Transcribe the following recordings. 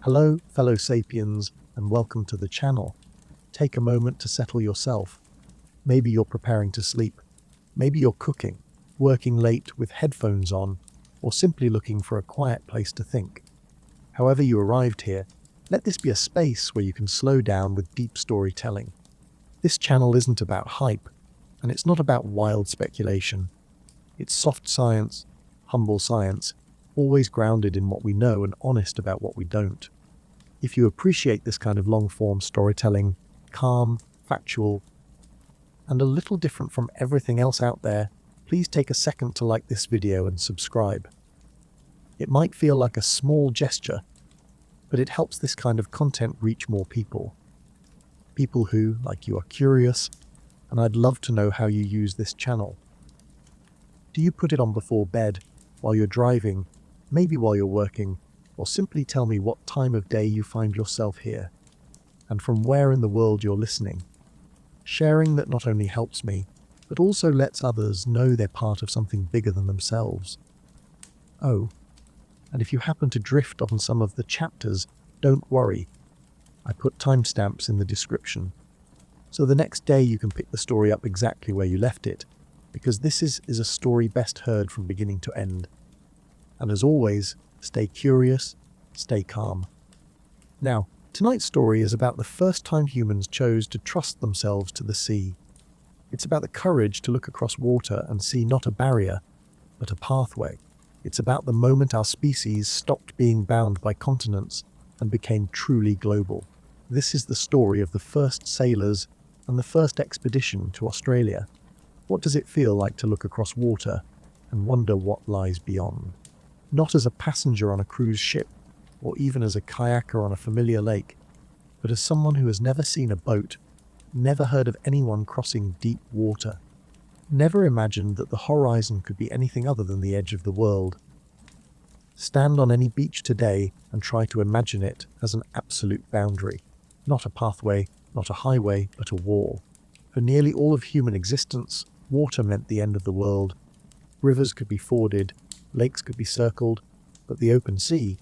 Hello, fellow sapiens, and welcome to the channel. Take a moment to settle yourself. Maybe you're preparing to sleep. Maybe you're cooking, working late with headphones on, or simply looking for a quiet place to think. However you arrived here, let this be a space where you can slow down with deep storytelling. This channel isn't about hype, and it's not about wild speculation. It's soft science, humble science, always grounded in what we know and honest about what we don't. If you appreciate this kind of long-form storytelling, calm, factual, and a little different from everything else out there, please take a second to like this video and subscribe. It might feel like a small gesture, but it helps this kind of content reach more people. People who, like you, are curious, and I'd love to know how you use this channel. Do you put it on before bed, while you're driving, maybe while you're working, or simply tell me what time of day you find yourself here, and from where in the world you're listening? Sharing that not only helps me, but also lets others know they're part of something bigger than themselves. Oh, and if you happen to drift on some of the chapters, don't worry. I put timestamps in the description, so the next day you can pick the story up exactly where you left it, because this is a story best heard from beginning to end. And as always, stay curious, stay calm. Now, tonight's story is about the first time humans chose to trust themselves to the sea. It's about the courage to look across water and see not a barrier, but a pathway. It's about the moment our species stopped being bound by continents and became truly global. This is the story of the first sailors and the first expedition to Australia. What does it feel like to look across water and wonder what lies beyond? Not as a passenger on a cruise ship, or even as a kayaker on a familiar lake, but as someone who has never seen a boat, never heard of anyone crossing deep water, never imagined that the horizon could be anything other than the edge of the world. Stand on any beach today and try to imagine it as an absolute boundary, not a pathway, not a highway, but a wall. For nearly all of human existence, water meant the end of the world. Rivers could be forded, lakes could be circled, but the open sea,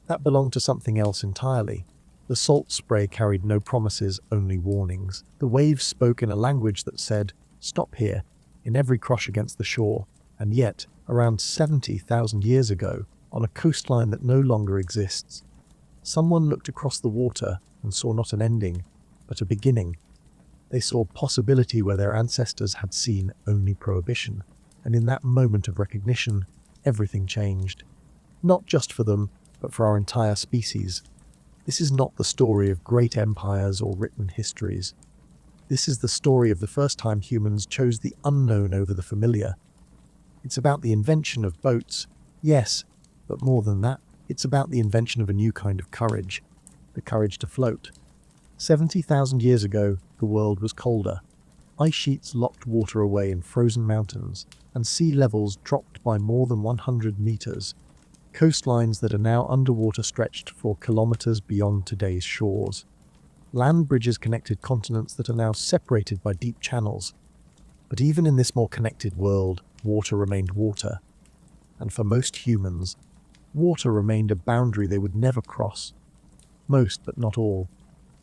that belonged to something else entirely. The salt spray carried no promises, only warnings. The waves spoke in a language that said, "Stop here," in every crash against the shore. And yet, around 70,000 years ago, on a coastline that no longer exists, someone looked across the water and saw not an ending, but a beginning. They saw possibility where their ancestors had seen only prohibition. And in that moment of recognition, everything changed. Not just for them, but for our entire species. This is not the story of great empires or written histories. This is the story of the first time humans chose the unknown over the familiar. It's about the invention of boats, yes, but more than that, it's about the invention of a new kind of courage, the courage to float. 70,000 years ago, the world was colder. Ice sheets locked water away in frozen mountains, and sea levels dropped by more than 100 meters. Coastlines that are now underwater stretched for kilometers beyond today's shores. Land bridges connected continents that are now separated by deep channels. But even in this more connected world, water remained water. And for most humans, water remained a boundary they would never cross. Most, but not all.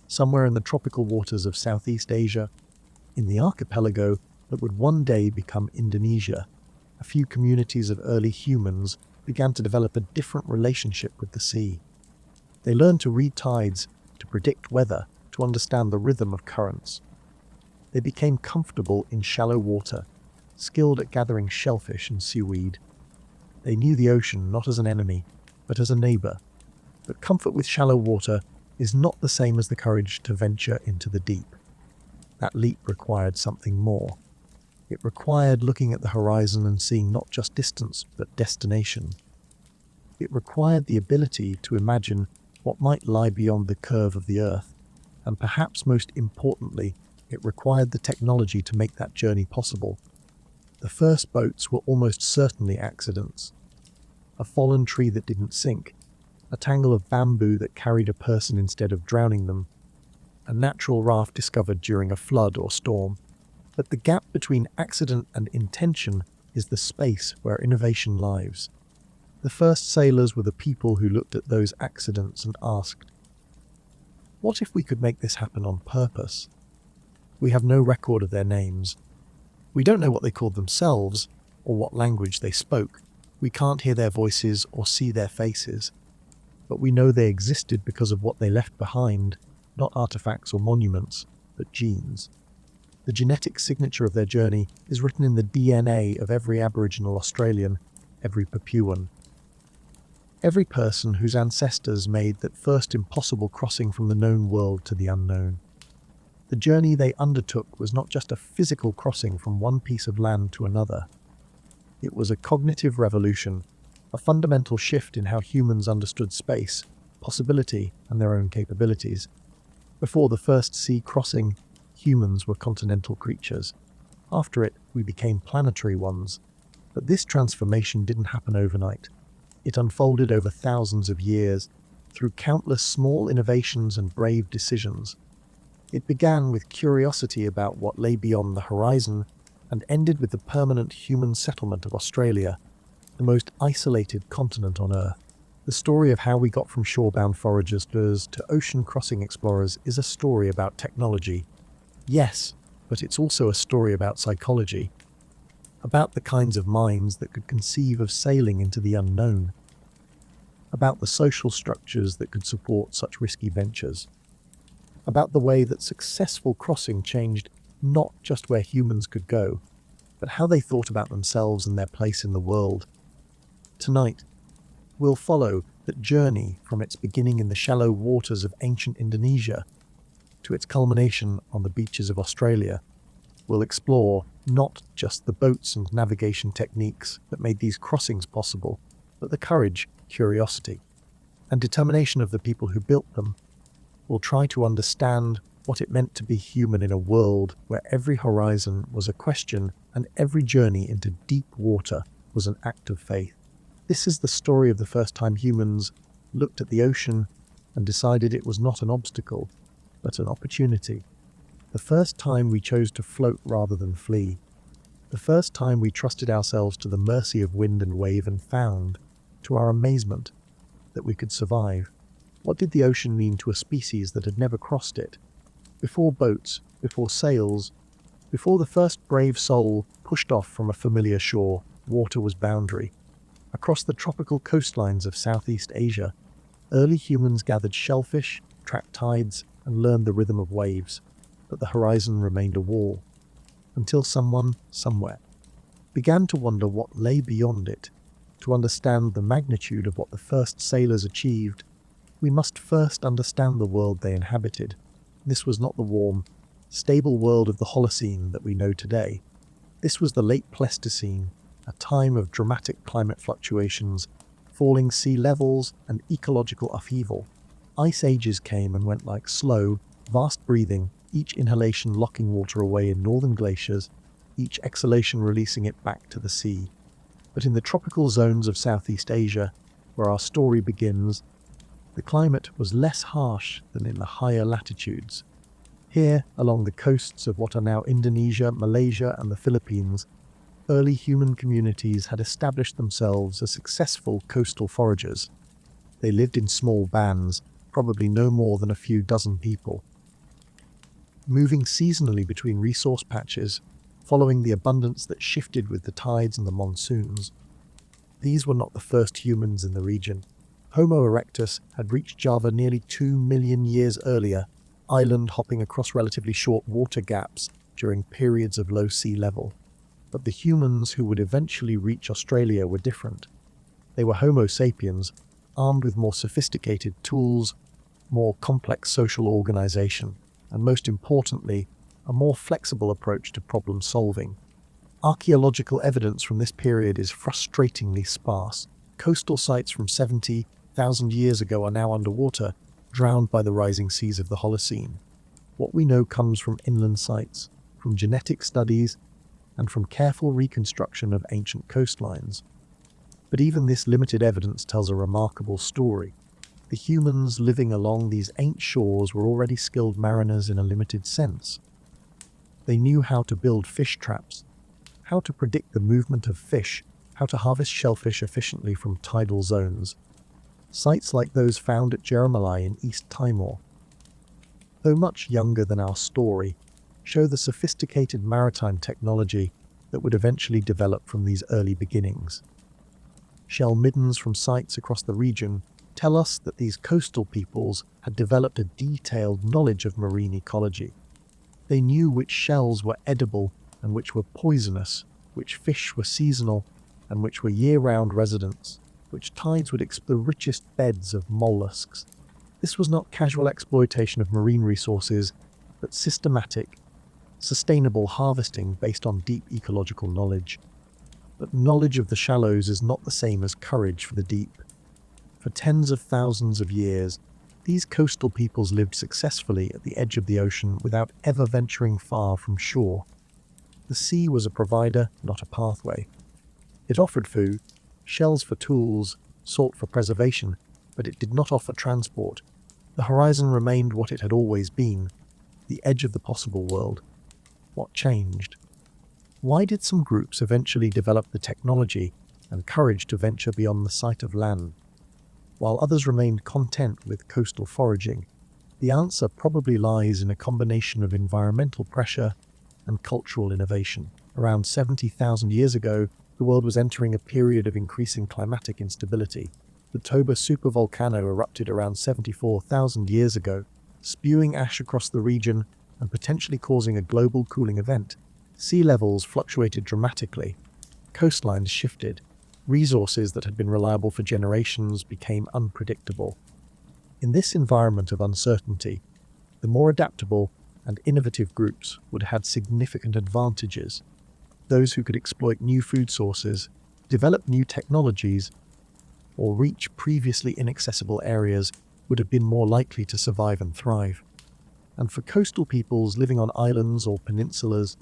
Somewhere in the tropical waters of Southeast Asia, in the archipelago that would one day become Indonesia, a few communities of early humans began to develop a different relationship with the sea. They learned to read tides, to predict weather, to understand the rhythm of currents. They became comfortable in shallow water, skilled at gathering shellfish and seaweed. They knew the ocean not as an enemy, but as a neighbor. But comfort with shallow water is not the same as the courage to venture into the deep. That leap required something more. It required looking at the horizon and seeing not just distance, but destination. It required the ability to imagine what might lie beyond the curve of the earth, and perhaps most importantly, it required the technology to make that journey possible. The first boats were almost certainly accidents. A fallen tree that didn't sink, a tangle of bamboo that carried a person instead of drowning them, a natural raft discovered during a flood or storm. But the gap between accident and intention is the space where innovation lives. The first sailors were the people who looked at those accidents and asked, what if we could make this happen on purpose? We have no record of their names. We don't know what they called themselves or what language they spoke. We can't hear their voices or see their faces. But we know they existed because of what they left behind, not artifacts or monuments, but genes. The genetic signature of their journey is written in the DNA of every Aboriginal Australian, every Papuan. Every person whose ancestors made that first impossible crossing from the known world to the unknown. The journey they undertook was not just a physical crossing from one piece of land to another. It was a cognitive revolution, a fundamental shift in how humans understood space, possibility, and their own capabilities. Before the first sea crossing, humans were continental creatures. After it, we became planetary ones. But this transformation didn't happen overnight. It unfolded over thousands of years, through countless small innovations and brave decisions. It began with curiosity about what lay beyond the horizon, and ended with the permanent human settlement of Australia, the most isolated continent on Earth. The story of how we got from shorebound foragers to ocean-crossing explorers is a story about technology. Yes, but it's also a story about psychology. About the kinds of minds that could conceive of sailing into the unknown. About the social structures that could support such risky ventures. About the way that successful crossing changed not just where humans could go, but how they thought about themselves and their place in the world. Tonight, we'll follow that journey from its beginning in the shallow waters of ancient Indonesia to its culmination on the beaches of Australia. We'll explore not just the boats and navigation techniques that made these crossings possible, but the courage, curiosity, and determination of the people who built them. We'll try to understand what it meant to be human in a world where every horizon was a question and every journey into deep water was an act of faith. This is the story of the first time humans looked at the ocean and decided it was not an obstacle, but an opportunity. The first time we chose to float rather than flee. The first time we trusted ourselves to the mercy of wind and wave and found, to our amazement, that we could survive. What did the ocean mean to a species that had never crossed it? Before boats, before sails, before the first brave soul pushed off from a familiar shore, water was boundary. Across the tropical coastlines of Southeast Asia, early humans gathered shellfish, tracked tides, and learned the rhythm of waves, but the horizon remained a wall, until someone, somewhere, began to wonder what lay beyond it. To understand the magnitude of what the first sailors achieved, we must first understand the world they inhabited. This was not the warm, stable world of the Holocene that we know today. This was the late Pleistocene, a time of dramatic climate fluctuations, falling sea levels, and ecological upheaval. Ice ages came and went like slow, vast breathing, each inhalation locking water away in northern glaciers, each exhalation releasing it back to the sea. But in the tropical zones of Southeast Asia, where our story begins, the climate was less harsh than in the higher latitudes. Here, along the coasts of what are now Indonesia, Malaysia, and the Philippines, early human communities had established themselves as successful coastal foragers. They lived in small bands, probably no more than a few dozen people, moving seasonally between resource patches, following the abundance that shifted with the tides and the monsoons. These were not the first humans in the region. Homo erectus had reached Java nearly 2 million years earlier, island hopping across relatively short water gaps during periods of low sea level. But the humans who would eventually reach Australia were different. They were Homo sapiens, armed with more sophisticated tools, more complex social organization, and most importantly, a more flexible approach to problem solving. Archaeological evidence from this period is frustratingly sparse. Coastal sites from 70,000 years ago are now underwater, drowned by the rising seas of the Holocene. What we know comes from inland sites, from genetic studies, and from careful reconstruction of ancient coastlines. But even this limited evidence tells a remarkable story. The humans living along these ancient shores were already skilled mariners in a limited sense. They knew how to build fish traps, how to predict the movement of fish, how to harvest shellfish efficiently from tidal zones. Sites like those found at Jeremalai in East Timor, though much younger than our story, show the sophisticated maritime technology that would eventually develop from these early beginnings. Shell middens from sites across the region tell us that these coastal peoples had developed a detailed knowledge of marine ecology. They knew which shells were edible and which were poisonous, which fish were seasonal and which were year-round residents, which tides would exploit the richest beds of mollusks. This was not casual exploitation of marine resources, but systematic, sustainable harvesting based on deep ecological knowledge. But knowledge of the shallows is not the same as courage for the deep. For tens of thousands of years, these coastal peoples lived successfully at the edge of the ocean without ever venturing far from shore. The sea was a provider, not a pathway. It offered food, shells for tools, salt for preservation, but it did not offer transport. The horizon remained what it had always been, the edge of the possible world. What changed? Why did some groups eventually develop the technology and courage to venture beyond the sight of land, while others remained content with coastal foraging? The answer probably lies in a combination of environmental pressure and cultural innovation. Around 70,000 years ago, the world was entering a period of increasing climatic instability. The Toba supervolcano erupted around 74,000 years ago, spewing ash across the region and potentially causing a global cooling event. Sea levels fluctuated dramatically, coastlines shifted, resources that had been reliable for generations became unpredictable. In this environment of uncertainty, the more adaptable and innovative groups would have had significant advantages. Those who could exploit new food sources, develop new technologies, or reach previously inaccessible areas would have been more likely to survive and thrive. And for coastal peoples living on islands or peninsulas,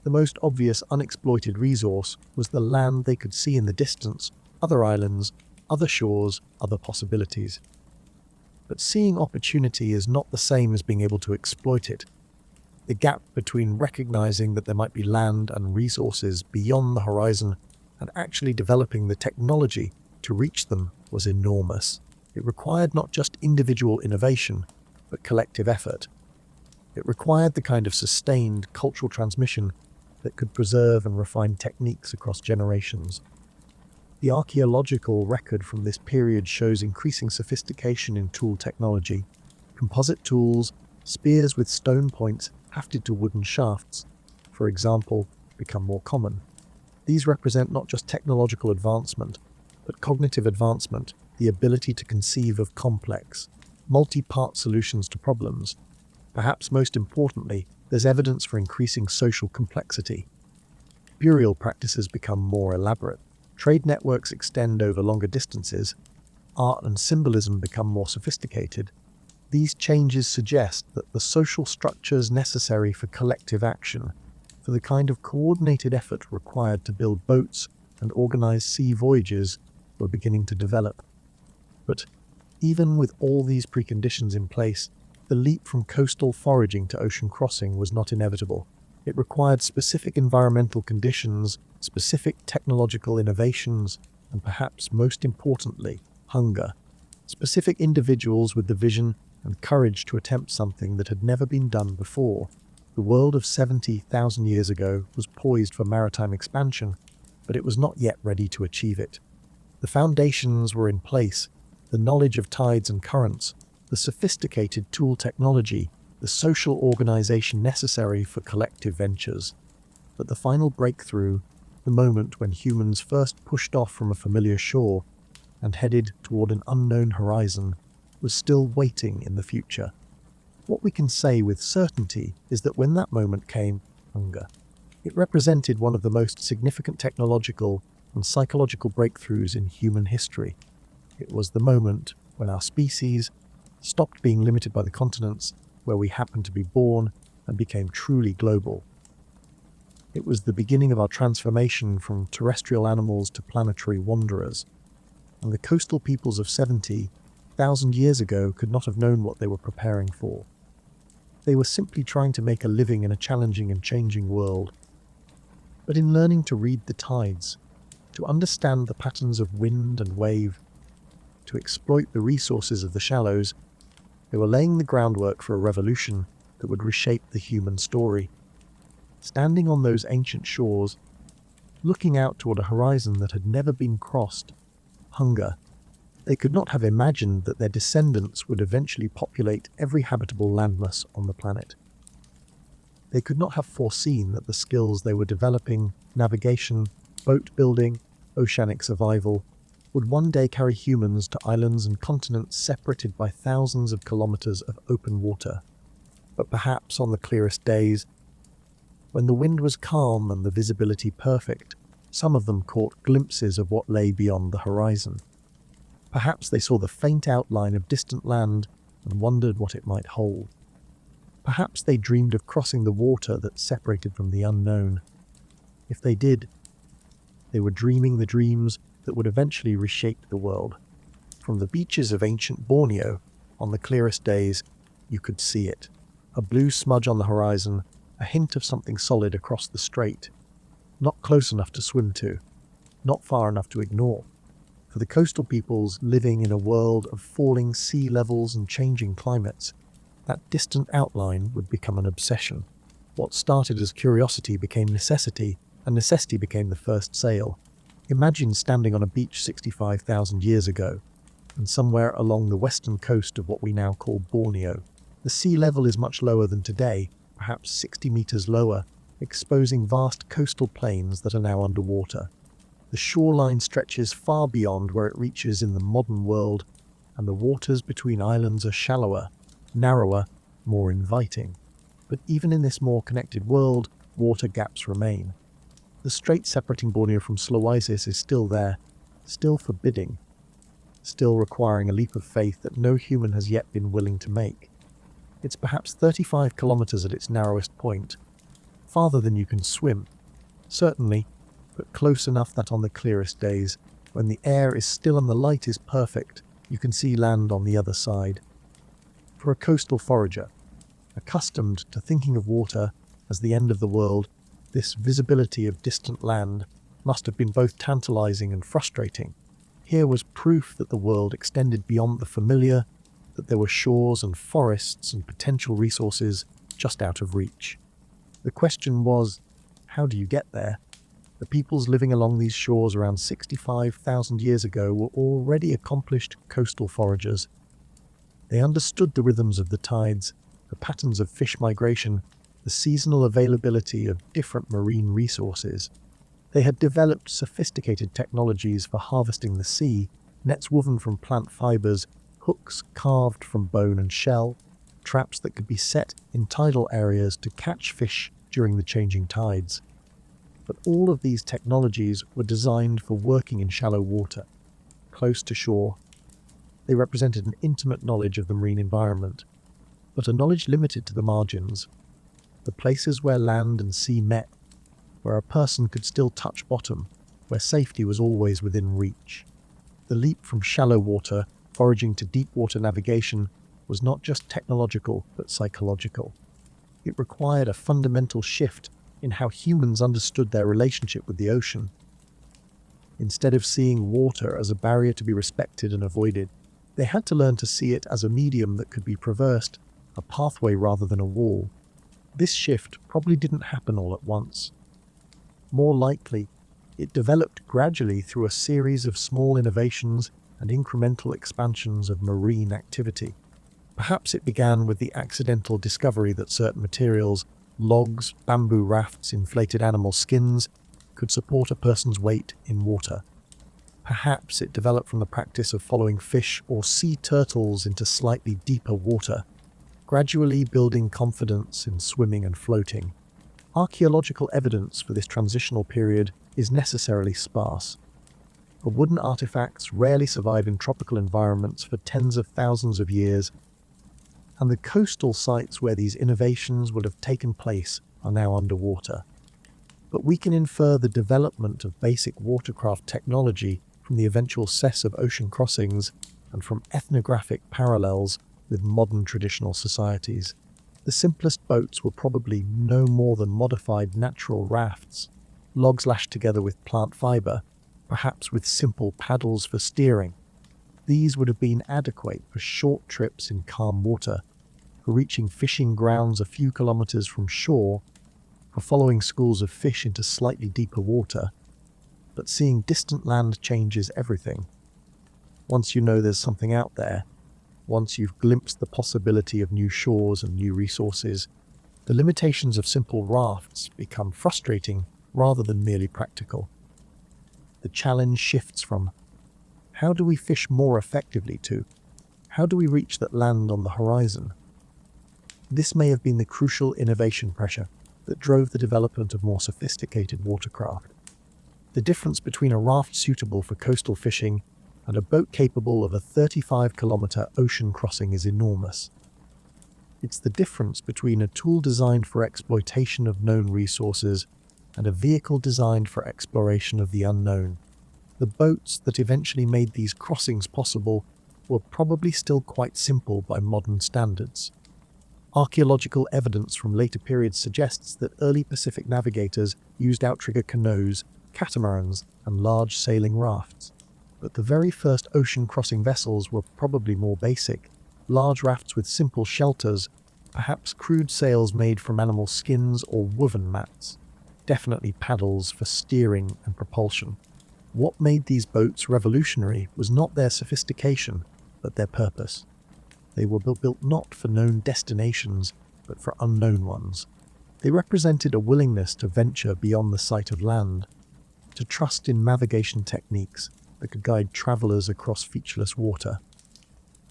the most obvious unexploited resource was the land they could see in the distance, other islands, other shores, other possibilities. But seeing opportunity is not the same as being able to exploit it. The gap between recognizing that there might be land and resources beyond the horizon and actually developing the technology to reach them was enormous. It required not just individual innovation, but collective effort. It required the kind of sustained cultural transmission that could preserve and refine techniques across generations. The archaeological record from this period shows increasing sophistication in tool technology. Composite tools, spears with stone points hafted to wooden shafts, for example, become more common. These represent not just technological advancement, but cognitive advancement, the ability to conceive of complex, multi-part solutions to problems. Perhaps most importantly, there's evidence for increasing social complexity. Burial practices become more elaborate. Trade networks extend over longer distances. Art and symbolism become more sophisticated. These changes suggest that the social structures necessary for collective action, for the kind of coordinated effort required to build boats and organize sea voyages, were beginning to develop. But even with all these preconditions in place, the leap from coastal foraging to ocean crossing was not inevitable. It required specific environmental conditions, specific technological innovations, and perhaps most importantly, hunger. Specific individuals with the vision and courage to attempt something that had never been done before. The world of 70,000 years ago was poised for maritime expansion, but it was not yet ready to achieve it. The foundations were in place, the knowledge of tides and currents, the sophisticated tool technology, the social organization necessary for collective ventures. But the final breakthrough, the moment when humans first pushed off from a familiar shore and headed toward an unknown horizon, was still waiting in the future. What we can say with certainty is that when that moment came, hunger. It represented one of the most significant technological and psychological breakthroughs in human history. It was the moment when our species stopped being limited by the continents where we happened to be born and became truly global. It was the beginning of our transformation from terrestrial animals to planetary wanderers, and the coastal peoples of 70,000 years ago could not have known what they were preparing for. They were simply trying to make a living in a challenging and changing world. But in learning to read the tides, to understand the patterns of wind and wave, to exploit the resources of the shallows. They were laying the groundwork for a revolution that would reshape the human story. Standing on those ancient shores, looking out toward a horizon that had never been crossed, hunger. They could not have imagined that their descendants would eventually populate every habitable landmass on the planet. They could not have foreseen that the skills they were developing, navigation, boat building, oceanic survival, would one day carry humans to islands and continents separated by thousands of kilometers of open water. But perhaps on the clearest days, when the wind was calm and the visibility perfect, some of them caught glimpses of what lay beyond the horizon. Perhaps they saw the faint outline of distant land and wondered what it might hold. Perhaps they dreamed of crossing the water that separated from the unknown. If they did, they were dreaming the dreams that would eventually reshape the world. From the beaches of ancient Borneo, on the clearest days, you could see it. A blue smudge on the horizon, a hint of something solid across the strait. Not close enough to swim to, not far enough to ignore. For the coastal peoples living in a world of falling sea levels and changing climates, that distant outline would become an obsession. What started as curiosity became necessity, and necessity became the first sail. Imagine standing on a beach 65,000 years ago, and somewhere along the western coast of what we now call Borneo. The sea level is much lower than today, perhaps 60 meters lower, exposing vast coastal plains that are now underwater. The shoreline stretches far beyond where it reaches in the modern world, and the waters between islands are shallower, narrower, more inviting. But even in this more connected world, water gaps remain. The strait separating Borneo from Sulawesi is still there, still forbidding, still requiring a leap of faith that no human has yet been willing to make. It's perhaps 35 kilometers at its narrowest point, farther than you can swim, certainly, but close enough that on the clearest days, when the air is still and the light is perfect, you can see land on the other side. For a coastal forager, accustomed to thinking of water as the end of the world, this visibility of distant land must have been both tantalizing and frustrating. Here was proof that the world extended beyond the familiar, that there were shores and forests and potential resources just out of reach. The question was, how do you get there? The peoples living along these shores around 65,000 years ago were already accomplished coastal foragers. They understood the rhythms of the tides, the patterns of fish migration, the seasonal availability of different marine resources. They had developed sophisticated technologies for harvesting the sea, nets woven from plant fibers, hooks carved from bone and shell, traps that could be set in tidal areas to catch fish during the changing tides. But all of these technologies were designed for working in shallow water, close to shore. They represented an intimate knowledge of the marine environment, but a knowledge limited to the margins, the places where land and sea met, where a person could still touch bottom, where safety was always within reach. The leap from shallow water, foraging to deep water navigation, was not just technological but psychological. It required a fundamental shift in how humans understood their relationship with the ocean. Instead of seeing water as a barrier to be respected and avoided, they had to learn to see it as a medium that could be traversed, a pathway rather than a wall. This shift probably didn't happen all at once. More likely, it developed gradually through a series of small innovations and incremental expansions of marine activity. Perhaps it began with the accidental discovery that certain materials, logs, bamboo rafts, inflated animal skins, could support a person's weight in water. Perhaps it developed from the practice of following fish or sea turtles into slightly deeper water, gradually building confidence in swimming and floating. Archaeological evidence for this transitional period is necessarily sparse. But wooden artifacts rarely survive in tropical environments for tens of thousands of years, and the coastal sites where these innovations would have taken place are now underwater. But we can infer the development of basic watercraft technology from the eventual success of ocean crossings and from ethnographic parallels with modern traditional societies. The simplest boats were probably no more than modified natural rafts, logs lashed together with plant fiber, perhaps with simple paddles for steering. These would have been adequate for short trips in calm water, for reaching fishing grounds a few kilometers from shore, for following schools of fish into slightly deeper water. But seeing distant land changes everything. Once you know there's something out there, once you've glimpsed the possibility of new shores and new resources, the limitations of simple rafts become frustrating rather than merely practical. The challenge shifts from, how do we fish more effectively, to, how do we reach that land on the horizon? This may have been the crucial innovation pressure that drove the development of more sophisticated watercraft. The difference between a raft suitable for coastal fishing and a boat capable of a 35-kilometer ocean crossing is enormous. It's the difference between a tool designed for exploitation of known resources and a vehicle designed for exploration of the unknown. The boats that eventually made these crossings possible were probably still quite simple by modern standards. Archaeological evidence from later periods suggests that early Pacific navigators used outrigger canoes, catamarans, and large sailing rafts. But the very first ocean-crossing vessels were probably more basic, large rafts with simple shelters, perhaps crude sails made from animal skins or woven mats, definitely paddles for steering and propulsion. What made these boats revolutionary was not their sophistication, but their purpose. They were built not for known destinations, but for unknown ones. They represented a willingness to venture beyond the sight of land, to trust in navigation techniques that could guide travelers across featureless water,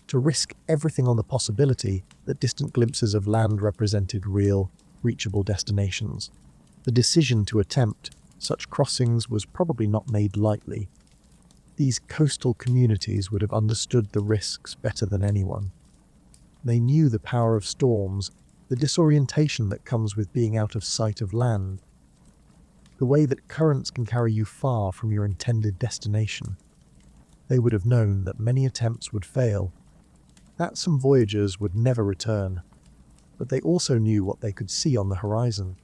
to risk everything on the possibility that distant glimpses of land represented real, reachable destinations. The decision to attempt such crossings was probably not made lightly. These coastal communities would have understood the risks better than anyone. They knew the power of storms, the disorientation that comes with being out of sight of land, the way that currents can carry you far from your intended destination. They would have known that many attempts would fail, that some voyagers would never return, but they also knew what they could see on the horizon.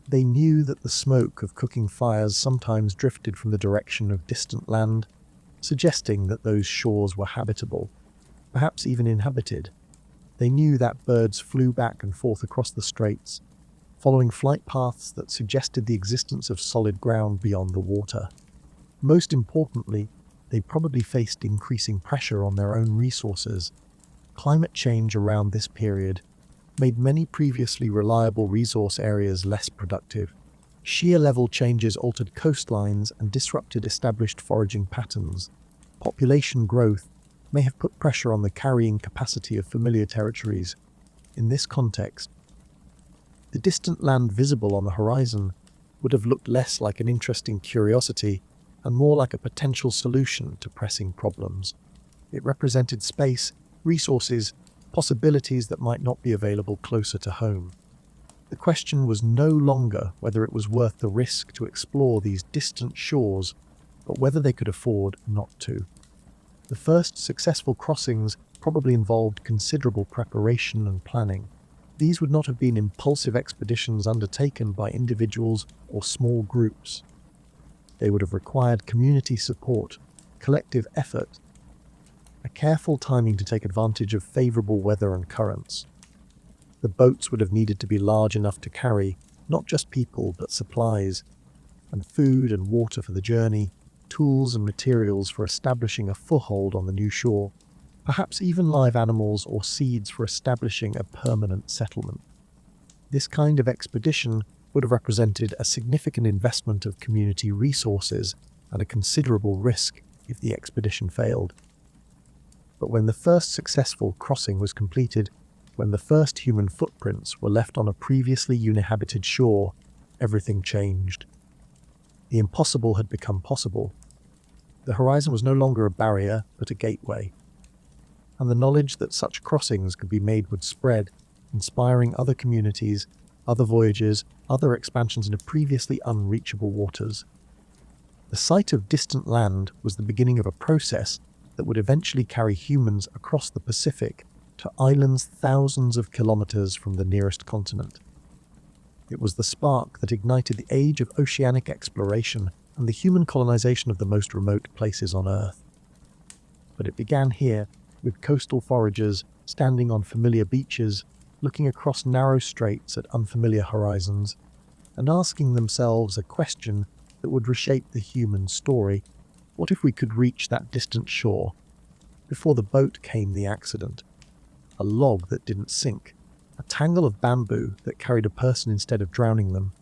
They knew that the smoke of cooking fires sometimes drifted from the direction of distant land, suggesting that those shores were habitable, perhaps even inhabited. They knew that birds flew back and forth across the straits, following flight paths that suggested the existence of solid ground beyond the water. Most importantly, they probably faced increasing pressure on their own resources. Climate change around this period made many previously reliable resource areas less productive. Shear level changes altered coastlines and disrupted established foraging patterns. Population growth may have put pressure on the carrying capacity of familiar territories. In this context, the distant land visible on the horizon would have looked less like an interesting curiosity and more like a potential solution to pressing problems. It represented space, resources, possibilities that might not be available closer to home. The question was no longer whether it was worth the risk to explore these distant shores, but whether they could afford not to. The first successful crossings probably involved considerable preparation and planning. These would not have been impulsive expeditions undertaken by individuals or small groups. They would have required community support, collective effort, a careful timing to take advantage of favorable weather and currents. The boats would have needed to be large enough to carry not just people but supplies, and food and water for the journey, tools and materials for establishing a foothold on the new shore, perhaps even live animals or seeds for establishing a permanent settlement. This kind of expedition would have represented a significant investment of community resources and a considerable risk if the expedition failed. But when the first successful crossing was completed, when the first human footprints were left on a previously uninhabited shore, everything changed. The impossible had become possible. The horizon was no longer a barrier, but a gateway. And the knowledge that such crossings could be made would spread, inspiring other communities, other voyages, other expansions into previously unreachable waters. The sight of distant land was the beginning of a process that would eventually carry humans across the Pacific to islands thousands of kilometers from the nearest continent. It was the spark that ignited the age of oceanic exploration and the human colonization of the most remote places on Earth. But it began here, with coastal foragers standing on familiar beaches, looking across narrow straits at unfamiliar horizons, and asking themselves a question that would reshape the human story. What if we could reach that distant shore? Before the boat came the accident. A log that didn't sink. A tangle of bamboo that carried a person instead of drowning them.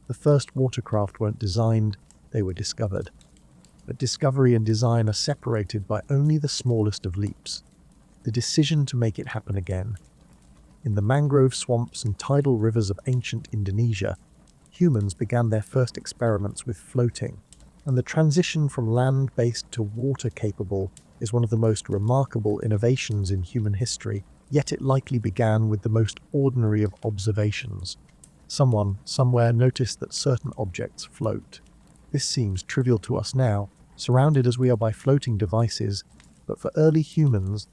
The first watercraft weren't designed, they were discovered. But discovery and design are separated by only the smallest of leaps. The decision to make it happen again. In the mangrove swamps and tidal rivers of ancient Indonesia, humans began their first experiments with floating, and the transition from land-based to water-capable is one of the most remarkable innovations in human history, yet it likely began with the most ordinary of observations. Someone, somewhere, noticed that certain objects float. This seems trivial to us now, surrounded as we are by floating devices, but for early humans,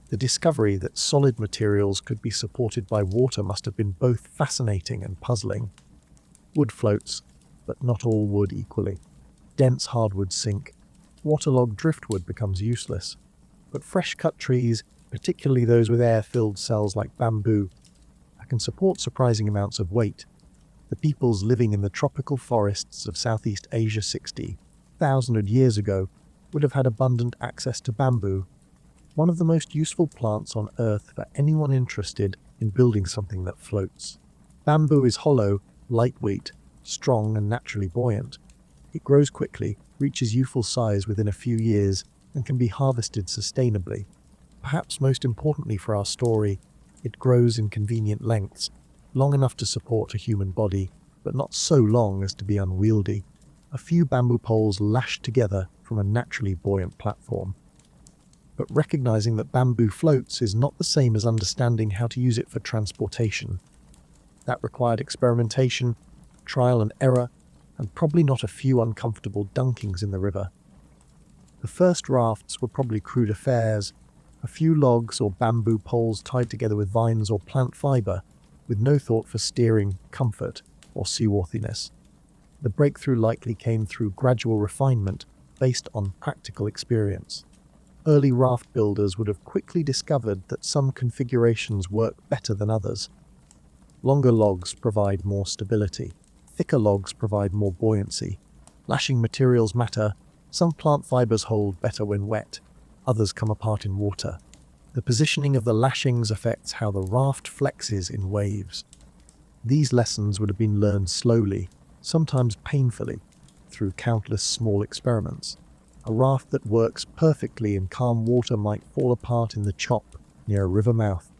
the discovery that solid materials could be supported by water must have been both fascinating and puzzling. Wood floats, but not all wood equally. Dense hardwood sink. Waterlogged driftwood becomes useless. But fresh-cut trees, particularly those with air-filled cells like bamboo, can support surprising amounts of weight. The peoples living in the tropical forests of Southeast Asia 60,000 years ago would have had abundant access to bamboo, one of the most useful plants on Earth for anyone interested in building something that floats. Bamboo is hollow, lightweight, strong and naturally buoyant. It grows quickly, reaches youthful size within a few years, and can be harvested sustainably. Perhaps most importantly for our story, it grows in convenient lengths, long enough to support a human body, but not so long as to be unwieldy. A few bamboo poles lashed together from a naturally buoyant platform. But recognizing that bamboo floats is not the same as understanding how to use it for transportation. That required experimentation, trial and error, and probably not a few uncomfortable dunkings in the river. The first rafts were probably crude affairs, a few logs or bamboo poles tied together with vines or plant fiber, with no thought for steering, comfort, or seaworthiness. The breakthrough likely came through gradual refinement based on practical experience. Early raft builders would have quickly discovered that some configurations work better than others. Longer logs provide more stability. Thicker logs provide more buoyancy. Lashing materials matter. Some plant fibers hold better when wet. Others come apart in water. The positioning of the lashings affects how the raft flexes in waves. These lessons would have been learned slowly, sometimes painfully, through countless small experiments. A raft that works perfectly in calm water might fall apart in the chop near a river mouth.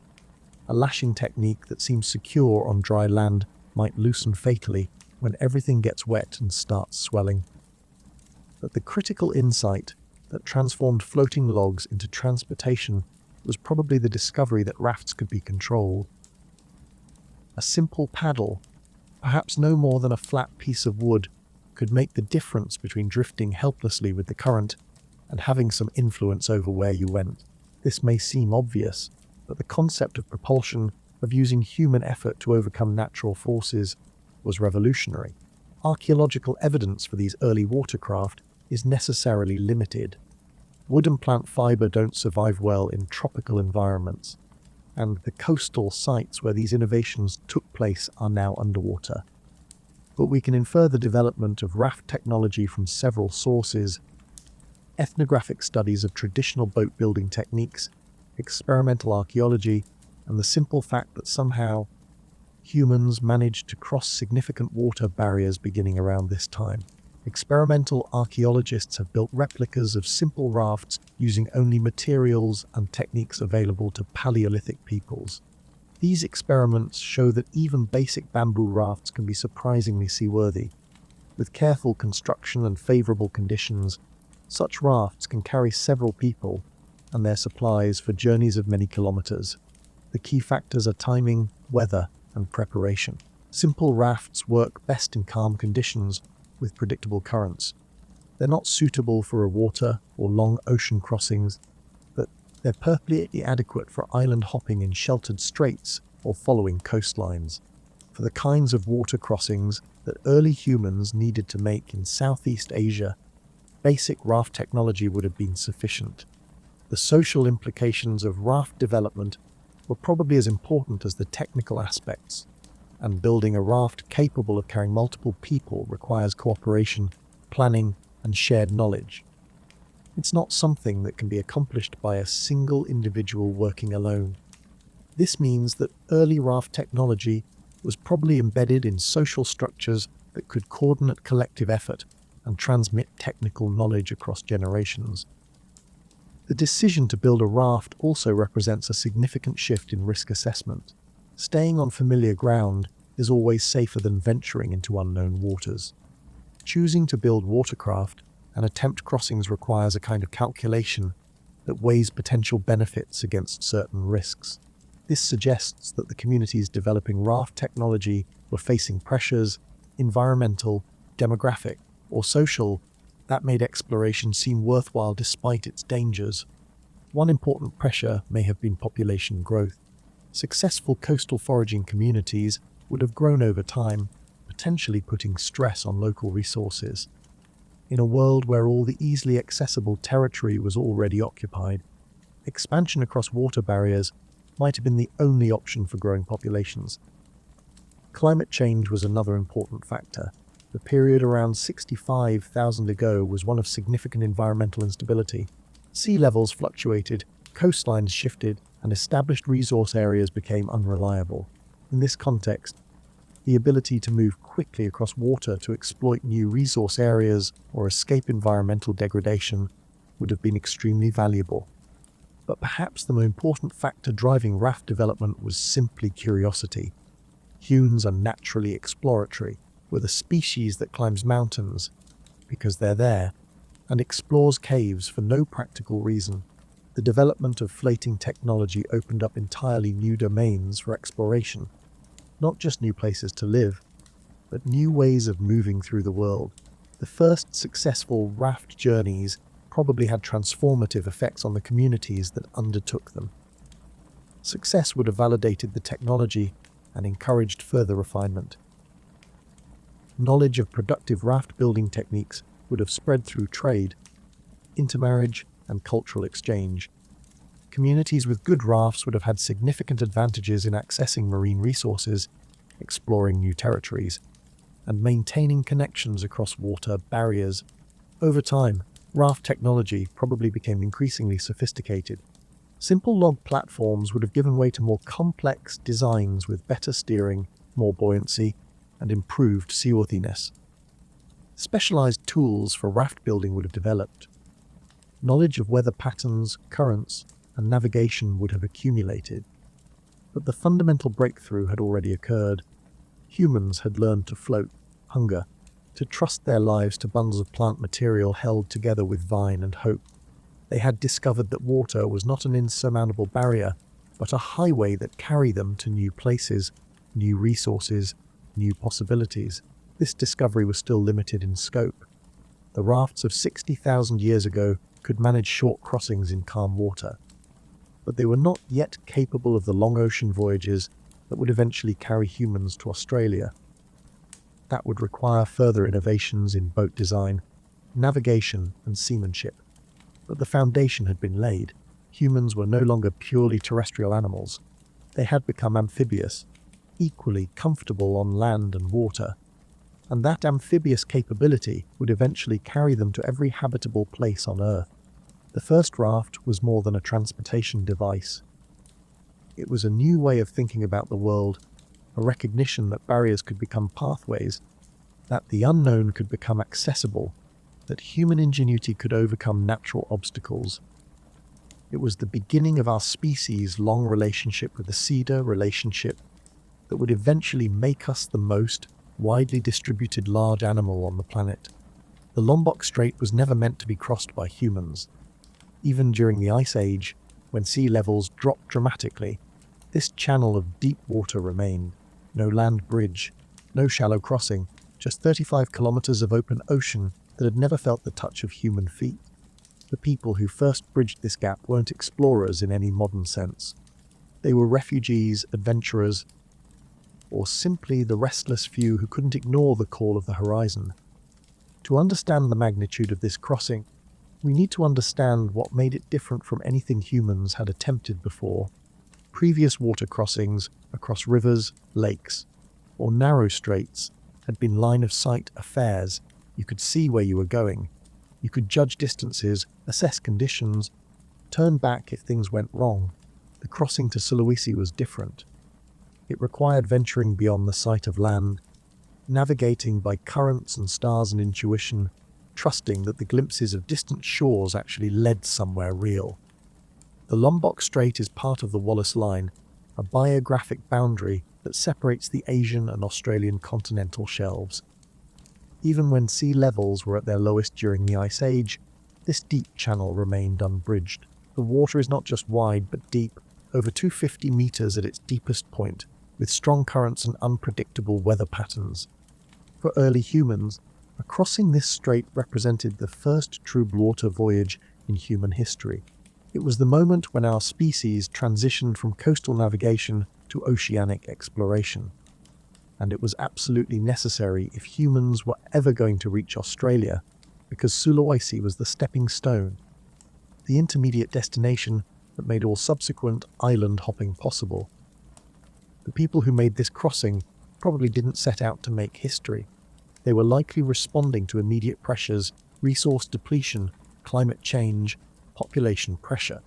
A lashing technique that seems secure on dry land might loosen fatally when everything gets wet and starts swelling. But the critical insight that transformed floating logs into transportation was probably the discovery that rafts could be controlled. A simple paddle, perhaps no more than a flat piece of wood, could make the difference between drifting helplessly with the current and having some influence over where you went. This may seem obvious, but the concept of propulsion, of using human effort to overcome natural forces, was revolutionary. Archaeological evidence for these early watercraft is necessarily limited. Wood and plant fiber don't survive well in tropical environments, and the coastal sites where these innovations took place are now underwater. But we can infer the development of raft technology from several sources: ethnographic studies of traditional boat-building techniques, experimental archaeology, and the simple fact that somehow humans managed to cross significant water barriers beginning around this time. Experimental archaeologists have built replicas of simple rafts using only materials and techniques available to Paleolithic peoples. These experiments show that even basic bamboo rafts can be surprisingly seaworthy. With careful construction and favorable conditions, such rafts can carry several people and their supplies for journeys of many kilometers. The key factors are timing, weather, and preparation. Simple rafts work best in calm conditions with predictable currents. They're not suitable for water or long ocean crossings, but they're perfectly adequate for island hopping in sheltered straits or following coastlines. For the kinds of water crossings that early humans needed to make in Southeast Asia, basic raft technology would have been sufficient. The social implications of raft development were probably as important as the technical aspects, and building a raft capable of carrying multiple people requires cooperation, planning, and shared knowledge. It's not something that can be accomplished by a single individual working alone. This means that early raft technology was probably embedded in social structures that could coordinate collective effort and transmit technical knowledge across generations. The decision to build a raft also represents a significant shift in risk assessment. Staying on familiar ground is always safer than venturing into unknown waters. Choosing to build watercraft and attempt crossings requires a kind of calculation that weighs potential benefits against certain risks. This suggests that the communities developing raft technology were facing pressures, environmental, demographic, or social, that made exploration seem worthwhile despite its dangers. One important pressure may have been population growth. Successful coastal foraging communities would have grown over time, potentially putting stress on local resources. In a world where all the easily accessible territory was already occupied, expansion across water barriers might have been the only option for growing populations. Climate change was another important factor. The period around 65,000 ago was one of significant environmental instability. Sea levels fluctuated, coastlines shifted, and established resource areas became unreliable. In this context, the ability to move quickly across water to exploit new resource areas or escape environmental degradation would have been extremely valuable. But perhaps the most important factor driving raft development was simply curiosity. Humans are naturally exploratory. We're the species that climbs mountains because they're there and explores caves for no practical reason. The development of floating technology opened up entirely new domains for exploration. Not just new places to live, but new ways of moving through the world. The first successful raft journeys probably had transformative effects on the communities that undertook them. Success would have validated the technology and encouraged further refinement. Knowledge of productive raft building techniques would have spread through trade, intermarriage, and cultural exchange. Communities with good rafts would have had significant advantages in accessing marine resources, exploring new territories, and maintaining connections across water barriers. Over time, raft technology probably became increasingly sophisticated. Simple log platforms would have given way to more complex designs with better steering, more buoyancy, and improved seaworthiness. Specialized tools for raft building would have developed. Knowledge of weather patterns, currents, and navigation would have accumulated. But the fundamental breakthrough had already occurred. Humans had learned to float, hunger, to trust their lives to bundles of plant material held together with vine and hope. They had discovered that water was not an insurmountable barrier, but a highway that carried them to new places, new resources, new possibilities. This discovery was still limited in scope. The rafts of 60,000 years ago could manage short crossings in calm water, but they were not yet capable of the long ocean voyages that would eventually carry humans to Australia. That would require further innovations in boat design, navigation, and seamanship. But the foundation had been laid. Humans were no longer purely terrestrial animals. They had become amphibious, equally comfortable on land and water. And that amphibious capability would eventually carry them to every habitable place on Earth. The first raft was more than a transportation device. It was a new way of thinking about the world, a recognition that barriers could become pathways, that the unknown could become accessible, that human ingenuity could overcome natural obstacles. It was the beginning of our species' long relationship with the cedar relationship that would eventually make us the most widely distributed large animal on the planet. The Lombok Strait was never meant to be crossed by humans. Even during the Ice Age, when sea levels dropped dramatically, this channel of deep water remained. No land bridge, no shallow crossing, just 35 kilometers of open ocean that had never felt the touch of human feet. The people who first bridged this gap weren't explorers in any modern sense. They were refugees, adventurers, or simply the restless few who couldn't ignore the call of the horizon. To understand the magnitude of this crossing, we need to understand what made it different from anything humans had attempted before. Previous water crossings across rivers, lakes, or narrow straits had been line-of-sight affairs. You could see where you were going. You could judge distances, assess conditions, turn back if things went wrong. The crossing to Sulawesi was different. It required venturing beyond the sight of land, navigating by currents and stars and intuition, trusting that the glimpses of distant shores actually led somewhere real. The Lombok Strait is part of the Wallace Line, a biographic boundary that separates the Asian and Australian continental shelves. Even when sea levels were at their lowest during the Ice Age, this deep channel remained unbridged. The water is not just wide but deep, over 250 meters at its deepest point, with strong currents and unpredictable weather patterns. For early humans, crossing this strait represented the first true water voyage in human history. It was the moment when our species transitioned from coastal navigation to oceanic exploration. And it was absolutely necessary if humans were ever going to reach Australia, because Sulawesi was the stepping stone, the intermediate destination that made all subsequent island hopping possible. The people who made this crossing probably didn't set out to make history. They were likely responding to immediate pressures, resource depletion, climate change, population pressure,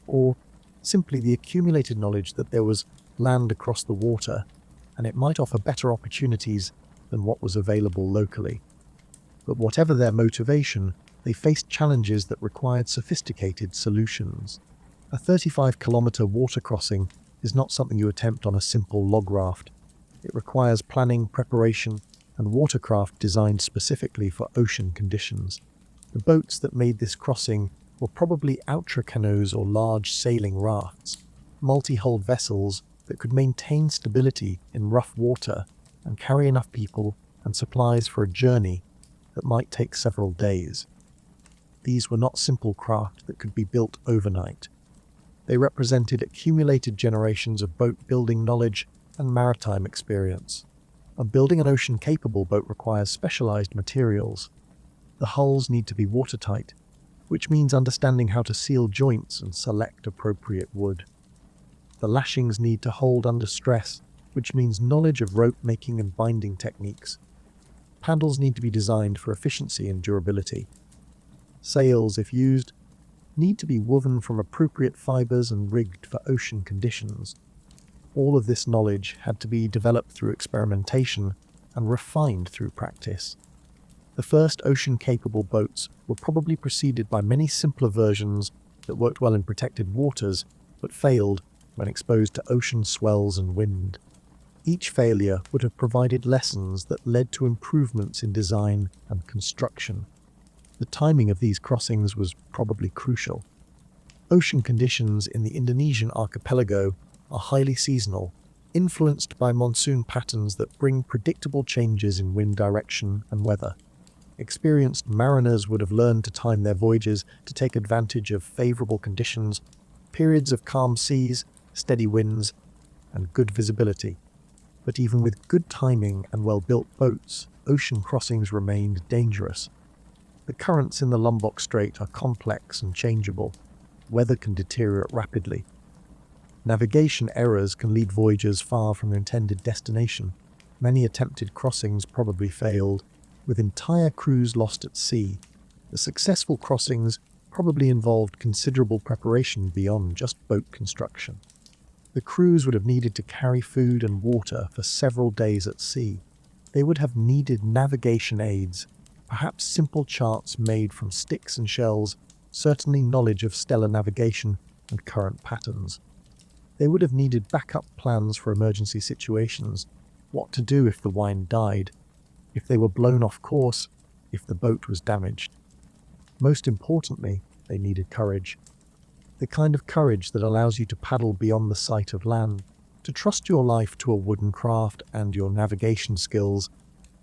or simply the accumulated knowledge that there was land across the water and it might offer better opportunities than what was available locally. But whatever their motivation, they faced challenges that required sophisticated solutions. A 35-kilometer water crossing is not something you attempt on a simple log raft. It requires planning, preparation, and watercraft designed specifically for ocean conditions. The boats that made this crossing were probably outrigger canoes or large sailing rafts, multi-hulled vessels that could maintain stability in rough water and carry enough people and supplies for a journey that might take several days. These were not simple craft that could be built overnight. They represented accumulated generations of boat-building knowledge and maritime experience. And building an ocean-capable boat requires specialized materials. The hulls need to be watertight, which means understanding how to seal joints and select appropriate wood. The lashings need to hold under stress, which means knowledge of rope making and binding techniques. Paddles need to be designed for efficiency and durability. Sails, if used, need to be woven from appropriate fibers and rigged for ocean conditions. All of this knowledge had to be developed through experimentation and refined through practice. The first ocean-capable boats were probably preceded by many simpler versions that worked well in protected waters, but failed when exposed to ocean swells and wind. Each failure would have provided lessons that led to improvements in design and construction. The timing of these crossings was probably crucial. Ocean conditions in the Indonesian archipelago are highly seasonal, influenced by monsoon patterns that bring predictable changes in wind direction and weather. Experienced mariners would have learned to time their voyages to take advantage of favorable conditions, periods of calm seas, steady winds, and good visibility. But even with good timing and well-built boats, ocean crossings remained dangerous. The currents in the Lombok Strait are complex and changeable. Weather can deteriorate rapidly. Navigation errors can lead voyagers far from their intended destination. Many attempted crossings probably failed, with entire crews lost at sea. The successful crossings probably involved considerable preparation beyond just boat construction. The crews would have needed to carry food and water for several days at sea. They would have needed navigation aids, perhaps simple charts made from sticks and shells, certainly knowledge of stellar navigation and current patterns. They would have needed backup plans for emergency situations, what to do if the wind died, if they were blown off course, if the boat was damaged. Most importantly, they needed courage. The kind of courage that allows you to paddle beyond the sight of land, to trust your life to a wooden craft and your navigation skills,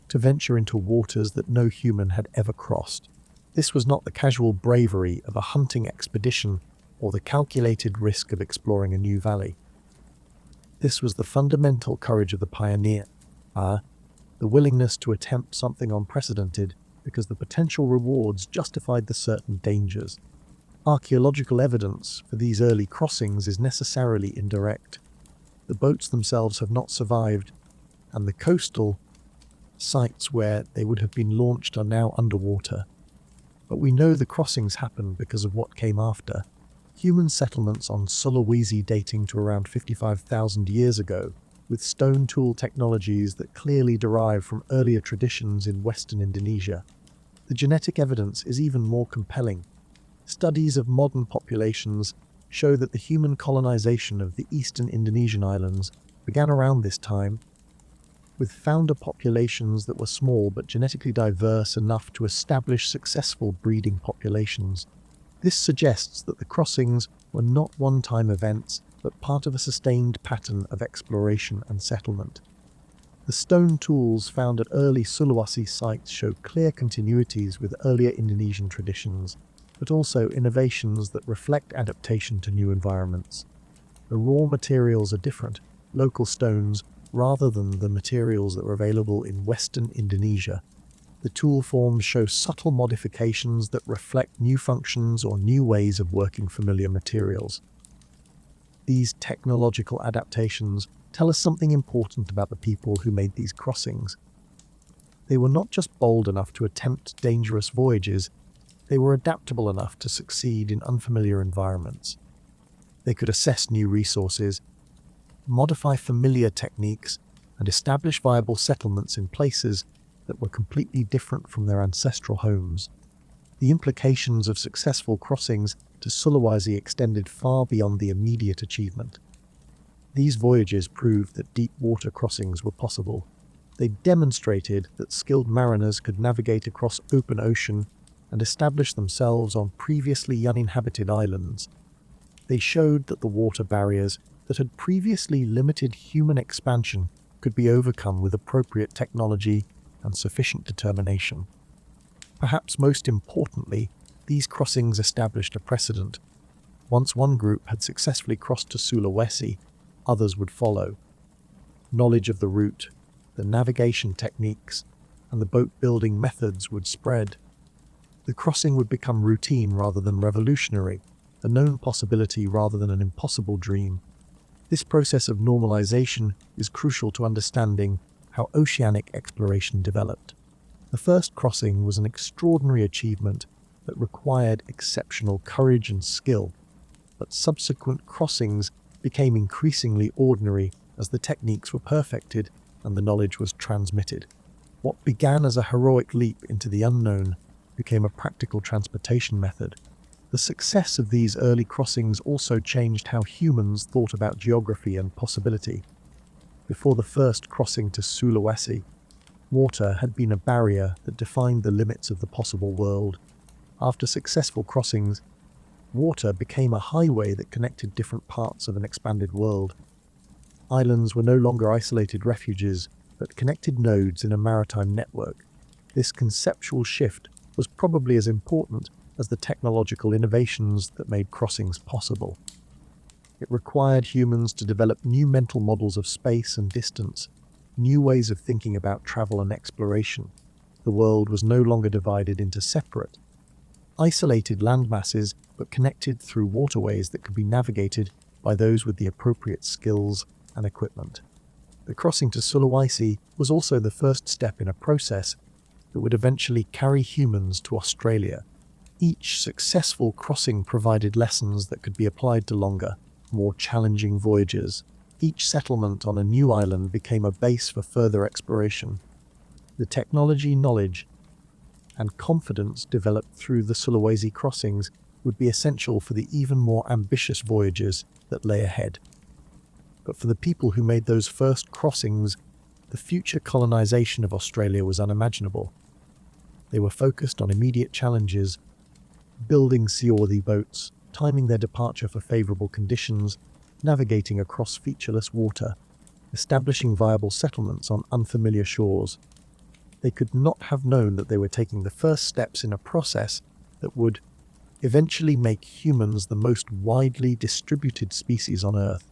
to venture into waters that no human had ever crossed. This was not the casual bravery of a hunting expedition or the calculated risk of exploring a new valley. This was the fundamental courage of the pioneer, the willingness to attempt something unprecedented because the potential rewards justified the certain dangers. Archaeological evidence for these early crossings is necessarily indirect. The boats themselves have not survived, and the coastal sites where they would have been launched are now underwater. But we know the crossings happened because of what came after. Human settlements on Sulawesi dating to around 55,000 years ago, with stone tool technologies that clearly derive from earlier traditions in Western Indonesia. The genetic evidence is even more compelling. Studies of modern populations show that the human colonization of the eastern Indonesian islands began around this time, with founder populations that were small but genetically diverse enough to establish successful breeding populations. This suggests that the crossings were not one-time events, but part of a sustained pattern of exploration and settlement. The stone tools found at early Sulawesi sites show clear continuities with earlier Indonesian traditions, but also innovations that reflect adaptation to new environments. The raw materials are different, local stones, rather than the materials that were available in Western Indonesia. The tool forms show subtle modifications that reflect new functions or new ways of working familiar materials. These technological adaptations tell us something important about the people who made these crossings. They were not just bold enough to attempt dangerous voyages, they were adaptable enough to succeed in unfamiliar environments. They could assess new resources, modify familiar techniques, and establish viable settlements in places that were completely different from their ancestral homes. The implications of successful crossings to Sulawesi extended far beyond the immediate achievement. These voyages proved that deep water crossings were possible. They demonstrated that skilled mariners could navigate across open ocean and establish themselves on previously uninhabited islands. They showed that the water barriers that had previously limited human expansion could be overcome with appropriate technology and sufficient determination. Perhaps most importantly, these crossings established a precedent. Once one group had successfully crossed to Sulawesi, others would follow. Knowledge of the route, the navigation techniques, and the boat-building methods would spread. The crossing would become routine rather than revolutionary, a known possibility rather than an impossible dream. This process of normalization is crucial to understanding how oceanic exploration developed. The first crossing was an extraordinary achievement that required exceptional courage and skill, but subsequent crossings became increasingly ordinary as the techniques were perfected and the knowledge was transmitted. What began as a heroic leap into the unknown became a practical transportation method. The success of these early crossings also changed how humans thought about geography and possibility. Before the first crossing to Sulawesi, water had been a barrier that defined the limits of the possible world. After successful crossings, water became a highway that connected different parts of an expanded world. Islands were no longer isolated refuges, but connected nodes in a maritime network. This conceptual shift was probably as important as the technological innovations that made crossings possible. It required humans to develop new mental models of space and distance, new ways of thinking about travel and exploration. The world was no longer divided into separate, isolated landmasses, but connected through waterways that could be navigated by those with the appropriate skills and equipment. The crossing to Sulawesi was also the first step in a process that would eventually carry humans to Australia. Each successful crossing provided lessons that could be applied to longer, more challenging voyages. Each settlement on a new island became a base for further exploration. The technology, knowledge, and confidence developed through the Sulawesi crossings would be essential for the even more ambitious voyages that lay ahead. But for the people who made those first crossings, the future colonization of Australia was unimaginable. They were focused on immediate challenges, building seaworthy boats, timing their departure for favorable conditions, navigating across featureless water, establishing viable settlements on unfamiliar shores. They could not have known that they were taking the first steps in a process that would eventually make humans the most widely distributed species on Earth.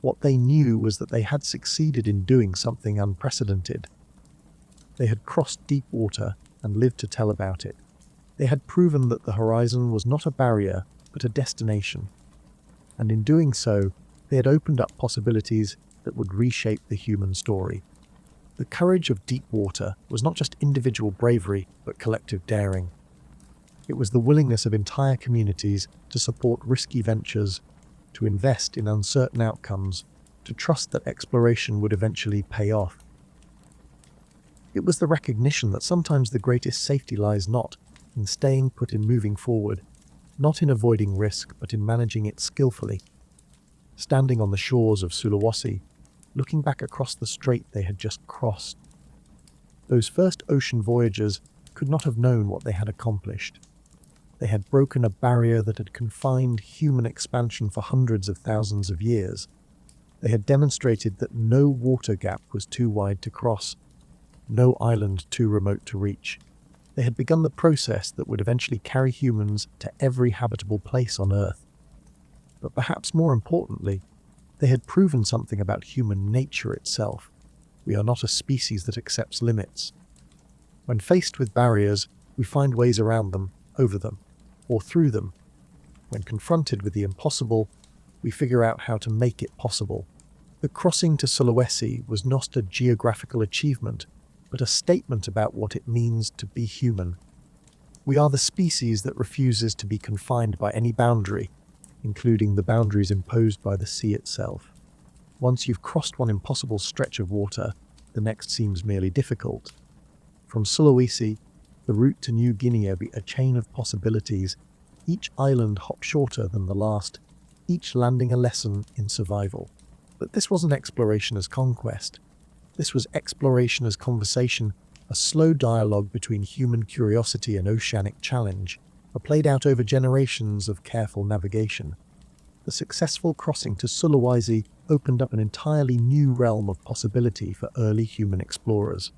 What they knew was that they had succeeded in doing something unprecedented. They had crossed deep water and lived to tell about it. They had proven that the horizon was not a barrier, but a destination. And in doing so, they had opened up possibilities that would reshape the human story. The courage of deep water was not just individual bravery, but collective daring. It was the willingness of entire communities to support risky ventures, to invest in uncertain outcomes, to trust that exploration would eventually pay off. It was the recognition that sometimes the greatest safety lies not in staying put in moving forward, not in avoiding risk, but in managing it skillfully. Standing on the shores of Sulawesi, looking back across the strait they had just crossed, those first ocean voyagers could not have known what they had accomplished. They had broken a barrier that had confined human expansion for hundreds of thousands of years. They had demonstrated that no water gap was too wide to cross, no island too remote to reach. They had begun the process that would eventually carry humans to every habitable place on Earth. But perhaps more importantly, they had proven something about human nature itself. We are not a species that accepts limits. When faced with barriers, we find ways around them, over them, or through them. When confronted with the impossible, we figure out how to make it possible. The crossing to Sulawesi was not a geographical achievement, but a statement about what it means to be human. We are the species that refuses to be confined by any boundary, including the boundaries imposed by the sea itself. Once you've crossed one impossible stretch of water, the next seems merely difficult. From Sulawesi, the route to New Guinea be a chain of possibilities, each island hop shorter than the last, each landing a lesson in survival. But this wasn't exploration as conquest. This was exploration as conversation, a slow dialogue between human curiosity and oceanic challenge, played out over generations of careful navigation. The successful crossing to Sulawesi opened up an entirely new realm of possibility for early human explorers.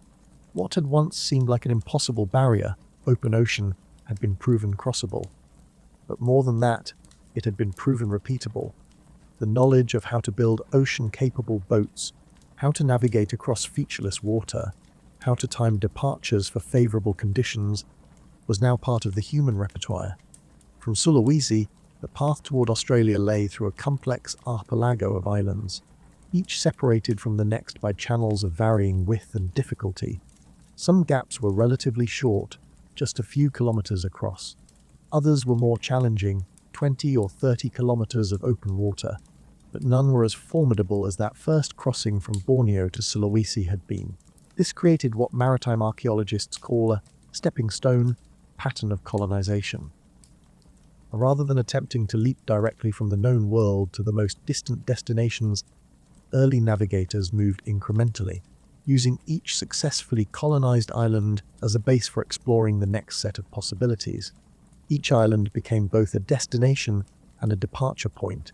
What had once seemed like an impossible barrier, open ocean, had been proven crossable. But more than that, it had been proven repeatable. The knowledge of how to build ocean-capable boats, how to navigate across featureless water, how to time departures for favorable conditions, was now part of the human repertoire. From Sulawesi, the path toward Australia lay through a complex archipelago of islands, each separated from the next by channels of varying width and difficulty. Some gaps were relatively short, just a few kilometers across. Others were more challenging, 20 or 30 kilometers of open water, but none were as formidable as that first crossing from Borneo to Sulawesi had been. This created what maritime archaeologists call a stepping stone pattern of colonization. Rather than attempting to leap directly from the known world to the most distant destinations, early navigators moved incrementally, using each successfully colonized island as a base for exploring the next set of possibilities. Each island became both a destination and a departure point,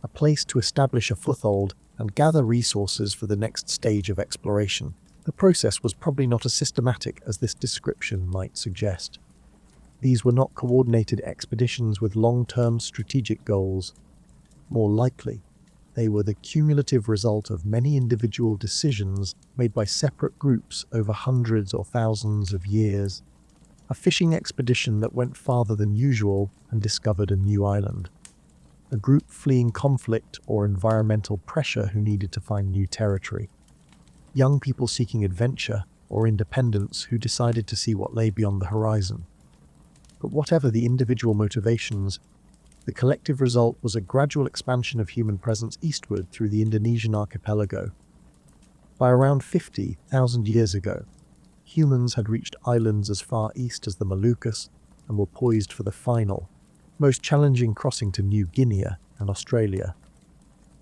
a place to establish a foothold and gather resources for the next stage of exploration. The process was probably not as systematic as this description might suggest. These were not coordinated expeditions with long-term strategic goals. More likely, they were the cumulative result of many individual decisions made by separate groups over hundreds or thousands of years. A fishing expedition that went farther than usual and discovered a new island. A group fleeing conflict or environmental pressure who needed to find new territory. Young people seeking adventure or independence who decided to see what lay beyond the horizon. But whatever the individual motivations, the collective result was a gradual expansion of human presence eastward through the Indonesian archipelago. By around 50,000 years ago, humans had reached islands as far east as the Moluccas and were poised for the final, most challenging crossing to New Guinea and Australia.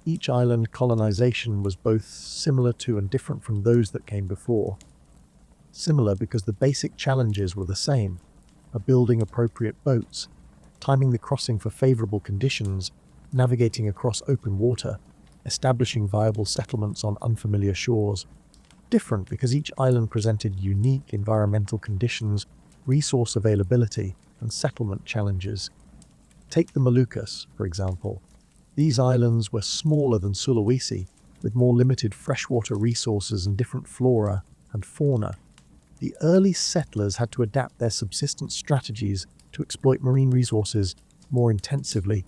Each island colonization was both similar to and different from those that came before. Similar because the basic challenges were the same: building appropriate boats, timing the crossing for favorable conditions, navigating across open water, establishing viable settlements on unfamiliar shores. Different because each island presented unique environmental conditions, resource availability, and settlement challenges. Take the Moluccas, for example. These islands were smaller than Sulawesi, with more limited freshwater resources and different flora and fauna. The early settlers had to adapt their subsistence strategies to exploit marine resources more intensively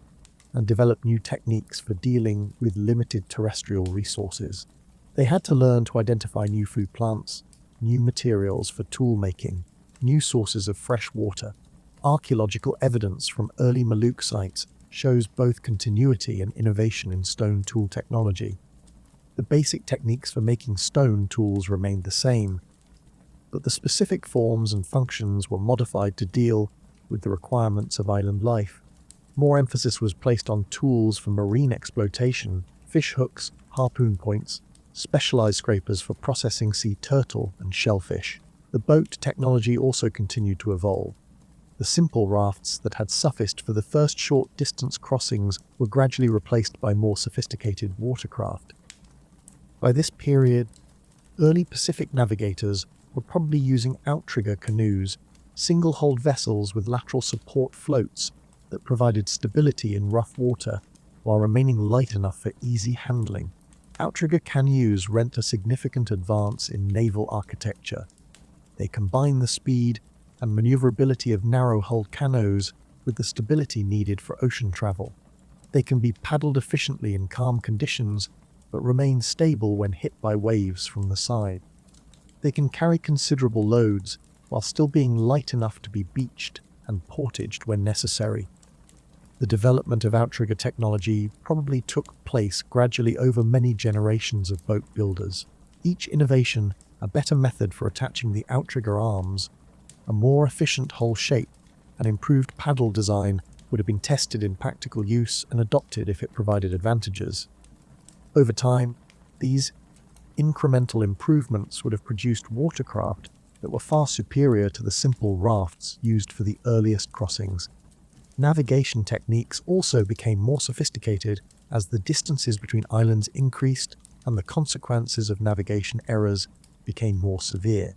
and develop new techniques for dealing with limited terrestrial resources. They had to learn to identify new food plants, new materials for tool making, new sources of fresh water. Archaeological evidence from early Maluku sites shows both continuity and innovation in stone tool technology. The basic techniques for making stone tools remained the same, but the specific forms and functions were modified to deal with the requirements of island life. More emphasis was placed on tools for marine exploitation, fish hooks, harpoon points, specialized scrapers for processing sea turtle and shellfish. The boat technology also continued to evolve. The simple rafts that had sufficed for the first short distance crossings were gradually replaced by more sophisticated watercraft. By this period, early Pacific navigators were probably using outrigger canoes, single-hulled vessels with lateral support floats that provided stability in rough water while remaining light enough for easy handling. Outrigger canoes rent a significant advance in naval architecture. They combine the speed and maneuverability of narrow-hulled canoes with the stability needed for ocean travel. They can be paddled efficiently in calm conditions, but remain stable when hit by waves from the side. They can carry considerable loads while still being light enough to be beached and portaged when necessary. The development of outrigger technology probably took place gradually over many generations of boat builders. Each innovation, a better method for attaching the outrigger arms, a more efficient hull shape, and improved paddle design would have been tested in practical use and adopted if it provided advantages. Over time, these incremental improvements would have produced watercraft that were far superior to the simple rafts used for the earliest crossings. Navigation techniques also became more sophisticated as the distances between islands increased and the consequences of navigation errors became more severe.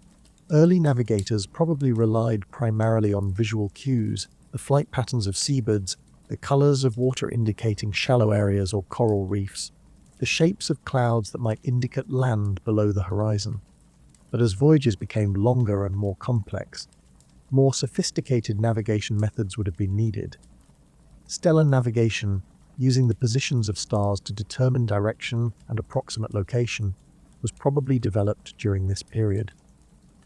Early navigators probably relied primarily on visual cues, the flight patterns of seabirds, the colors of water indicating shallow areas or coral reefs, the shapes of clouds that might indicate land below the horizon. But as voyages became longer and more complex, more sophisticated navigation methods would have been needed. Stellar navigation, using the positions of stars to determine direction and approximate location, was probably developed during this period.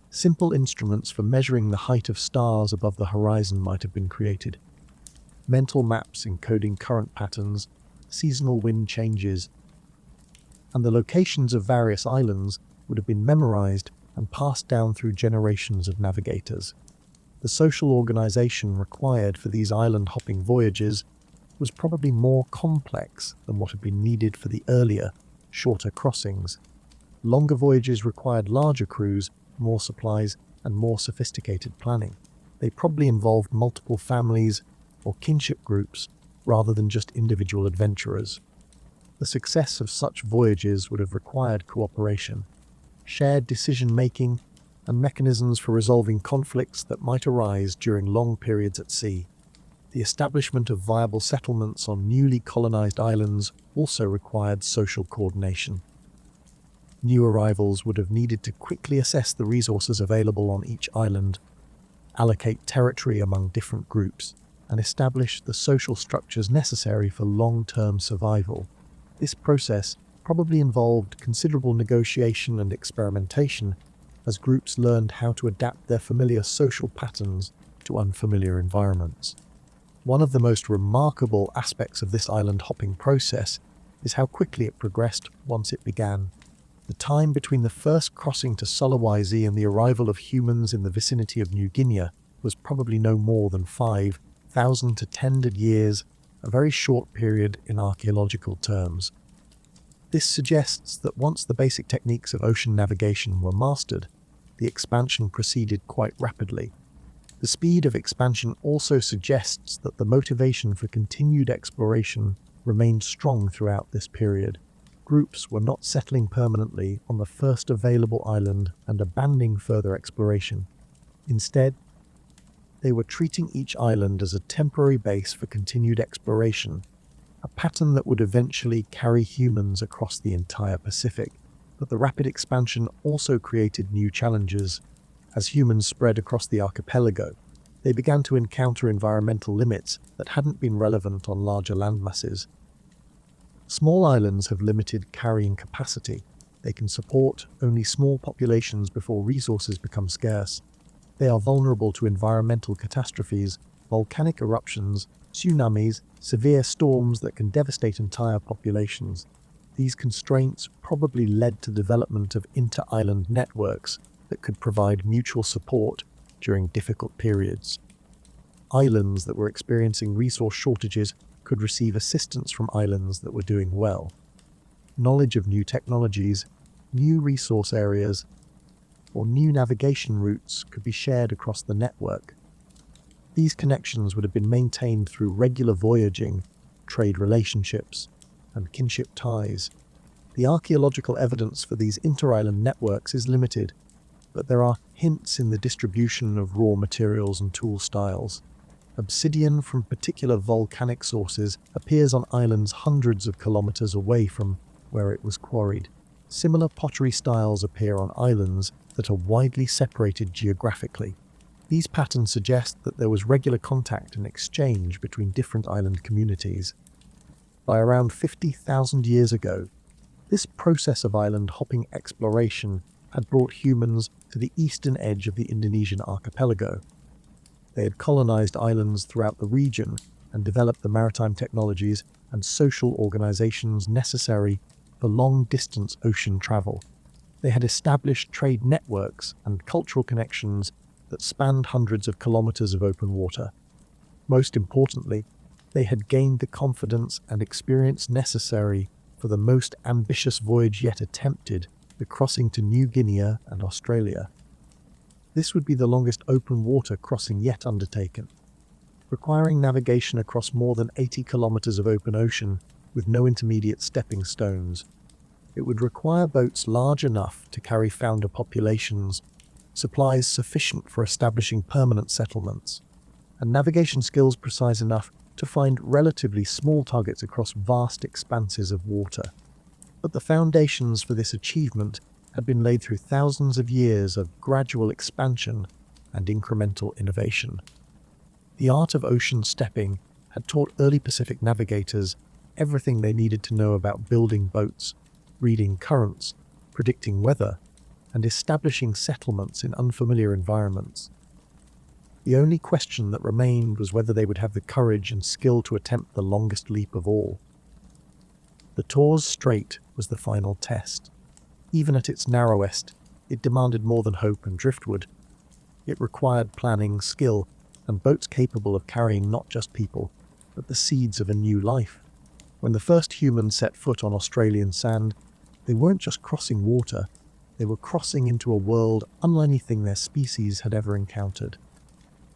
Simple instruments for measuring the height of stars above the horizon might have been created. Mental maps encoding current patterns, seasonal wind changes, and the locations of various islands would have been memorized and passed down through generations of navigators. The social organization required for these island-hopping voyages was probably more complex than what had been needed for the earlier, shorter crossings. Longer voyages required larger crews, more supplies, and more sophisticated planning. They probably involved multiple families or kinship groups rather than just individual adventurers. The success of such voyages would have required cooperation, shared decision-making, and mechanisms for resolving conflicts that might arise during long periods at sea. The establishment of viable settlements on newly colonized islands also required social coordination. New arrivals would have needed to quickly assess the resources available on each island, allocate territory among different groups, and establish the social structures necessary for long-term survival. This process probably involved considerable negotiation and experimentation as groups learned how to adapt their familiar social patterns to unfamiliar environments. One of the most remarkable aspects of this island hopping process is how quickly it progressed once it began. The time between the first crossing to Sulawesi and the arrival of humans in the vicinity of New Guinea was probably no more than 5,000 to 10 years, a very short period in archaeological terms. This suggests that once the basic techniques of ocean navigation were mastered, the expansion proceeded quite rapidly. The speed of expansion also suggests that the motivation for continued exploration remained strong throughout this period. Groups were not settling permanently on the first available island and abandoning further exploration. Instead, they were treating each island as a temporary base for continued exploration, a pattern that would eventually carry humans across the entire Pacific. But the rapid expansion also created new challenges. As humans spread across the archipelago, they began to encounter environmental limits that hadn't been relevant on larger landmasses. Small islands have limited carrying capacity. They can support only small populations before resources become scarce. They are vulnerable to environmental catastrophes, volcanic eruptions, tsunamis, severe storms that can devastate entire populations. These constraints probably led to the development of inter-island networks that could provide mutual support during difficult periods. Islands that were experiencing resource shortages could receive assistance from islands that were doing well. Knowledge of new technologies, new resource areas, or new navigation routes could be shared across the network. These connections would have been maintained through regular voyaging, trade relationships, and kinship ties. The archaeological evidence for these inter-island networks is limited, but there are hints in the distribution of raw materials and tool styles. Obsidian from particular volcanic sources appears on islands hundreds of kilometers away from where it was quarried. Similar pottery styles appear on islands that are widely separated geographically. These patterns suggest that there was regular contact and exchange between different island communities. By around 50,000 years ago, this process of island hopping exploration had brought humans to the eastern edge of the Indonesian archipelago. They had colonized islands throughout the region and developed the maritime technologies and social organizations necessary for long-distance ocean travel. They had established trade networks and cultural connections that spanned hundreds of kilometers of open water. Most importantly, they had gained the confidence and experience necessary for the most ambitious voyage yet attempted, the crossing to New Guinea and Australia. This would be the longest open water crossing yet undertaken, requiring navigation across more than 80 kilometers of open ocean with no intermediate stepping stones. It would require boats large enough to carry founder populations, supplies sufficient for establishing permanent settlements, and navigation skills precise enough to find relatively small targets across vast expanses of water. But the foundations for this achievement had been laid through thousands of years of gradual expansion and incremental innovation. The art of ocean stepping had taught early Pacific navigators everything they needed to know about building boats, reading currents, predicting weather, and establishing settlements in unfamiliar environments. The only question that remained was whether they would have the courage and skill to attempt the longest leap of all. The Torres Strait was the final test. Even at its narrowest, it demanded more than hope and driftwood. It required planning, skill, and boats capable of carrying not just people, but the seeds of a new life. When the first humans set foot on Australian sand, they weren't just crossing water, they were crossing into a world unlike anything their species had ever encountered.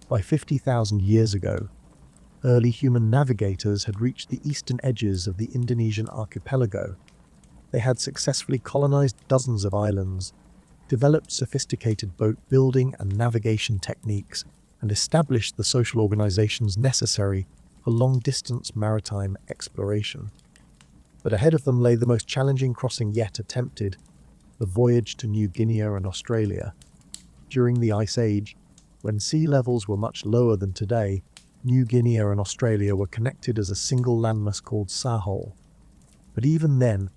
By 50,000 years ago, early human navigators had reached the eastern edges of the Indonesian archipelago. They had successfully colonized dozens of islands, developed sophisticated boat building and navigation techniques, and established the social organizations necessary for long-distance maritime exploration. But ahead of them lay the most challenging crossing yet attempted, the voyage to New Guinea and Australia. During the Ice Age, when sea levels were much lower than today, New Guinea and Australia were connected as a single landmass called Sahol. But even then,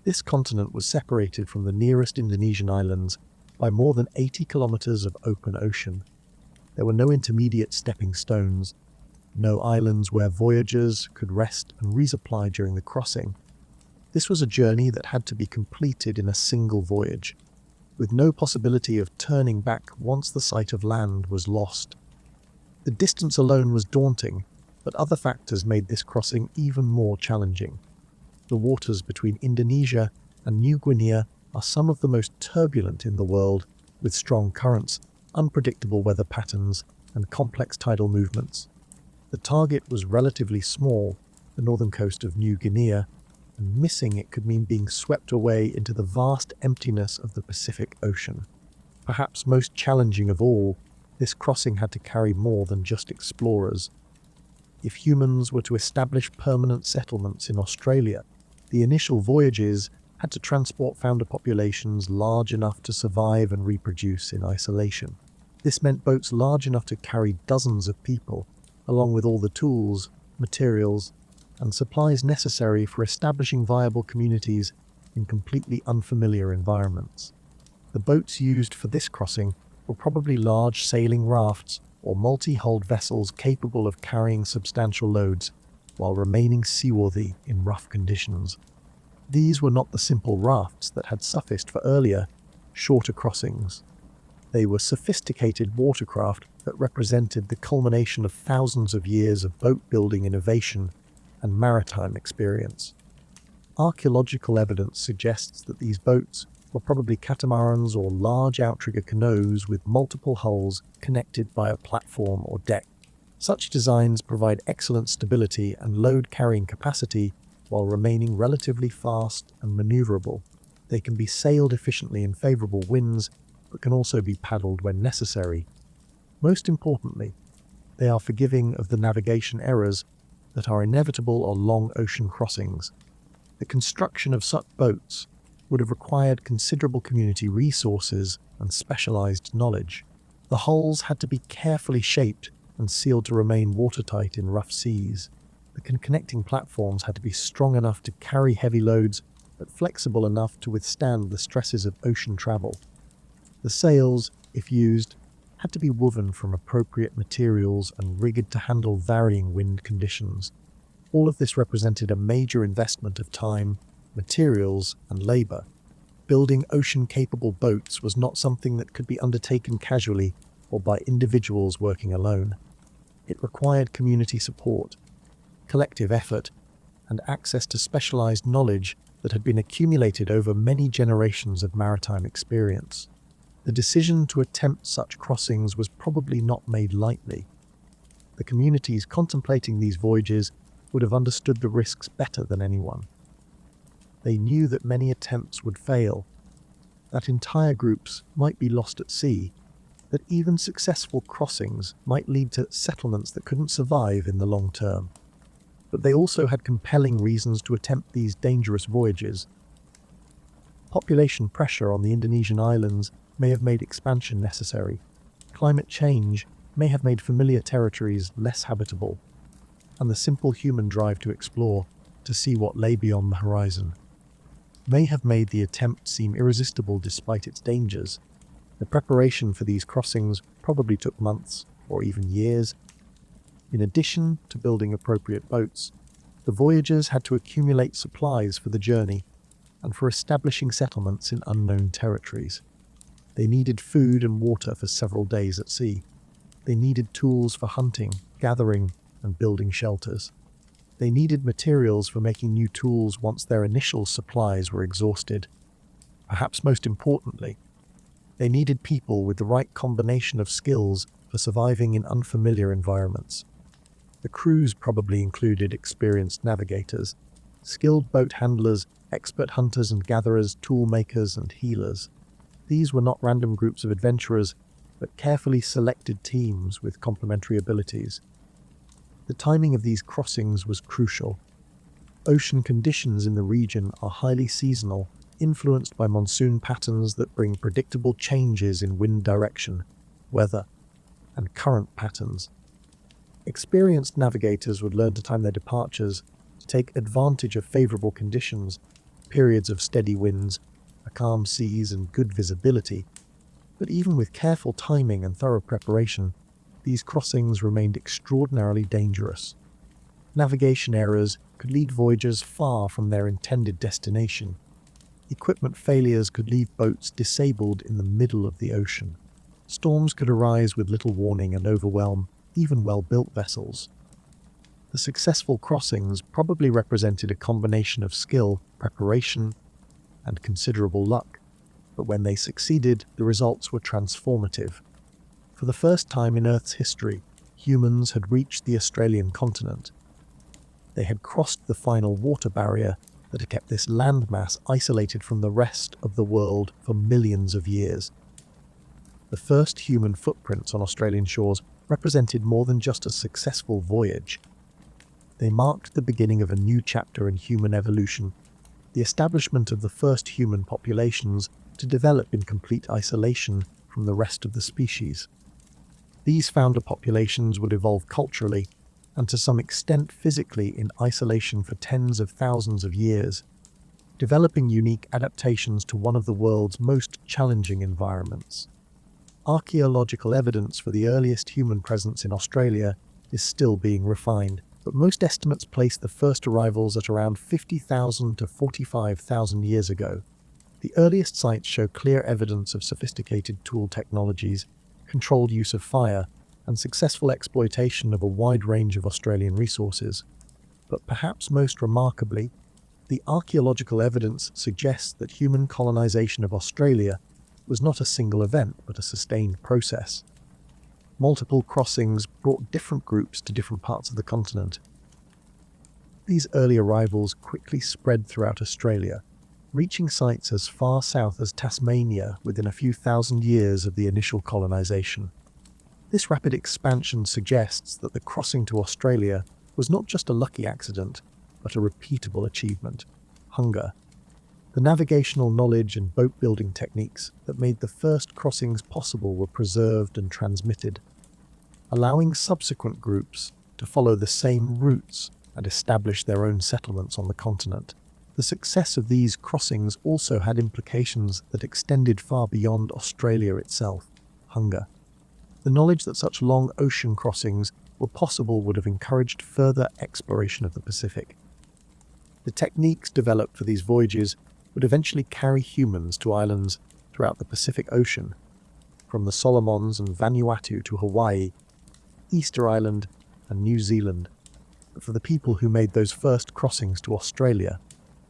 this continent was separated from the nearest Indonesian islands by more than 80 kilometers of open ocean. There were no intermediate stepping stones, no islands where voyagers could rest and resupply during the crossing. This was a journey that had to be completed in a single voyage, with no possibility of turning back once the sight of land was lost. The distance alone was daunting, but other factors made this crossing even more challenging. The waters between Indonesia and New Guinea are some of the most turbulent in the world, with strong currents, unpredictable weather patterns, and complex tidal movements. The target was relatively small, the northern coast of New Guinea, and missing it could mean being swept away into the vast emptiness of the Pacific Ocean. Perhaps most challenging of all, this crossing had to carry more than just explorers. If humans were to establish permanent settlements in Australia, the initial voyages had to transport founder populations large enough to survive and reproduce in isolation. This meant boats large enough to carry dozens of people, along with all the tools, materials, and supplies necessary for establishing viable communities in completely unfamiliar environments. The boats used for this crossing were probably large sailing rafts or multi-hulled vessels capable of carrying substantial loads while remaining seaworthy in rough conditions. These were not the simple rafts that had sufficed for earlier, shorter crossings. They were sophisticated watercraft that represented the culmination of thousands of years of boat-building innovation and maritime experience. Archaeological evidence suggests that these boats were probably catamarans or large outrigger canoes with multiple hulls connected by a platform or deck. Such designs provide excellent stability and load-carrying capacity while remaining relatively fast and maneuverable. They can be sailed efficiently in favorable winds, but can also be paddled when necessary. Most importantly, they are forgiving of the navigation errors that are inevitable on long ocean crossings. The construction of such boats would have required considerable community resources and specialized knowledge. The hulls had to be carefully shaped and sealed to remain watertight in rough seas. The connecting platforms had to be strong enough to carry heavy loads, but flexible enough to withstand the stresses of ocean travel. The sails, if used, had to be woven from appropriate materials and rigged to handle varying wind conditions. All of this represented a major investment of time, materials, and labor. Building ocean-capable boats was not something that could be undertaken casually or by individuals working alone. It required community support, collective effort, and access to specialized knowledge that had been accumulated over many generations of maritime experience. The decision to attempt such crossings was probably not made lightly. The communities contemplating these voyages would have understood the risks better than anyone. They knew that many attempts would fail, that entire groups might be lost at sea, that even successful crossings might lead to settlements that couldn't survive in the long term. But they also had compelling reasons to attempt these dangerous voyages. Population pressure on the Indonesian islands may have made expansion necessary. Climate change may have made familiar territories less habitable, and the simple human drive to explore, to see what lay beyond the horizon, may have made the attempt seem irresistible despite its dangers. The preparation for these crossings probably took months or even years. In addition to building appropriate boats, the voyagers had to accumulate supplies for the journey and for establishing settlements in unknown territories. They needed food and water for several days at sea. They needed tools for hunting, gathering, and building shelters. They needed materials for making new tools once their initial supplies were exhausted. Perhaps most importantly, they needed people with the right combination of skills for surviving in unfamiliar environments. The crews probably included experienced navigators, skilled boat handlers, expert hunters and gatherers, tool makers and healers. These were not random groups of adventurers, but carefully selected teams with complementary abilities. The timing of these crossings was crucial. Ocean conditions in the region are highly seasonal, influenced by monsoon patterns that bring predictable changes in wind direction, weather, and current patterns. Experienced navigators would learn to time their departures to take advantage of favorable conditions, periods of steady winds, calm seas, and good visibility. But even with careful timing and thorough preparation, these crossings remained extraordinarily dangerous. Navigation errors could lead voyagers far from their intended destination. Equipment failures could leave boats disabled in the middle of the ocean. Storms could arise with little warning and overwhelm even well-built vessels. The successful crossings probably represented a combination of skill, preparation, and considerable luck, but when they succeeded, the results were transformative. For the first time in Earth's history, humans had reached the Australian continent. They had crossed the final water barrier that had kept this landmass isolated from the rest of the world for millions of years. The first human footprints on Australian shores represented more than just a successful voyage. They marked the beginning of a new chapter in human evolution, the establishment of the first human populations to develop in complete isolation from the rest of the species. These founder populations would evolve culturally and to some extent physically in isolation for tens of thousands of years, developing unique adaptations to one of the world's most challenging environments. Archaeological evidence for the earliest human presence in Australia is still being refined, but most estimates place the first arrivals at around 50,000 to 45,000 years ago. The earliest sites show clear evidence of sophisticated tool technologies, controlled use of fire, and successful exploitation of a wide range of Australian resources. But perhaps most remarkably, the archaeological evidence suggests that human colonization of Australia was not a single event, but a sustained process. Multiple crossings brought different groups to different parts of the continent. These early arrivals quickly spread throughout Australia, reaching sites as far south as Tasmania within a few thousand years of the initial colonization. This rapid expansion suggests that the crossing to Australia was not just a lucky accident, but a repeatable achievement. Hunger. The navigational knowledge and boat-building techniques that made the first crossings possible were preserved and transmitted, allowing subsequent groups to follow the same routes and establish their own settlements on the continent. The success of these crossings also had implications that extended far beyond Australia itself. Hunger. The knowledge that such long ocean crossings were possible would have encouraged further exploration of the Pacific. The techniques developed for these voyages would eventually carry humans to islands throughout the Pacific Ocean, from the Solomons and Vanuatu to Hawaii, Easter Island, and New Zealand. But for the people who made those first crossings to Australia,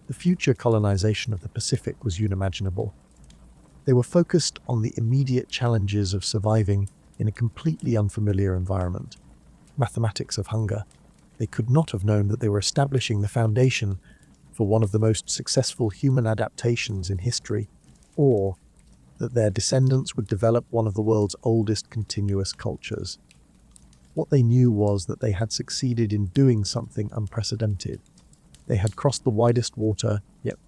the future colonization of the Pacific was unimaginable. They were focused on the immediate challenges of surviving in a completely unfamiliar environment. Mathematics of hunger. They could not have known that they were establishing the foundation for one of the most successful human adaptations in history, or that their descendants would develop one of the world's oldest continuous cultures. What they knew was that they had succeeded in doing something unprecedented. They had crossed the widest water yet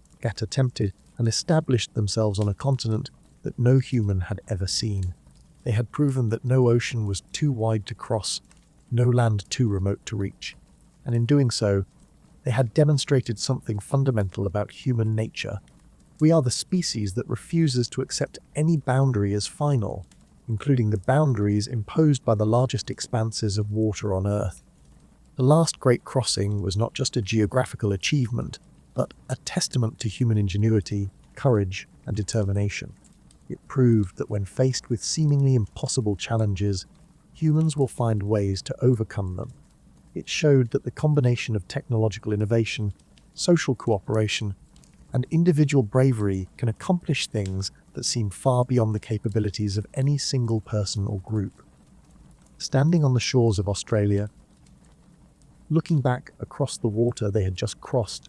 attempted and established themselves on a continent that no human had ever seen. They had proven that no ocean was too wide to cross, no land too remote to reach, and in doing so, they had demonstrated something fundamental about human nature. We are the species that refuses to accept any boundary as final, including the boundaries imposed by the largest expanses of water on Earth. The last great crossing was not just a geographical achievement, but a testament to human ingenuity, courage, and determination. It proved that when faced with seemingly impossible challenges, humans will find ways to overcome them. It showed that the combination of technological innovation, social cooperation, and individual bravery can accomplish things that seem far beyond the capabilities of any single person or group. Standing on the shores of Australia, looking back across the water they had just crossed,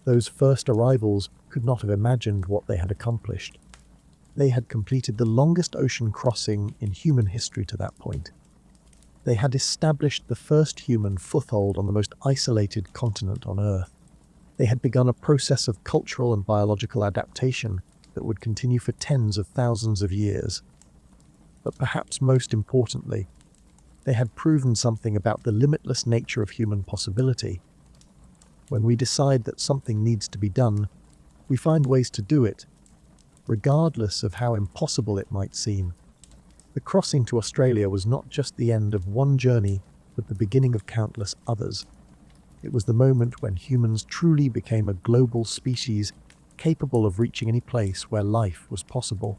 those first arrivals could not have imagined what they had accomplished. They had completed the longest ocean crossing in human history to that point. They had established the first human foothold on the most isolated continent on Earth. They had begun a process of cultural and biological adaptation that would continue for tens of thousands of years. But perhaps most importantly, they had proven something about the limitless nature of human possibility. When we decide that something needs to be done, we find ways to do it, regardless of how impossible it might seem. The crossing to Australia was not just the end of one journey, but the beginning of countless others. It was the moment when humans truly became a global species capable of reaching any place where life was possible.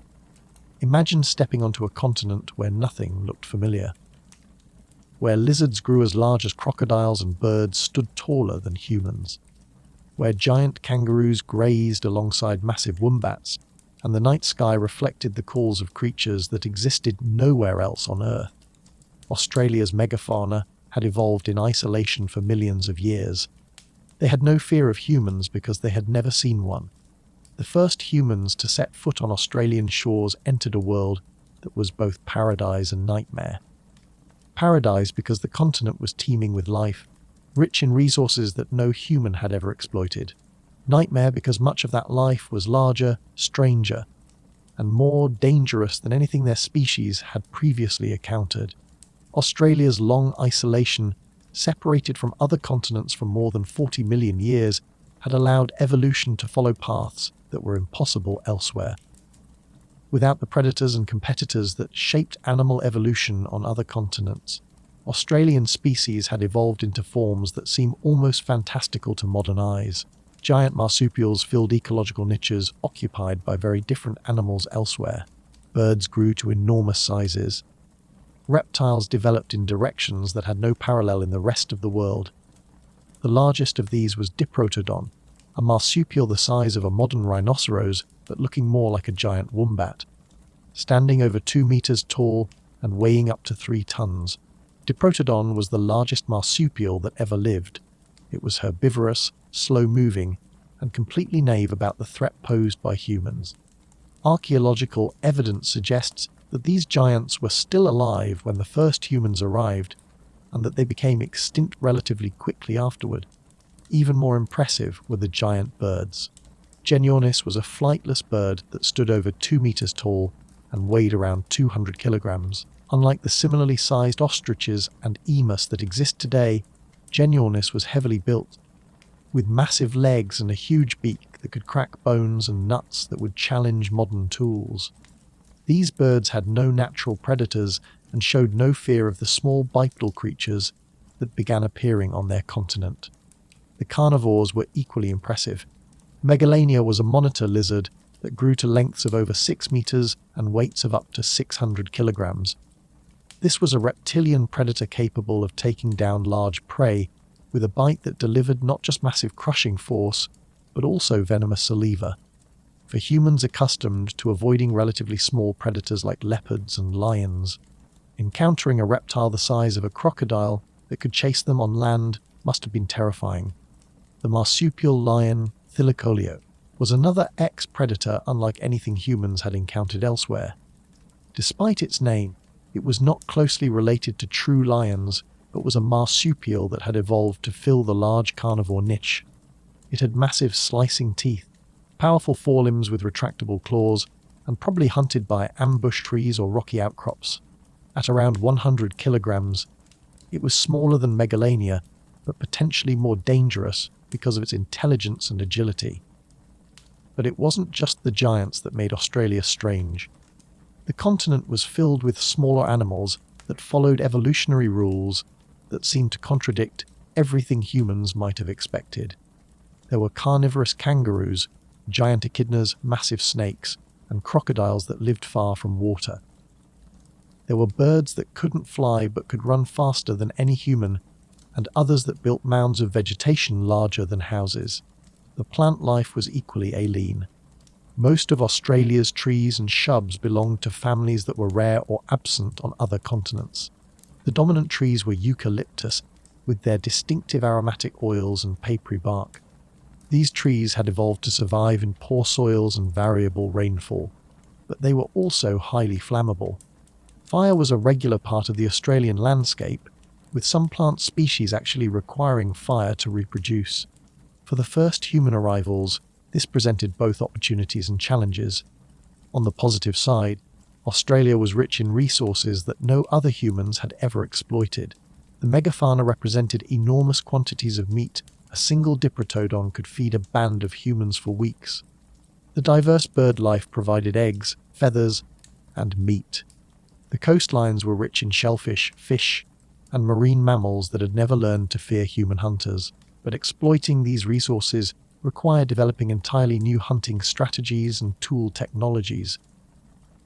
Imagine stepping onto a continent where nothing looked familiar, where lizards grew as large as crocodiles and birds stood taller than humans, where giant kangaroos grazed alongside massive wombats, and the night sky reflected the calls of creatures that existed nowhere else on Earth. Australia's megafauna had evolved in isolation for millions of years. They had no fear of humans because they had never seen one. The first humans to set foot on Australian shores entered a world that was both paradise and nightmare. Paradise because the continent was teeming with life, rich in resources that no human had ever exploited. Nightmare because much of that life was larger, stranger, and more dangerous than anything their species had previously encountered. Australia's long isolation, separated from other continents for more than 40 million years, had allowed evolution to follow paths that were impossible elsewhere. Without the predators and competitors that shaped animal evolution on other continents, Australian species had evolved into forms that seem almost fantastical to modern eyes. Giant marsupials filled ecological niches occupied by very different animals elsewhere. Birds grew to enormous sizes. Reptiles developed in directions that had no parallel in the rest of the world. The largest of these was Diprotodon, a marsupial the size of a modern rhinoceros but looking more like a giant wombat. Standing over 2 meters tall and weighing up to 3 tons, Diprotodon was the largest marsupial that ever lived. It was herbivorous, slow-moving, and completely naive about the threat posed by humans. Archaeological evidence suggests that these giants were still alive when the first humans arrived, and that they became extinct relatively quickly afterward. Even more impressive were the giant birds. Genyornis was a flightless bird that stood over 2 meters tall and weighed around 200 kilograms. Unlike the similarly sized ostriches and emus that exist today, Genyornis was heavily built, with massive legs and a huge beak that could crack bones and nuts that would challenge modern tools. These birds had no natural predators and showed no fear of the small bipedal creatures that began appearing on their continent. The carnivores were equally impressive. Megalania was a monitor lizard that grew to lengths of over 6 meters and weights of up to 600 kilograms. This was a reptilian predator capable of taking down large prey, with a bite that delivered not just massive crushing force, but also venomous saliva. For humans accustomed to avoiding relatively small predators like leopards and lions, encountering a reptile the size of a crocodile that could chase them on land must have been terrifying. The marsupial lion, Thylacoleo, was another ex-predator unlike anything humans had encountered elsewhere. Despite its name, it was not closely related to true lions, but was a marsupial that had evolved to fill the large carnivore niche. It had massive slicing teeth, powerful forelimbs with retractable claws, and probably hunted by ambush trees or rocky outcrops. At around 100 kilograms, it was smaller than Megalania, but potentially more dangerous because of its intelligence and agility. But it wasn't just the giants that made Australia strange. The continent was filled with smaller animals that followed evolutionary rules that seemed to contradict everything humans might have expected. There were carnivorous kangaroos, giant echidnas, massive snakes, and crocodiles that lived far from water. There were birds that couldn't fly but could run faster than any human, and others that built mounds of vegetation larger than houses. The plant life was equally alien. Most of Australia's trees and shrubs belonged to families that were rare or absent on other continents. The dominant trees were eucalyptus, with their distinctive aromatic oils and papery bark. These trees had evolved to survive in poor soils and variable rainfall, but they were also highly flammable. Fire was a regular part of the Australian landscape, with some plant species actually requiring fire to reproduce. For the first human arrivals, this presented both opportunities and challenges. On the positive side, Australia was rich in resources that no other humans had ever exploited. The megafauna represented enormous quantities of meat. A single Diprotodon could feed a band of humans for weeks. The diverse bird life provided eggs, feathers, and meat. The coastlines were rich in shellfish, fish, and marine mammals that had never learned to fear human hunters. But exploiting these resources required developing entirely new hunting strategies and tool technologies.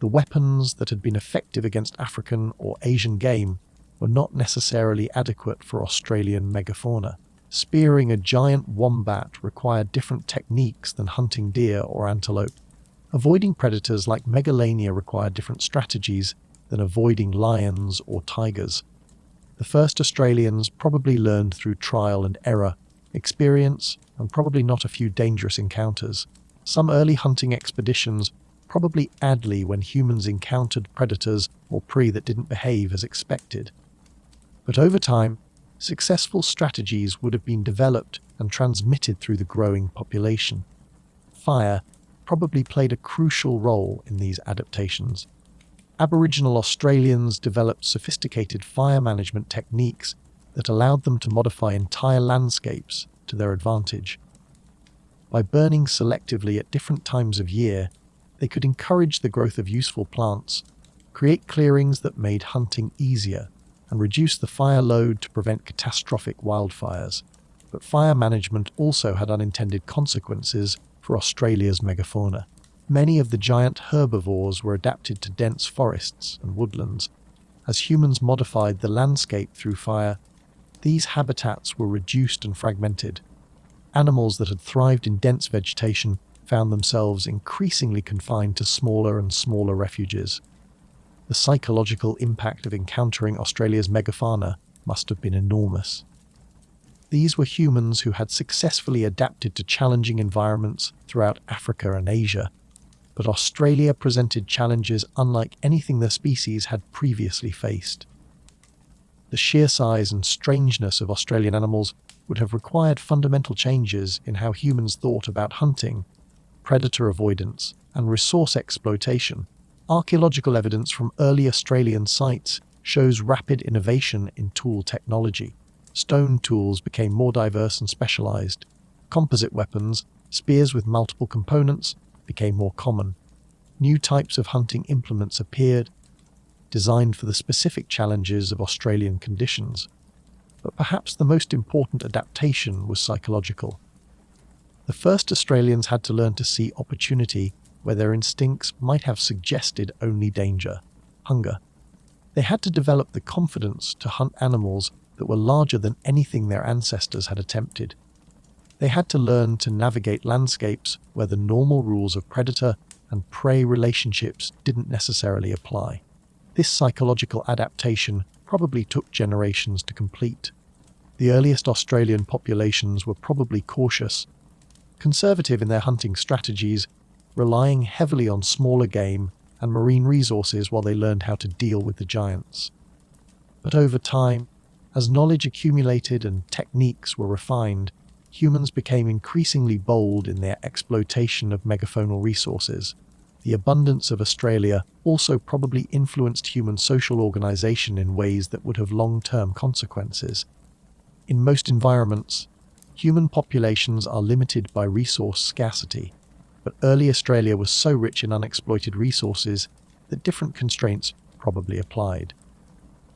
The weapons that had been effective against African or Asian game were not necessarily adequate for Australian megafauna. Spearing a giant wombat required different techniques than hunting deer or antelope. Avoiding predators like Megalania required different strategies than avoiding lions or tigers. The first Australians probably learned through trial and error, experience, and probably not a few dangerous encounters. Some early hunting expeditions probably adly when humans encountered predators or prey that didn't behave as expected. But over time, Successful strategies would have been developed and transmitted through the growing population. Fire probably played a crucial role in these adaptations. Aboriginal Australians developed sophisticated fire management techniques that allowed them to modify entire landscapes to their advantage. By burning selectively at different times of year, they could encourage the growth of useful plants, create clearings that made hunting easier, and reduce the fire load to prevent catastrophic wildfires. But fire management also had unintended consequences for Australia's megafauna. Many of the giant herbivores were adapted to dense forests and woodlands. As humans modified the landscape through fire, these habitats were reduced and fragmented. Animals that had thrived in dense vegetation found themselves increasingly confined to smaller and smaller refuges. The psychological impact of encountering Australia's megafauna must have been enormous. These were humans who had successfully adapted to challenging environments throughout Africa and Asia, but Australia presented challenges unlike anything their species had previously faced. The sheer size and strangeness of Australian animals would have required fundamental changes in how humans thought about hunting, predator avoidance, and resource exploitation. Archaeological evidence from early Australian sites shows rapid innovation in tool technology. Stone tools became more diverse and specialized. Composite weapons, spears with multiple components, became more common. New types of hunting implements appeared, designed for the specific challenges of Australian conditions. But perhaps the most important adaptation was psychological. The first Australians had to learn to see opportunity where their instincts might have suggested only danger, hunger. They had to develop the confidence to hunt animals that were larger than anything their ancestors had attempted. They had to learn to navigate landscapes where the normal rules of predator and prey relationships didn't necessarily apply. This psychological adaptation probably took generations to complete. The earliest Australian populations were probably cautious, conservative in their hunting strategies, relying heavily on smaller game and marine resources while they learned how to deal with the giants. But over time, as knowledge accumulated and techniques were refined, humans became increasingly bold in their exploitation of megafaunal resources. The abundance of Australia also probably influenced human social organization in ways that would have long-term consequences. In most environments, human populations are limited by resource scarcity, but early Australia was so rich in unexploited resources that different constraints probably applied.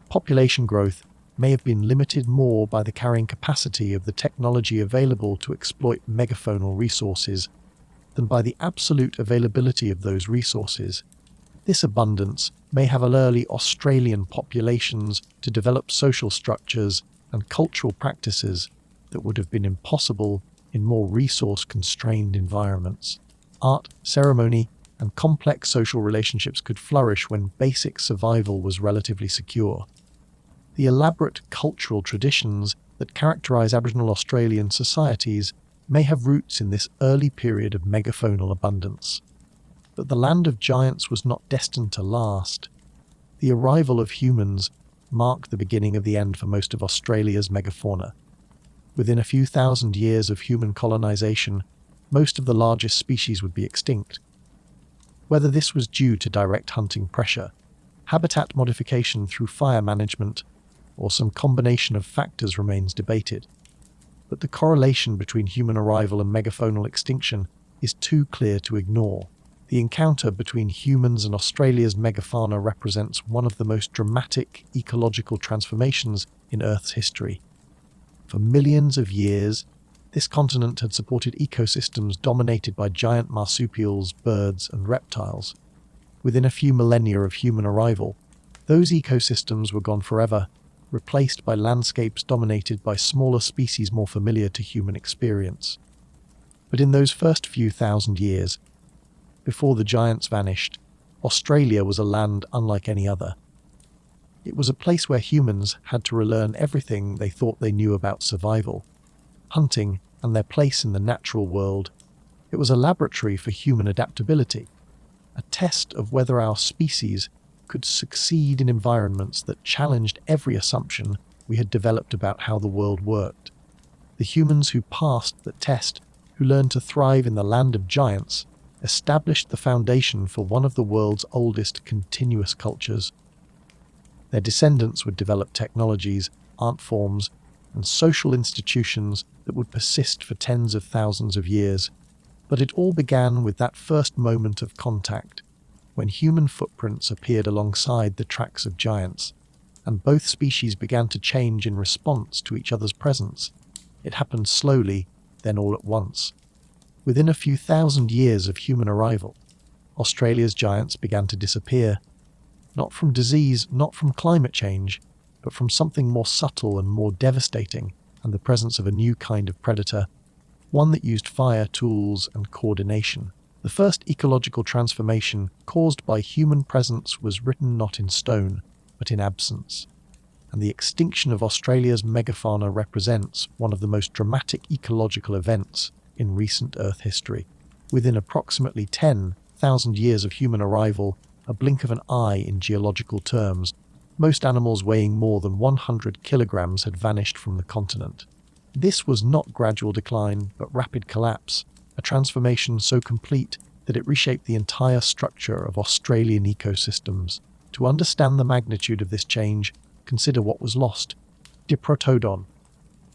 Population growth may have been limited more by the carrying capacity of the technology available to exploit megafaunal resources than by the absolute availability of those resources. This abundance may have allowed early Australian populations to develop social structures and cultural practices that would have been impossible in more resource-constrained environments. Art, ceremony, and complex social relationships could flourish when basic survival was relatively secure. The elaborate cultural traditions that characterize Aboriginal Australian societies may have roots in this early period of megafaunal abundance. But the land of giants was not destined to last. The arrival of humans marked the beginning of the end for most of Australia's megafauna. Within a few thousand years of human colonization, most of the largest species would be extinct. Whether this was due to direct hunting pressure, habitat modification through fire management, or some combination of factors remains debated. But the correlation between human arrival and megafaunal extinction is too clear to ignore. The encounter between humans and Australia's megafauna represents one of the most dramatic ecological transformations in Earth's history. For millions of years, this continent had supported ecosystems dominated by giant marsupials, birds, and reptiles. Within a few millennia of human arrival, those ecosystems were gone forever, replaced by landscapes dominated by smaller species more familiar to human experience. But in those first few thousand years, before the giants vanished, Australia was a land unlike any other. It was a place where humans had to relearn everything they thought they knew about survival, hunting, and their place in the natural world. It was a laboratory for human adaptability, a test of whether our species could succeed in environments that challenged every assumption we had developed about how the world worked. The humans who passed that test, who learned to thrive in the land of giants, established the foundation for one of the world's oldest continuous cultures. Their descendants would develop technologies, art forms, and social institutions that would persist for tens of thousands of years. But it all began with that first moment of contact, when human footprints appeared alongside the tracks of giants, and both species began to change in response to each other's presence. It happened slowly, then all at once. Within a few thousand years of human arrival, Australia's giants began to disappear, not from disease, not from climate change, but from something more subtle and more devastating, and the presence of a new kind of predator, one that used fire, tools, and coordination. The first ecological transformation caused by human presence was written not in stone, but in absence. And the extinction of Australia's megafauna represents one of the most dramatic ecological events in recent Earth history. Within approximately 10,000 years of human arrival, a blink of an eye in geological terms, most animals weighing more than 100 kilograms had vanished from the continent. This was not gradual decline, but rapid collapse, a transformation so complete that it reshaped the entire structure of Australian ecosystems. To understand the magnitude of this change, consider what was lost. Diprotodon,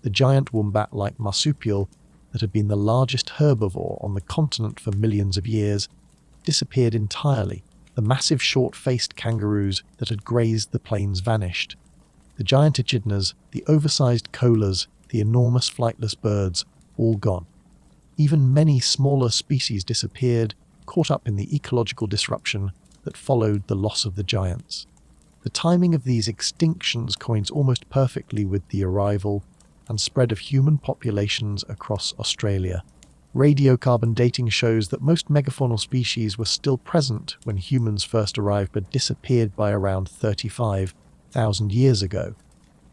the giant wombat-like marsupial that had been the largest herbivore on the continent for millions of years, disappeared entirely. The massive short-faced kangaroos that had grazed the plains vanished. The giant echidnas, the oversized koalas, the enormous flightless birds, all gone. Even many smaller species disappeared, caught up in the ecological disruption that followed the loss of the giants. The timing of these extinctions coincides almost perfectly with the arrival and spread of human populations across Australia. Radiocarbon dating shows that most megafaunal species were still present when humans first arrived but disappeared by around 35,000 years ago.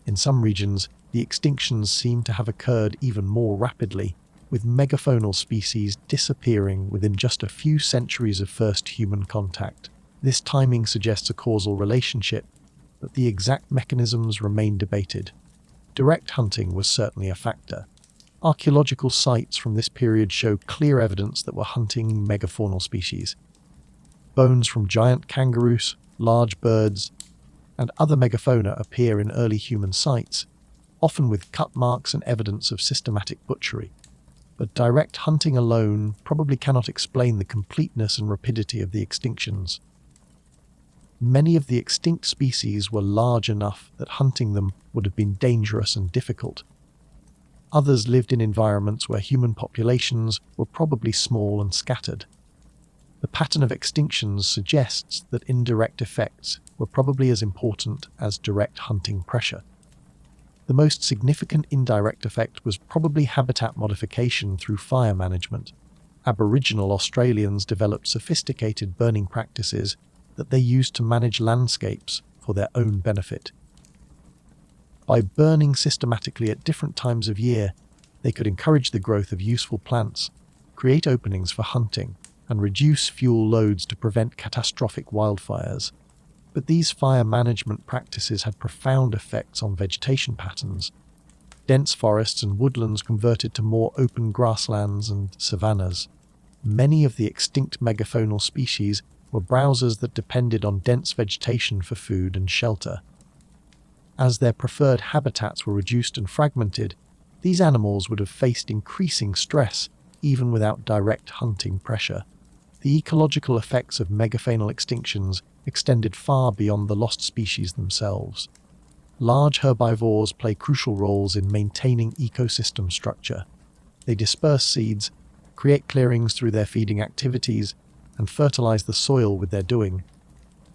In some regions, the extinctions seem to have occurred even more rapidly, with megafaunal species disappearing within just a few centuries of first human contact. This timing suggests a causal relationship, but the exact mechanisms remain debated. Direct hunting was certainly a factor. Archaeological sites from this period show clear evidence that we're hunting megafaunal species. Bones from giant kangaroos, large birds, and other megafauna appear in early human sites, often with cut marks and evidence of systematic butchery. But direct hunting alone probably cannot explain the completeness and rapidity of the extinctions. Many of the extinct species were large enough that hunting them would have been dangerous and difficult. Others lived in environments where human populations were probably small and scattered. The pattern of extinctions suggests that indirect effects were probably as important as direct hunting pressure. The most significant indirect effect was probably habitat modification through fire management. Aboriginal Australians developed sophisticated burning practices that they used to manage landscapes for their own benefit. By burning systematically at different times of year, they could encourage the growth of useful plants, create openings for hunting, and reduce fuel loads to prevent catastrophic wildfires. But these fire management practices had profound effects on vegetation patterns. Dense forests and woodlands converted to more open grasslands and savannas. Many of the extinct megafaunal species were browsers that depended on dense vegetation for food and shelter. As their preferred habitats were reduced and fragmented, these animals would have faced increasing stress even without direct hunting pressure. The ecological effects of megafaunal extinctions extended far beyond the lost species themselves. Large herbivores play crucial roles in maintaining ecosystem structure. They disperse seeds, create clearings through their feeding activities, and fertilize the soil with their doing.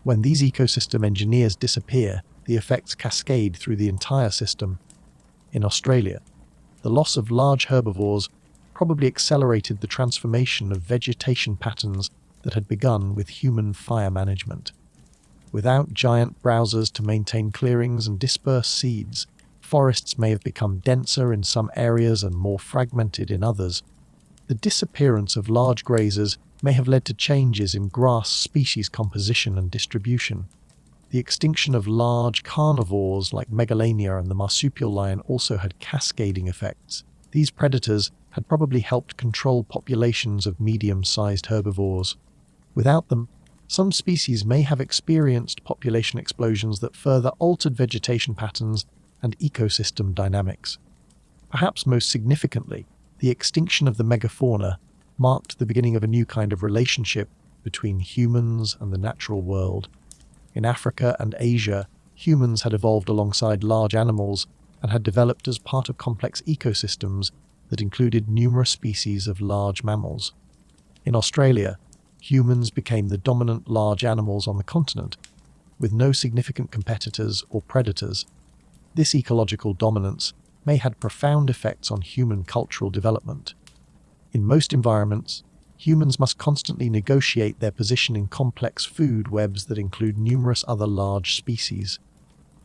When these ecosystem engineers disappear, the effects cascade through the entire system. In Australia, the loss of large herbivores probably accelerated the transformation of vegetation patterns that had begun with human fire management. Without giant browsers to maintain clearings and disperse seeds, forests may have become denser in some areas and more fragmented in others. The disappearance of large grazers may have led to changes in grass species composition and distribution. The extinction of large carnivores like megalania and the marsupial lion also had cascading effects. These predators had probably helped control populations of medium-sized herbivores. Without them, some species may have experienced population explosions that further altered vegetation patterns and ecosystem dynamics. Perhaps most significantly, the extinction of the megafauna marked the beginning of a new kind of relationship between humans and the natural world. In Africa and Asia, humans had evolved alongside large animals and had developed as part of complex ecosystems that included numerous species of large mammals. In Australia, humans became the dominant large animals on the continent, with no significant competitors or predators. This ecological dominance may have profound effects on human cultural development. In most environments, humans must constantly negotiate their position in complex food webs that include numerous other large species.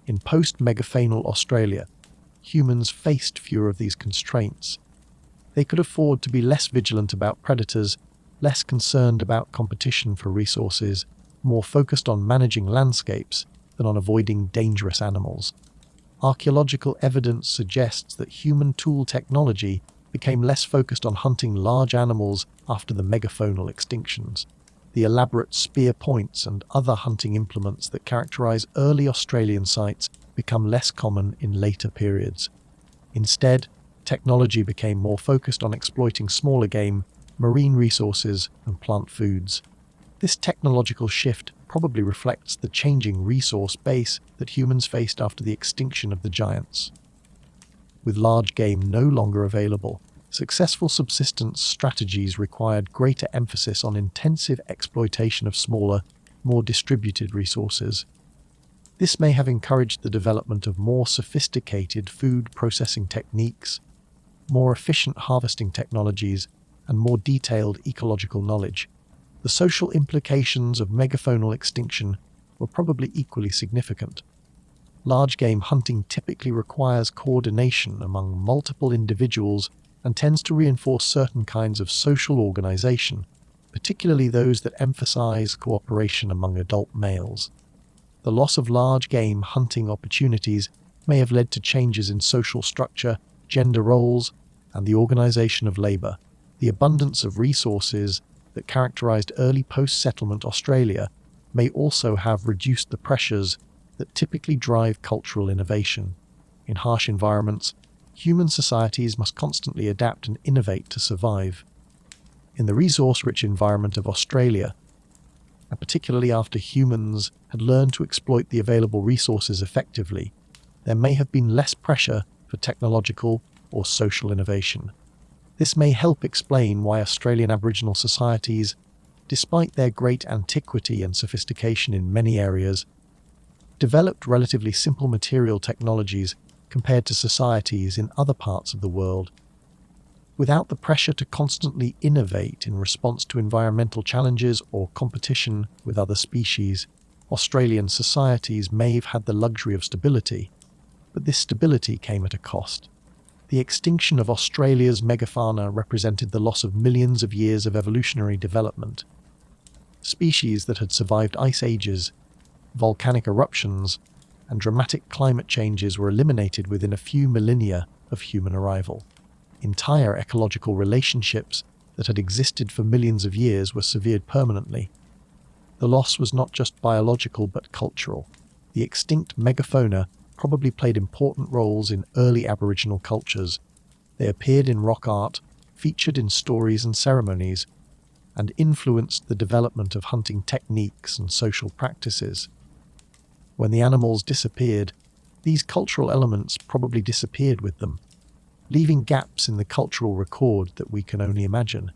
In post-megafaunal Australia, humans faced fewer of these constraints. They could afford to be less vigilant about predators, less concerned about competition for resources, more focused on managing landscapes than on avoiding dangerous animals. Archaeological evidence suggests that human tool technology became less focused on hunting large animals after the megafaunal extinctions. The elaborate spear points and other hunting implements that characterize early Australian sites become less common in later periods. Instead, technology became more focused on exploiting smaller game, marine resources, and plant foods. This technological shift probably reflects the changing resource base that humans faced after the extinction of the giants. With large game no longer available, successful subsistence strategies required greater emphasis on intensive exploitation of smaller, more distributed resources. This may have encouraged the development of more sophisticated food processing techniques, more efficient harvesting technologies, and more detailed ecological knowledge. The social implications of megafaunal extinction were probably equally significant. Large game hunting typically requires coordination among multiple individuals and tends to reinforce certain kinds of social organization, particularly those that emphasize cooperation among adult males. The loss of large game hunting opportunities may have led to changes in social structure, gender roles, and the organization of labor. The abundance of resources that characterized early post-settlement Australia may also have reduced the pressures that typically drive cultural innovation. In harsh environments, human societies must constantly adapt and innovate to survive. In the resource-rich environment of Australia, and particularly after humans had learned to exploit the available resources effectively, there may have been less pressure for technological or social innovation. This may help explain why Australian Aboriginal societies, despite their great antiquity and sophistication in many areas, developed relatively simple material technologies compared to societies in other parts of the world. Without the pressure to constantly innovate in response to environmental challenges or competition with other species, Australian societies may have had the luxury of stability, but this stability came at a cost. The extinction of Australia's megafauna represented the loss of millions of years of evolutionary development. Species that had survived ice ages, volcanic eruptions, and dramatic climate changes were eliminated within a few millennia of human arrival. Entire ecological relationships that had existed for millions of years were severed permanently. The loss was not just biological but cultural. The extinct megafauna probably played important roles in early Aboriginal cultures. They appeared in rock art, featured in stories and ceremonies, and influenced the development of hunting techniques and social practices. When the animals disappeared, these cultural elements probably disappeared with them, leaving gaps in the cultural record that we can only imagine.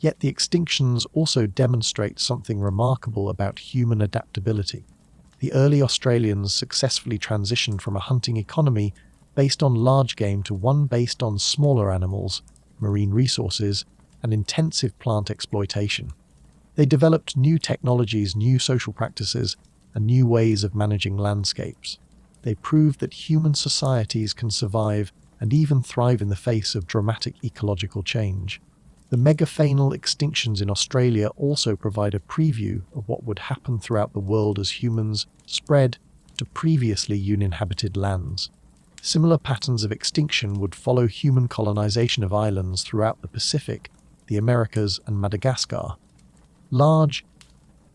Yet the extinctions also demonstrate something remarkable about human adaptability. The early Australians successfully transitioned from a hunting economy based on large game to one based on smaller animals, marine resources, and intensive plant exploitation. They developed new technologies, new social practices, and new ways of managing landscapes. They proved that human societies can survive and even thrive in the face of dramatic ecological change. The megafaunal extinctions in Australia also provide a preview of what would happen throughout the world as humans spread to previously uninhabited lands. Similar patterns of extinction would follow human colonization of islands throughout the Pacific, the Americas, and Madagascar. Large,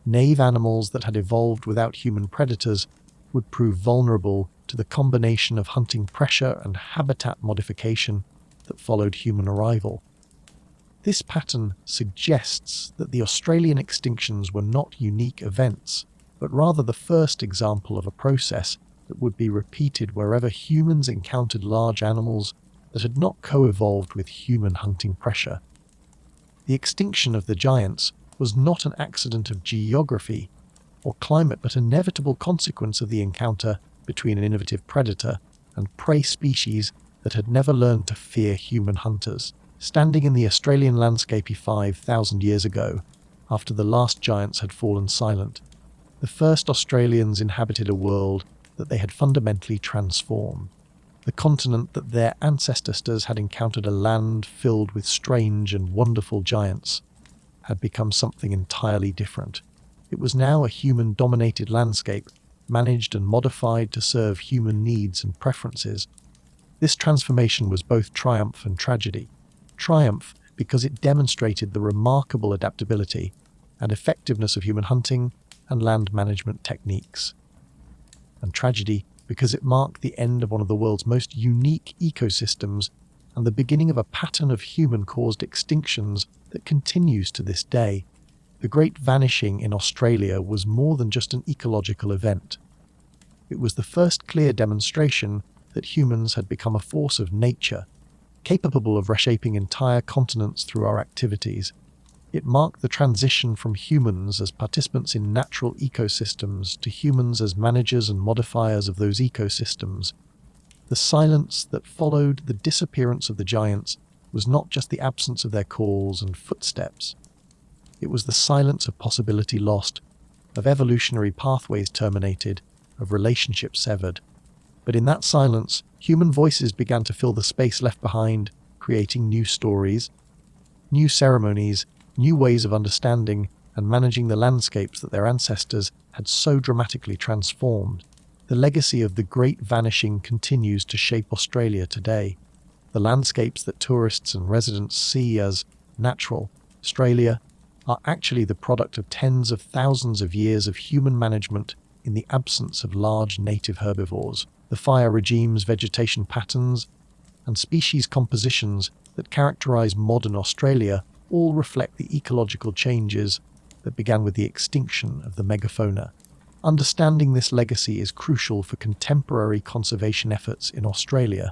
naive animals that had evolved without human predators would prove vulnerable to the combination of hunting pressure and habitat modification that followed human arrival. This pattern suggests that the Australian extinctions were not unique events, but rather the first example of a process that would be repeated wherever humans encountered large animals that had not co-evolved with human hunting pressure. The extinction of the giants was not an accident of geography or climate, but an inevitable consequence of the encounter between an innovative predator and prey species that had never learned to fear human hunters. Standing in the Australian landscape 5,000 years ago, after the last giants had fallen silent, the first Australians inhabited a world that they had fundamentally transformed. The continent that their ancestors had encountered, a land filled with strange and wonderful giants, had become something entirely different. It was now a human-dominated landscape, managed and modified to serve human needs and preferences. This transformation was both triumph and tragedy. Triumph because it demonstrated the remarkable adaptability and effectiveness of human hunting and land management techniques. And tragedy because it marked the end of one of the world's most unique ecosystems and the beginning of a pattern of human-caused extinctions that continues to this day. The Great Vanishing in Australia was more than just an ecological event. It was the first clear demonstration that humans had become a force of nature, capable of reshaping entire continents through our activities. It marked the transition from humans as participants in natural ecosystems to humans as managers and modifiers of those ecosystems. The silence that followed the disappearance of the giants was not just the absence of their calls and footsteps. It was the silence of possibility lost, of evolutionary pathways terminated, of relationships severed. But in that silence, human voices began to fill the space left behind, creating new stories, new ceremonies, new ways of understanding and managing the landscapes that their ancestors had so dramatically transformed. The legacy of the Great Vanishing continues to shape Australia today. The landscapes that tourists and residents see as natural Australia are actually the product of tens of thousands of years of human management in the absence of large native herbivores. The fire regimes, vegetation patterns, and species compositions that characterize modern Australia all reflect the ecological changes that began with the extinction of the megafauna. Understanding this legacy is crucial for contemporary conservation efforts in Australia.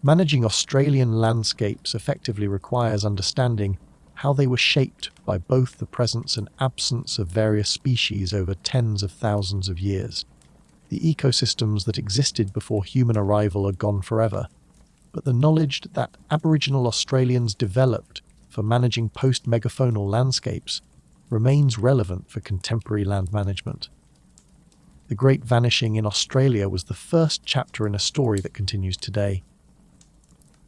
Managing Australian landscapes effectively requires understanding how they were shaped by both the presence and absence of various species over tens of thousands of years. The ecosystems that existed before human arrival are gone forever, but the knowledge that Aboriginal Australians developed for managing post-megafaunal landscapes remains relevant for contemporary land management. The Great Vanishing in Australia was the first chapter in a story that continues today.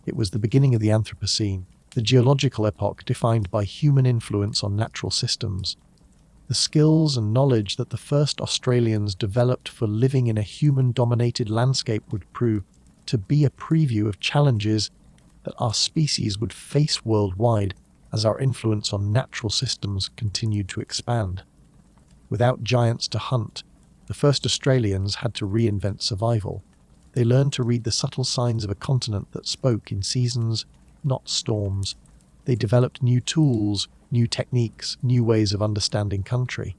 It was the beginning of the Anthropocene, the geological epoch defined by human influence on natural systems. The skills and knowledge that the first Australians developed for living in a human-dominated landscape would prove to be a preview of challenges that our species would face worldwide as our influence on natural systems continued to expand. Without giants to hunt, the first Australians had to reinvent survival. They learned to read the subtle signs of a continent that spoke in seasons, not storms. They developed new tools, new techniques, new ways of understanding country.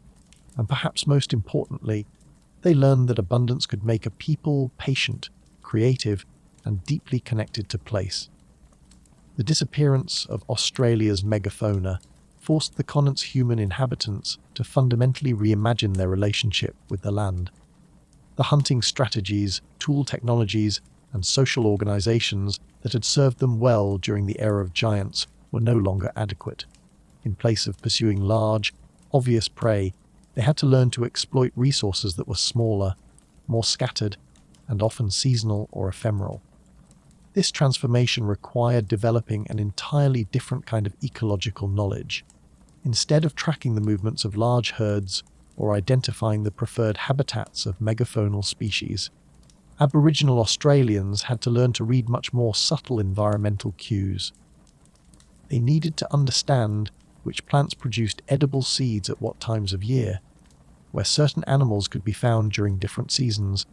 And perhaps most importantly, they learned that abundance could make a people patient, creative, and deeply connected to place. The disappearance of Australia's megafauna forced the continent's human inhabitants to fundamentally reimagine their relationship with the land. The hunting strategies, tool technologies, and social organizations that had served them well during the era of giants were no longer adequate. In place of pursuing large, obvious prey, they had to learn to exploit resources that were smaller, more scattered, and often seasonal or ephemeral. This transformation required developing an entirely different kind of ecological knowledge. Instead of tracking the movements of large herds or identifying the preferred habitats of megafaunal species, Aboriginal Australians had to learn to read much more subtle environmental cues. They needed to understand which plants produced edible seeds at what times of year, where certain animals could be found during different seasons,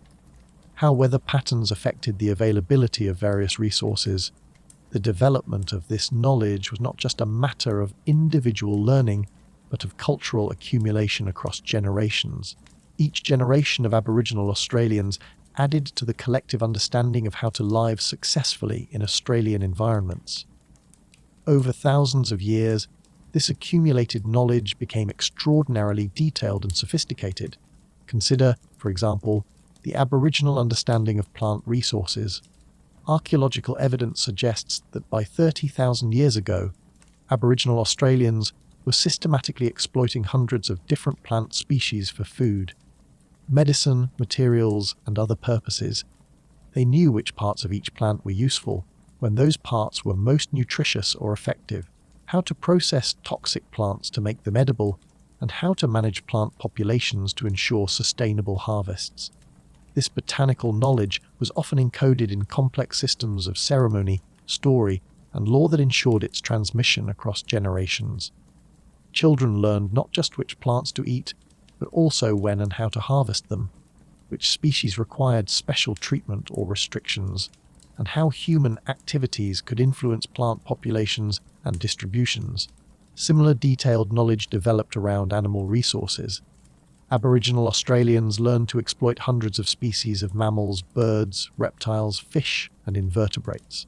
how weather patterns affected the availability of various resources. The development of this knowledge was not just a matter of individual learning, but of cultural accumulation across generations. Each generation of Aboriginal Australians added to the collective understanding of how to live successfully in Australian environments. Over thousands of years, this accumulated knowledge became extraordinarily detailed and sophisticated. Consider, for example, the Aboriginal understanding of plant resources. Archaeological evidence suggests that by 30,000 years ago, Aboriginal Australians were systematically exploiting hundreds of different plant species for food, medicine, materials, and other purposes. They knew which parts of each plant were useful, when those parts were most nutritious or effective, how to process toxic plants to make them edible, and how to manage plant populations to ensure sustainable harvests. This botanical knowledge was often encoded in complex systems of ceremony, story, and law that ensured its transmission across generations. Children learned not just which plants to eat, but also when and how to harvest them, which species required special treatment or restrictions, and how human activities could influence plant populations and distributions. Similar detailed knowledge developed around animal resources. Aboriginal Australians learned to exploit hundreds of species of mammals, birds, reptiles, fish, and invertebrates.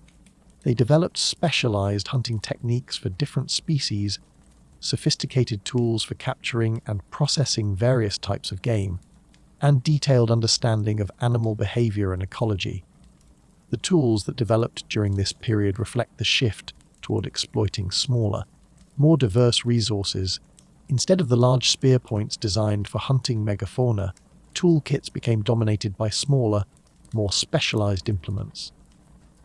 They developed specialized hunting techniques for different species, sophisticated tools for capturing and processing various types of game, and detailed understanding of animal behavior and ecology. The tools that developed during this period reflect the shift toward exploiting smaller, more diverse resources. Instead of the large spear points designed for hunting megafauna, toolkits became dominated by smaller, more specialized implements.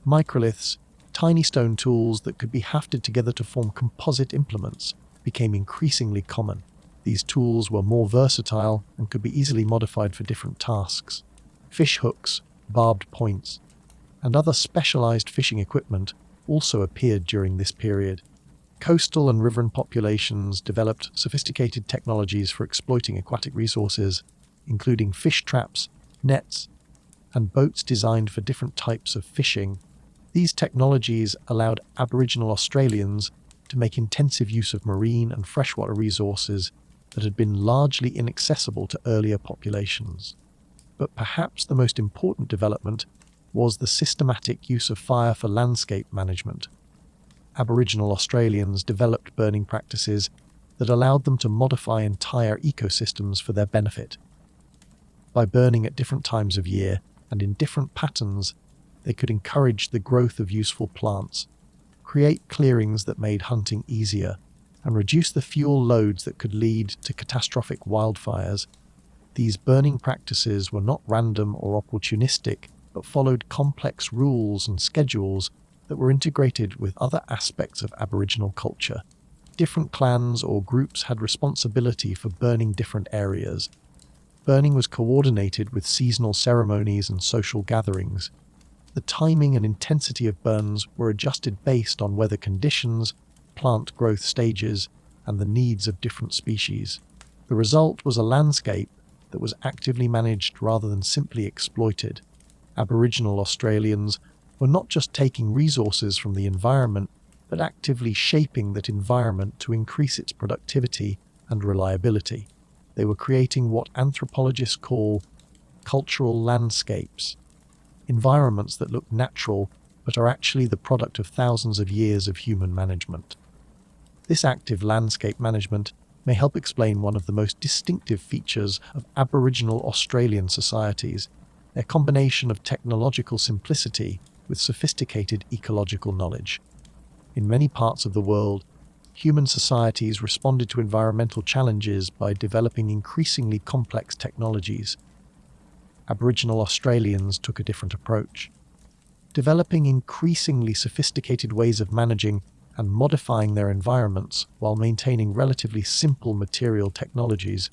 Microliths, tiny stone tools that could be hafted together to form composite implements, became increasingly common. These tools were more versatile and could be easily modified for different tasks. Fish hooks, barbed points, and other specialized fishing equipment also appeared during this period. Coastal and riverine populations developed sophisticated technologies for exploiting aquatic resources, including fish traps, nets, and boats designed for different types of fishing. These technologies allowed Aboriginal Australians to make intensive use of marine and freshwater resources that had been largely inaccessible to earlier populations. But perhaps the most important development was the systematic use of fire for landscape management. Aboriginal Australians developed burning practices that allowed them to modify entire ecosystems for their benefit. By burning at different times of year and in different patterns, they could encourage the growth of useful plants, create clearings that made hunting easier, and reduce the fuel loads that could lead to catastrophic wildfires. These burning practices were not random or opportunistic, but followed complex rules and schedules that were integrated with other aspects of Aboriginal culture. Different clans or groups had responsibility for burning different areas. Burning was coordinated with seasonal ceremonies and social gatherings. The timing and intensity of burns were adjusted based on weather conditions, plant growth stages, and the needs of different species. The result was a landscape that was actively managed rather than simply exploited. Aboriginal Australians were not just taking resources from the environment, but actively shaping that environment to increase its productivity and reliability. They were creating what anthropologists call cultural landscapes, environments that look natural but are actually the product of thousands of years of human management. This active landscape management may help explain one of the most distinctive features of Aboriginal Australian societies, their combination of technological simplicity with sophisticated ecological knowledge. In many parts of the world, human societies responded to environmental challenges by developing increasingly complex technologies. Aboriginal Australians took a different approach. developing increasingly sophisticated ways of managing and modifying their environments while maintaining relatively simple material technologies.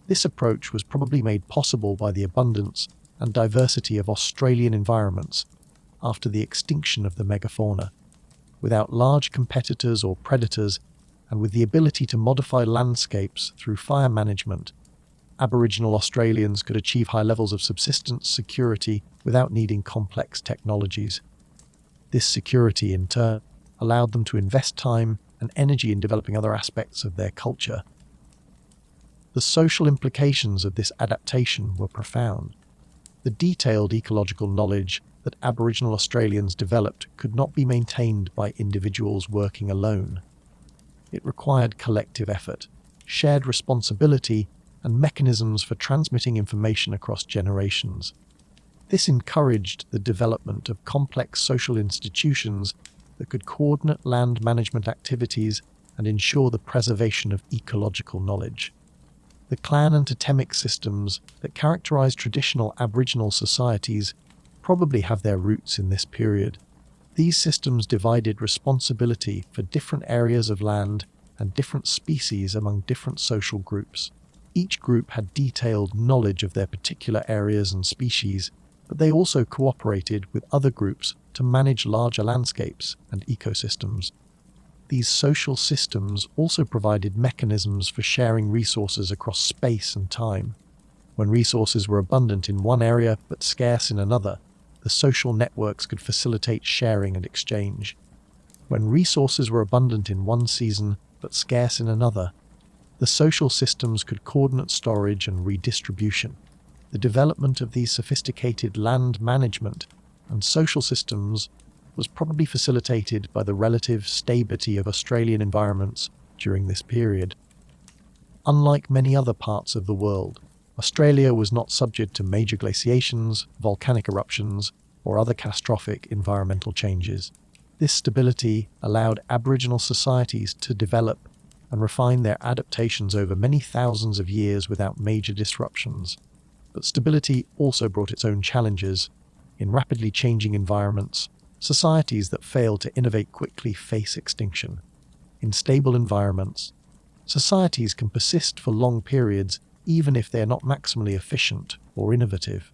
This approach was probably made possible by the abundance and diversity of Australian environments after the extinction of the megafauna. Without large competitors or predators, and with the ability to modify landscapes through fire management, Aboriginal Australians could achieve high levels of subsistence security without needing complex technologies. This security, in turn, allowed them to invest time and energy in developing other aspects of their culture. The social implications of this adaptation were profound. The detailed ecological knowledge that Aboriginal Australians developed could not be maintained by individuals working alone. It required collective effort, shared responsibility, and mechanisms for transmitting information across generations. This encouraged the development of complex social institutions that could coordinate land management activities and ensure the preservation of ecological knowledge. The clan and totemic systems that characterize traditional Aboriginal societies probably have their roots in this period. These systems divided responsibility for different areas of land and different species among different social groups. Each group had detailed knowledge of their particular areas and species, but they also cooperated with other groups to manage larger landscapes and ecosystems. These social systems also provided mechanisms for sharing resources across space and time. When resources were abundant in one area but scarce in another, the social networks could facilitate sharing and exchange. When resources were abundant in one season but scarce in another, the social systems could coordinate storage and redistribution. The development of these sophisticated land management and social systems was probably facilitated by the relative stability of Australian environments during this period. Unlike many other parts of the world, Australia was not subject to major glaciations, volcanic eruptions, or other catastrophic environmental changes. This stability allowed Aboriginal societies to develop and refine their adaptations over many thousands of years without major disruptions. But stability also brought its own challenges. In rapidly changing environments, societies that fail to innovate quickly face extinction. In stable environments, societies can persist for long periods even if they are not maximally efficient or innovative.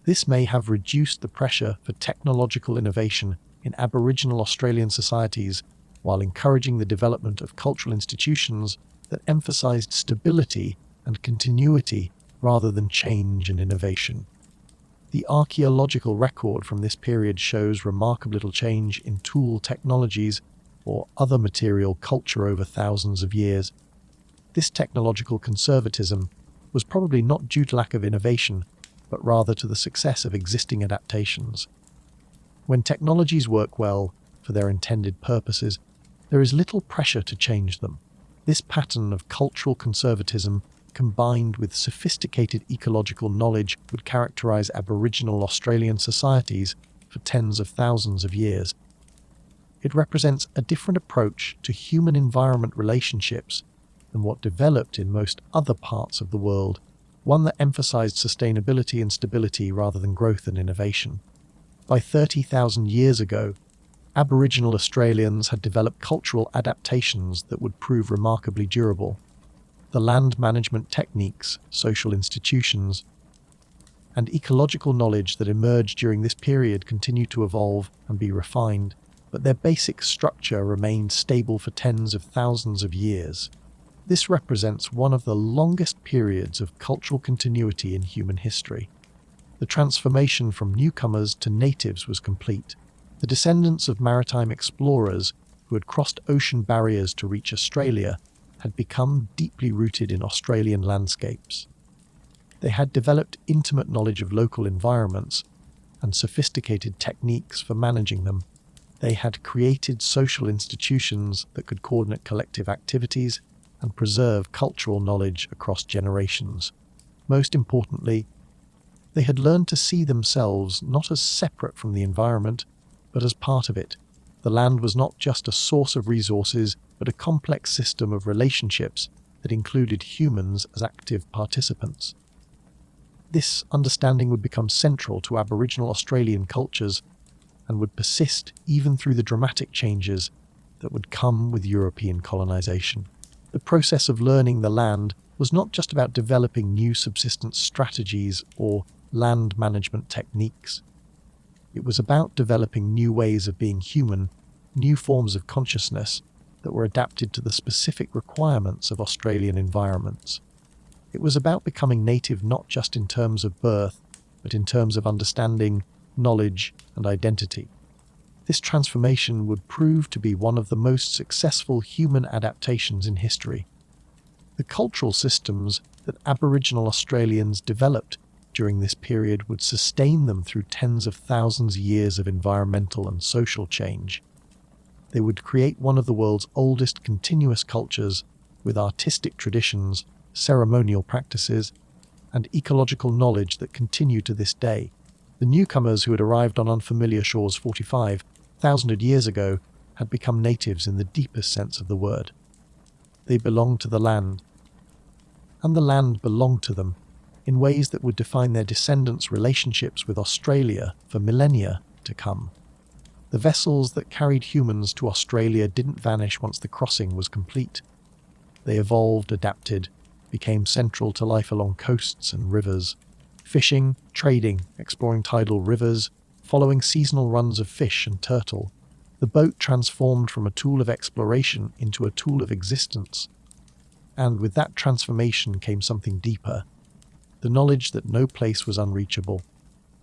This may have reduced the pressure for technological innovation in Aboriginal Australian societies while encouraging the development of cultural institutions that emphasized stability and continuity rather than change and innovation. The archaeological record from this period shows remarkable little change in tool technologies or other material culture over thousands of years. This technological conservatism was probably not due to lack of innovation, but rather to the success of existing adaptations. When technologies work well for their intended purposes, there is little pressure to change them. This pattern of cultural conservatism combined with sophisticated ecological knowledge would characterize Aboriginal Australian societies for tens of thousands of years. It represents a different approach to human-environment relationships than what developed in most other parts of the world, one that emphasized sustainability and stability rather than growth and innovation. By 30,000 years ago, Aboriginal Australians had developed cultural adaptations that would prove remarkably durable. The land management techniques, social institutions, and ecological knowledge that emerged during this period continued to evolve and be refined, but their basic structure remained stable for tens of thousands of years. This represents one of the longest periods of cultural continuity in human history. The transformation from newcomers to natives was complete. The descendants of maritime explorers who had crossed ocean barriers to reach Australia had become deeply rooted in Australian landscapes. They had developed intimate knowledge of local environments and sophisticated techniques for managing them. They had created social institutions that could coordinate collective activities and preserve cultural knowledge across generations. Most importantly, they had learned to see themselves not as separate from the environment, but as part of it. The land was not just a source of resources, but a complex system of relationships that included humans as active participants. This understanding would become central to Aboriginal Australian cultures and would persist even through the dramatic changes that would come with European colonisation. The process of learning the land was not just about developing new subsistence strategies or land management techniques. It was about developing new ways of being human, new forms of consciousness that were adapted to the specific requirements of Australian environments. It was about becoming native not just in terms of birth, but in terms of understanding, knowledge, and identity. This transformation would prove to be one of the most successful human adaptations in history. The cultural systems that Aboriginal Australians developed during this period would sustain them through tens of thousands of years of environmental and social change. They would create one of the world's oldest continuous cultures with artistic traditions, ceremonial practices, and ecological knowledge that continue to this day. The newcomers who had arrived on unfamiliar shores 45,000 years ago had become natives in the deepest sense of the word. They belonged to the land, and the land belonged to them in ways that would define their descendants' relationships with Australia for millennia to come. The vessels that carried humans to Australia didn't vanish once the crossing was complete. They evolved, adapted, became central to life along coasts and rivers. Fishing, trading, exploring tidal rivers, following seasonal runs of fish and turtle. The boat transformed from a tool of exploration into a tool of existence. And with that transformation came something deeper. The knowledge that no place was unreachable.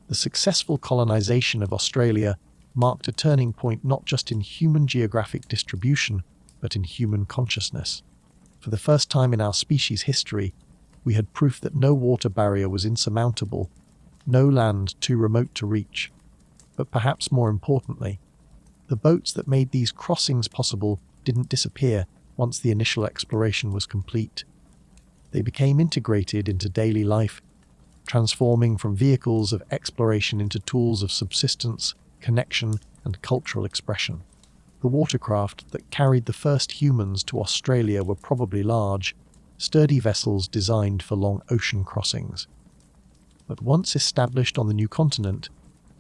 The successful colonization of Australia marked a turning point not just in human geographic distribution, but in human consciousness. For the first time in our species' history, we had proof that no water barrier was insurmountable, no land too remote to reach. But perhaps more importantly, the boats that made these crossings possible didn't disappear once the initial exploration was complete. They became integrated into daily life, transforming from vehicles of exploration into tools of subsistence, connection, and cultural expression. The watercraft that carried the first humans to Australia were probably large, sturdy vessels designed for long ocean crossings. But once established on the new continent,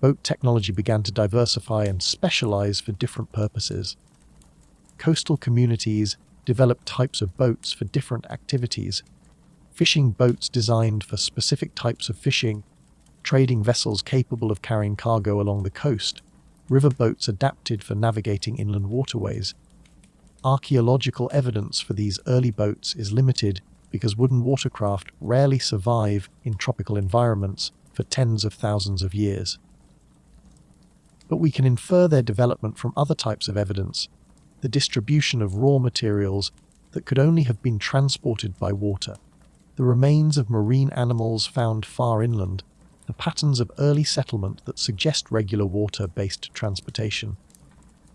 boat technology began to diversify and specialize for different purposes. Coastal communities developed types of boats for different activities. Fishing boats designed for specific types of fishing, trading vessels capable of carrying cargo along the coast, river boats adapted for navigating inland waterways. Archaeological evidence for these early boats is limited because wooden watercraft rarely survive in tropical environments for tens of thousands of years. But we can infer their development from other types of evidence, the distribution of raw materials that could only have been transported by water, the remains of marine animals found far inland, the patterns of early settlement that suggest regular water-based transportation.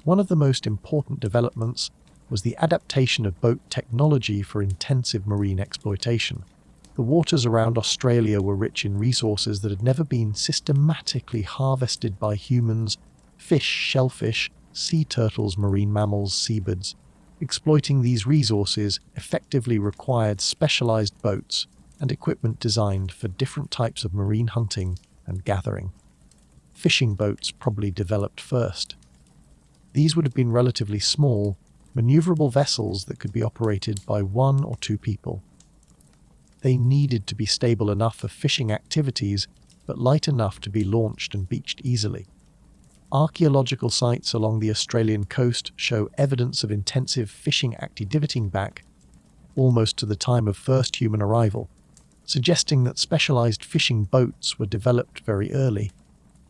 One of the most important developments was the adaptation of boat technology for intensive marine exploitation. The waters around Australia were rich in resources that had never been systematically harvested by humans: fish, shellfish, sea turtles, marine mammals, seabirds. Exploiting these resources effectively required specialized boats and equipment designed for different types of marine hunting and gathering. Fishing boats probably developed first. These would have been relatively small, maneuverable vessels that could be operated by one or two people. They needed to be stable enough for fishing activities, but light enough to be launched and beached easily. Archaeological sites along the Australian coast show evidence of intensive fishing activity dating back almost to the time of first human arrival, suggesting that specialized fishing boats were developed very early.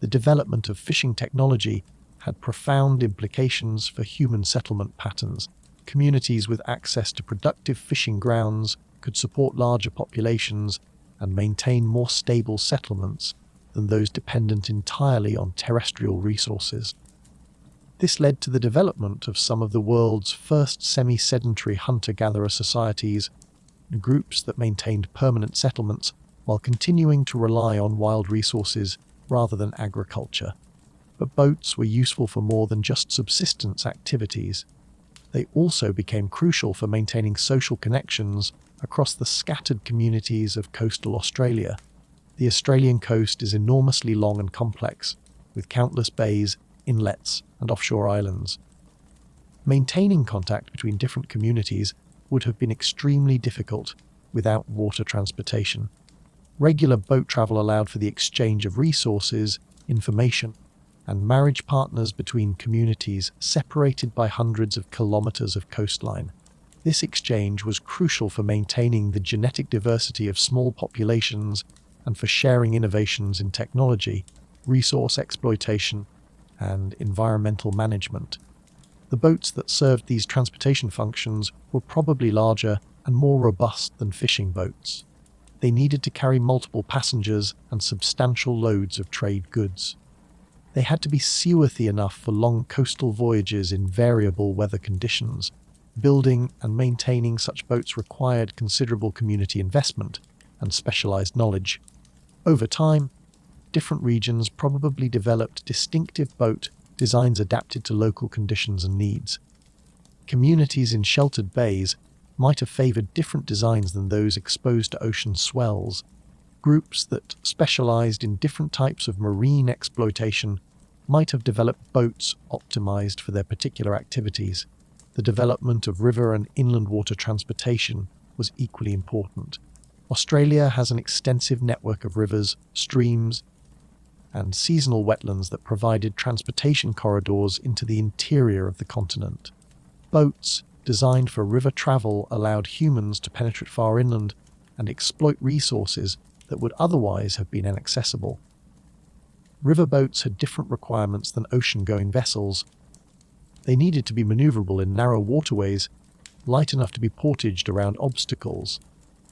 The development of fishing technology had profound implications for human settlement patterns. Communities with access to productive fishing grounds could support larger populations and maintain more stable settlements than those dependent entirely on terrestrial resources. This led to the development of some of the world's first semi-sedentary hunter-gatherer societies, groups that maintained permanent settlements while continuing to rely on wild resources rather than agriculture. But boats were useful for more than just subsistence activities. They also became crucial for maintaining social connections across the scattered communities of coastal Australia. The Australian coast is enormously long and complex, with countless bays, inlets, and offshore islands. Maintaining contact between different communities would have been extremely difficult without water transportation. Regular boat travel allowed for the exchange of resources, information, and marriage partners between communities separated by hundreds of kilometers of coastline. This exchange was crucial for maintaining the genetic diversity of small populations and for sharing innovations in technology, resource exploitation, and environmental management. The boats that served these transportation functions were probably larger and more robust than fishing boats. They needed to carry multiple passengers and substantial loads of trade goods. They had to be seaworthy enough for long coastal voyages in variable weather conditions. Building and maintaining such boats required considerable community investment and specialized knowledge. Over time, different regions probably developed distinctive boat designs adapted to local conditions and needs. Communities in sheltered bays might have favored different designs than those exposed to ocean swells. Groups that specialized in different types of marine exploitation might have developed boats optimized for their particular activities. The development of river and inland water transportation was equally important. Australia has an extensive network of rivers, streams, and seasonal wetlands that provided transportation corridors into the interior of the continent. Boats designed for river travel allowed humans to penetrate far inland and exploit resources that would otherwise have been inaccessible. Riverboats had different requirements than ocean-going vessels. They needed to be maneuverable in narrow waterways, light enough to be portaged around obstacles,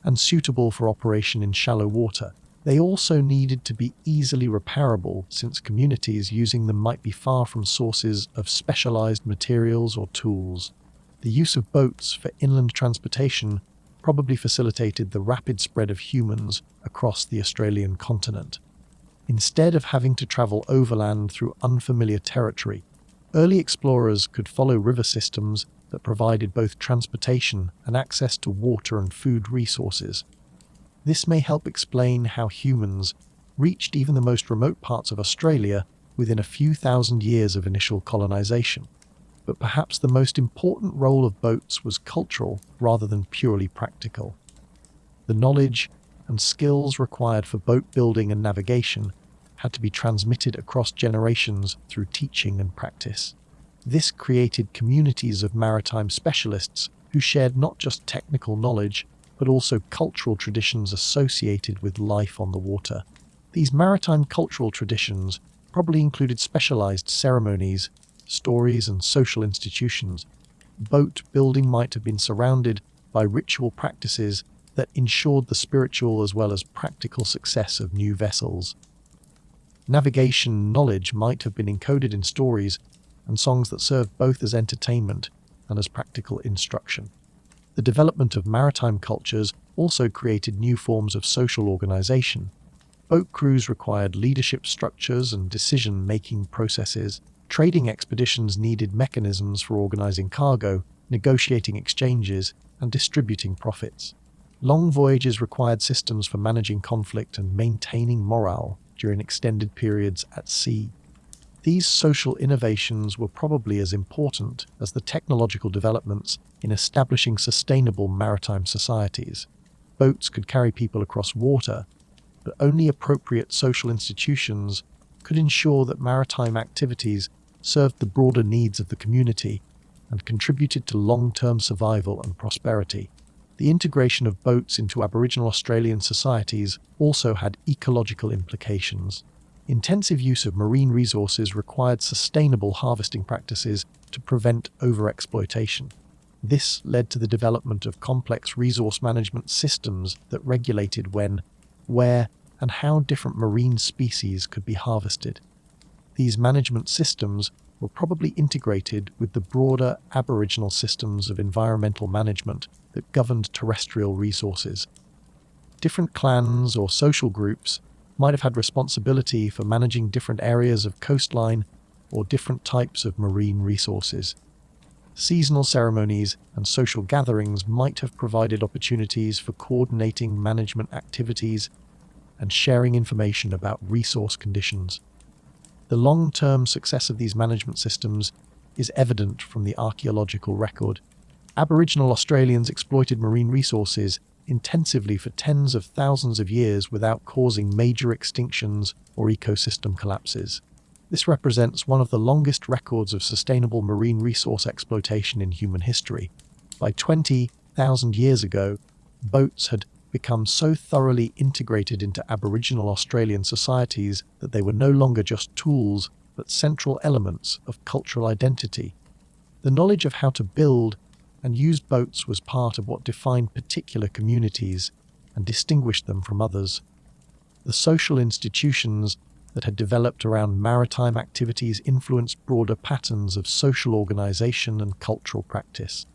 and suitable for operation in shallow water. They also needed to be easily repairable, since communities using them might be far from sources of specialized materials or tools. The use of boats for inland transportation probably facilitated the rapid spread of humans across the Australian continent. Instead of having to travel overland through unfamiliar territory, early explorers could follow river systems that provided both transportation and access to water and food resources. This may help explain how humans reached even the most remote parts of Australia within a few thousand years of initial colonization. But perhaps the most important role of boats was cultural rather than purely practical. The knowledge and skills required for boat building and navigation had to be transmitted across generations through teaching and practice. This created communities of maritime specialists who shared not just technical knowledge, but also cultural traditions associated with life on the water. These maritime cultural traditions probably included specialized ceremonies, stories, and social institutions. Boat building might have been surrounded by ritual practices that ensured the spiritual as well as practical success of new vessels. Navigation knowledge might have been encoded in stories and songs that served both as entertainment and as practical instruction. The development of maritime cultures also created new forms of social organization. Boat crews required leadership structures and decision-making processes. Trading expeditions needed mechanisms for organizing cargo, negotiating exchanges, and distributing profits. Long voyages required systems for managing conflict and maintaining morale during extended periods at sea. These social innovations were probably as important as the technological developments in establishing sustainable maritime societies. Boats could carry people across water, but only appropriate social institutions could ensure that maritime activities served the broader needs of the community and contributed to long-term survival and prosperity. The integration of boats into Aboriginal Australian societies also had ecological implications. Intensive use of marine resources required sustainable harvesting practices to prevent overexploitation. This led to the development of complex resource management systems that regulated when, where, and how different marine species could be harvested. These management systems were probably integrated with the broader Aboriginal systems of environmental management that governed terrestrial resources. Different clans or social groups might have had responsibility for managing different areas of coastline or different types of marine resources. Seasonal ceremonies and social gatherings might have provided opportunities for coordinating management activities and sharing information about resource conditions. The long-term success of these management systems is evident from the archaeological record. Aboriginal Australians exploited marine resources intensively for tens of thousands of years without causing major extinctions or ecosystem collapses. This represents one of the longest records of sustainable marine resource exploitation in human history. By 20,000 years ago, boats had become so thoroughly integrated into Aboriginal Australian societies that they were no longer just tools, but central elements of cultural identity. The knowledge of how to build and use boats was part of what defined particular communities and distinguished them from others. The social institutions that had developed around maritime activities influenced broader patterns of social organization and cultural practice.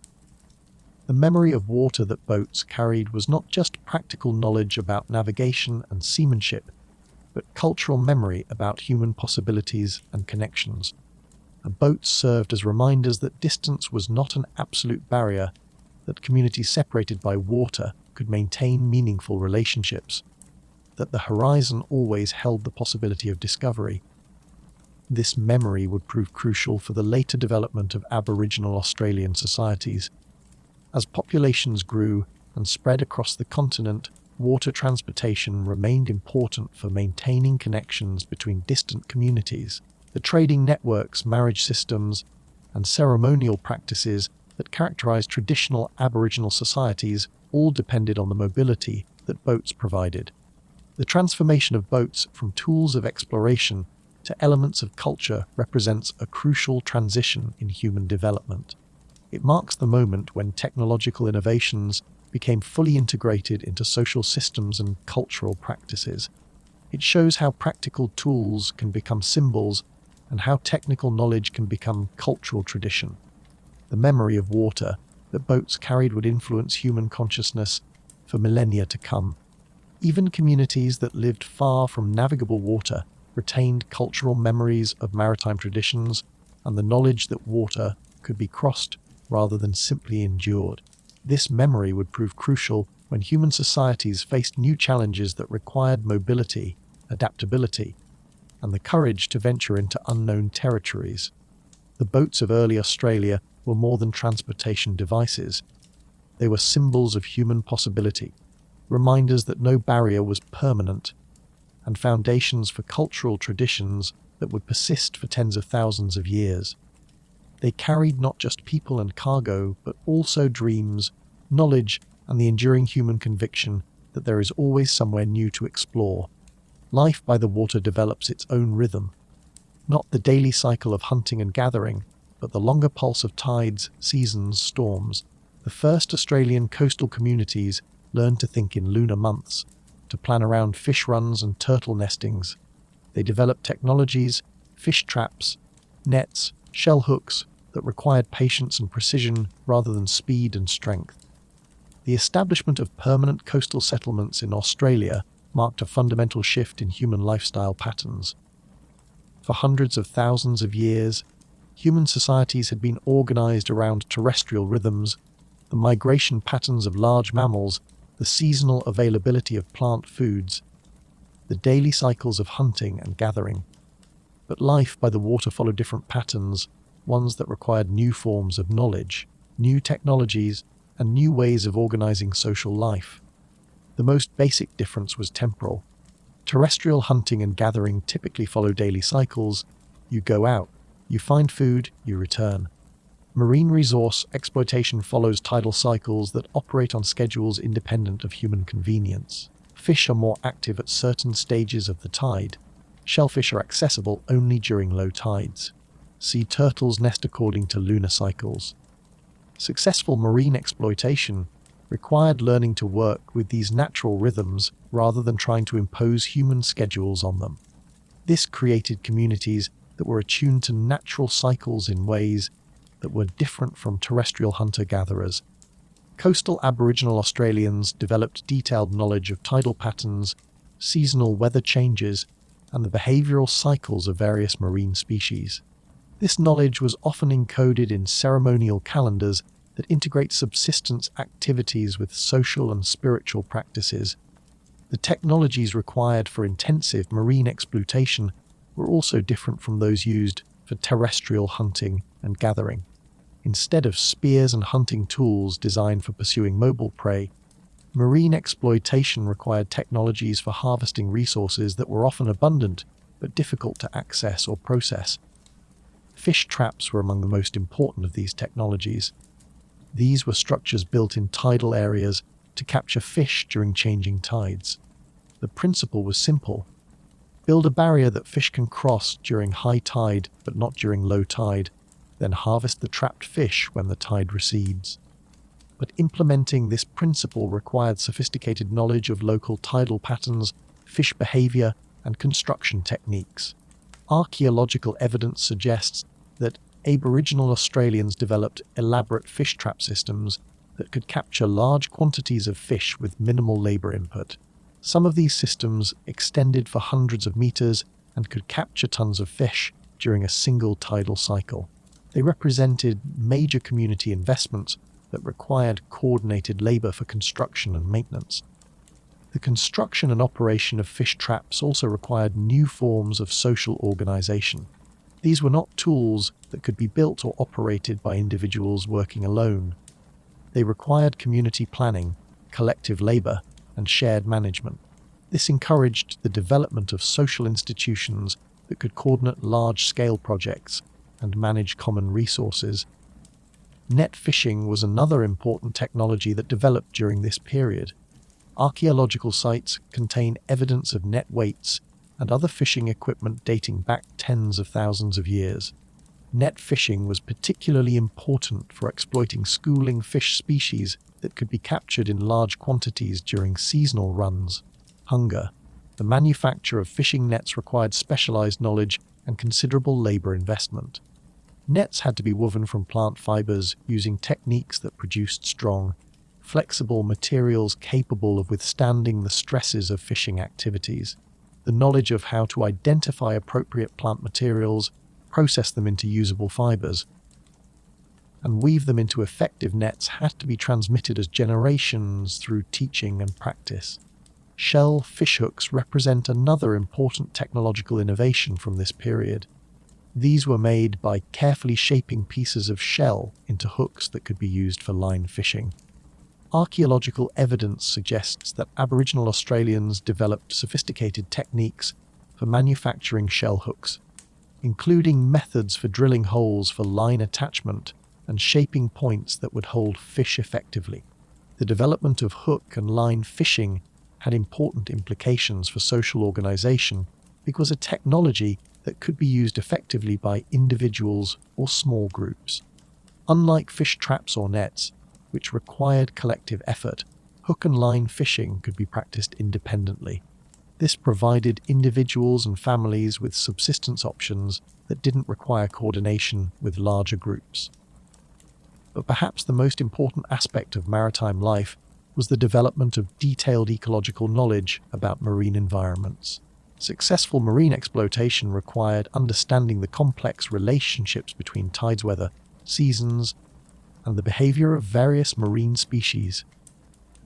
The memory of water that boats carried was not just practical knowledge about navigation and seamanship, but cultural memory about human possibilities and connections. Boats served as reminders that distance was not an absolute barrier, that communities separated by water could maintain meaningful relationships, that the horizon always held the possibility of discovery. This memory would prove crucial for the later development of Aboriginal Australian societies. As populations grew and spread across the continent, water transportation remained important for maintaining connections between distant communities. The trading networks, marriage systems, and ceremonial practices that characterized traditional Aboriginal societies all depended on the mobility that boats provided. The transformation of boats from tools of exploration to elements of culture represents a crucial transition in human development. It marks the moment when technological innovations became fully integrated into social systems and cultural practices. It shows how practical tools can become symbols and how technical knowledge can become cultural tradition. The memory of water that boats carried would influence human consciousness for millennia to come. Even communities that lived far from navigable water retained cultural memories of maritime traditions and the knowledge that water could be crossed rather than simply endured. This memory would prove crucial when human societies faced new challenges that required mobility, adaptability, and the courage to venture into unknown territories. The boats of early Australia were more than transportation devices. They were symbols of human possibility, reminders that no barrier was permanent, and foundations for cultural traditions that would persist for tens of thousands of years. They carried not just people and cargo, but also dreams, knowledge, and the enduring human conviction that there is always somewhere new to explore. Life by the water develops its own rhythm, not the daily cycle of hunting and gathering, but the longer pulse of tides, seasons, storms. The first Australian coastal communities learned to think in lunar months, to plan around fish runs and turtle nestings. They developed technologies, fish traps, nets, shell hooks that required patience and precision rather than speed and strength. The establishment of permanent coastal settlements in Australia marked a fundamental shift in human lifestyle patterns. For hundreds of thousands of years, human societies had been organized around terrestrial rhythms, the migration patterns of large mammals, the seasonal availability of plant foods, the daily cycles of hunting and gathering. But life by the water followed different patterns, ones that required new forms of knowledge, new technologies, and new ways of organizing social life. The most basic difference was temporal. Terrestrial hunting and gathering typically follow daily cycles. You go out, you find food, you return. Marine resource exploitation follows tidal cycles that operate on schedules independent of human convenience. Fish are more active at certain stages of the tide. Shellfish are accessible only during low tides. Sea turtles nest according to lunar cycles. Successful marine exploitation required learning to work with these natural rhythms rather than trying to impose human schedules on them. This created communities that were attuned to natural cycles in ways that were different from terrestrial hunter-gatherers. Coastal Aboriginal Australians developed detailed knowledge of tidal patterns, seasonal weather changes, and the behavioral cycles of various marine species. This knowledge was often encoded in ceremonial calendars that integrate subsistence activities with social and spiritual practices. The technologies required for intensive marine exploitation were also different from those used for terrestrial hunting and gathering. Instead of spears and hunting tools designed for pursuing mobile prey, marine exploitation required technologies for harvesting resources that were often abundant but difficult to access or process. Fish traps were among the most important of these technologies. These were structures built in tidal areas to capture fish during changing tides. The principle was simple. Build a barrier that fish can cross during high tide but not during low tide, then harvest the trapped fish when the tide recedes. But implementing this principle required sophisticated knowledge of local tidal patterns, fish behavior, and construction techniques. Archaeological evidence suggests that Aboriginal Australians developed elaborate fish trap systems that could capture large quantities of fish with minimal labor input. Some of these systems extended for hundreds of meters and could capture tons of fish during a single tidal cycle. They represented major community investments that required coordinated labor for construction and maintenance. The construction and operation of fish traps also required new forms of social organization. These were not tools that could be built or operated by individuals working alone. They required community planning, collective labor, and shared management. This encouraged the development of social institutions that could coordinate large-scale projects and manage common resources. Net fishing was another important technology that developed during this period. Archaeological sites contain evidence of net weights and other fishing equipment dating back tens of thousands of years. Net fishing was particularly important for exploiting schooling fish species that could be captured in large quantities during seasonal runs. Hunger. The manufacture of fishing nets required specialized knowledge and considerable labor investment. Nets had to be woven from plant fibers using techniques that produced strong, flexible materials capable of withstanding the stresses of fishing activities. The knowledge of how to identify appropriate plant materials, process them into usable fibers, and weave them into effective nets had to be transmitted as generations through teaching and practice. Shell fishhooks represent another important technological innovation from this period. These were made by carefully shaping pieces of shell into hooks that could be used for line fishing. Archaeological evidence suggests that Aboriginal Australians developed sophisticated techniques for manufacturing shell hooks, including methods for drilling holes for line attachment and shaping points that would hold fish effectively. The development of hook and line fishing had important implications for social organization because a technology that could be used effectively by individuals or small groups. Unlike fish traps or nets, which required collective effort, hook and line fishing could be practiced independently. This provided individuals and families with subsistence options that didn't require coordination with larger groups. But perhaps the most important aspect of maritime life was the development of detailed ecological knowledge about marine environments. Successful marine exploitation required understanding the complex relationships between tides, weather, seasons, and the behavior of various marine species.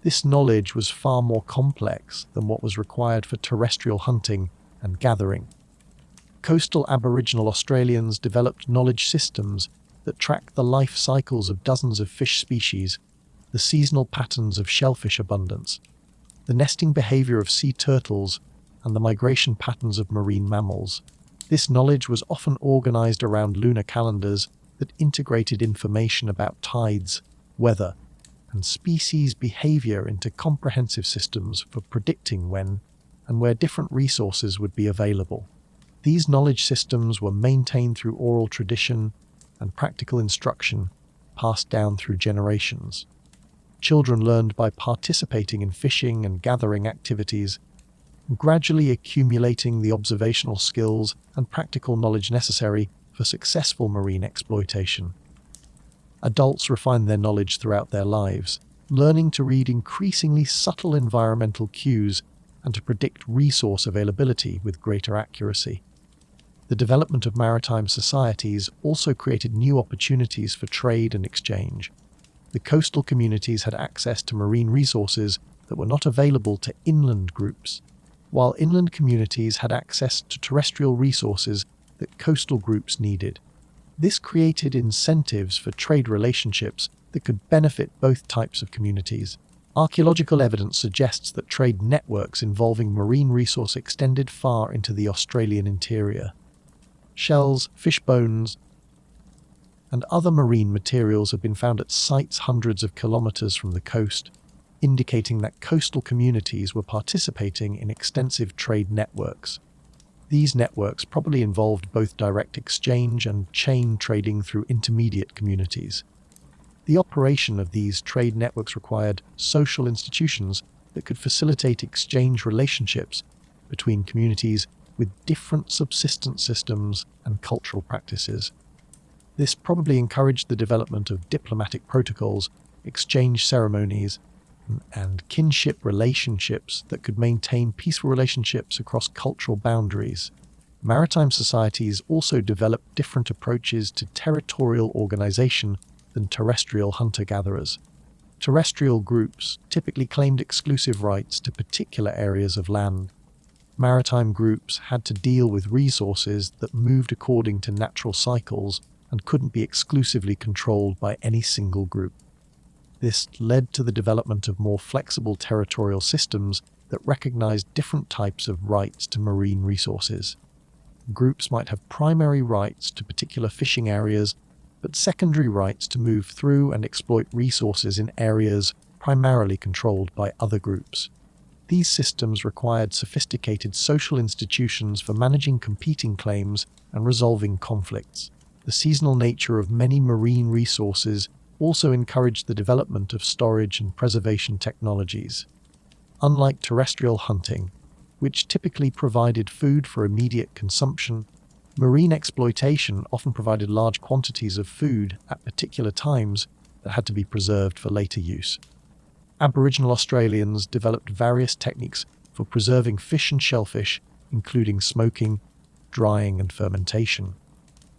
This knowledge was far more complex than what was required for terrestrial hunting and gathering. Coastal Aboriginal Australians developed knowledge systems that tracked the life cycles of dozens of fish species, the seasonal patterns of shellfish abundance, the nesting behavior of sea turtles, and the migration patterns of marine mammals. This knowledge was often organized around lunar calendars that integrated information about tides, weather, and species behavior into comprehensive systems for predicting when and where different resources would be available. These knowledge systems were maintained through oral tradition and practical instruction passed down through generations. Children learned by participating in fishing and gathering activities, gradually accumulating the observational skills and practical knowledge necessary for successful marine exploitation. Adults refine their knowledge throughout their lives, learning to read increasingly subtle environmental cues and to predict resource availability with greater accuracy. The development of maritime societies also created new opportunities for trade and exchange. The coastal communities had access to marine resources that were not available to inland groups, while inland communities had access to terrestrial resources that coastal groups needed. This created incentives for trade relationships that could benefit both types of communities. Archaeological evidence suggests that trade networks involving marine resource extended far into the Australian interior. Shells, fish bones, and other marine materials have been found at sites hundreds of kilometers from the coast, indicating that coastal communities were participating in extensive trade networks. These networks probably involved both direct exchange and chain trading through intermediate communities. The operation of these trade networks required social institutions that could facilitate exchange relationships between communities with different subsistence systems and cultural practices. This probably encouraged the development of diplomatic protocols, exchange ceremonies, and kinship relationships that could maintain peaceful relationships across cultural boundaries. Maritime societies also developed different approaches to territorial organization than terrestrial hunter-gatherers. Terrestrial groups typically claimed exclusive rights to particular areas of land. Maritime groups had to deal with resources that moved according to natural cycles and couldn't be exclusively controlled by any single group. This led to the development of more flexible territorial systems that recognized different types of rights to marine resources. Groups might have primary rights to particular fishing areas, but secondary rights to move through and exploit resources in areas primarily controlled by other groups. These systems required sophisticated social institutions for managing competing claims and resolving conflicts. The seasonal nature of many marine resources also encouraged the development of storage and preservation technologies. Unlike terrestrial hunting, which typically provided food for immediate consumption, marine exploitation often provided large quantities of food at particular times that had to be preserved for later use. Aboriginal Australians developed various techniques for preserving fish and shellfish, including smoking, drying, and fermentation.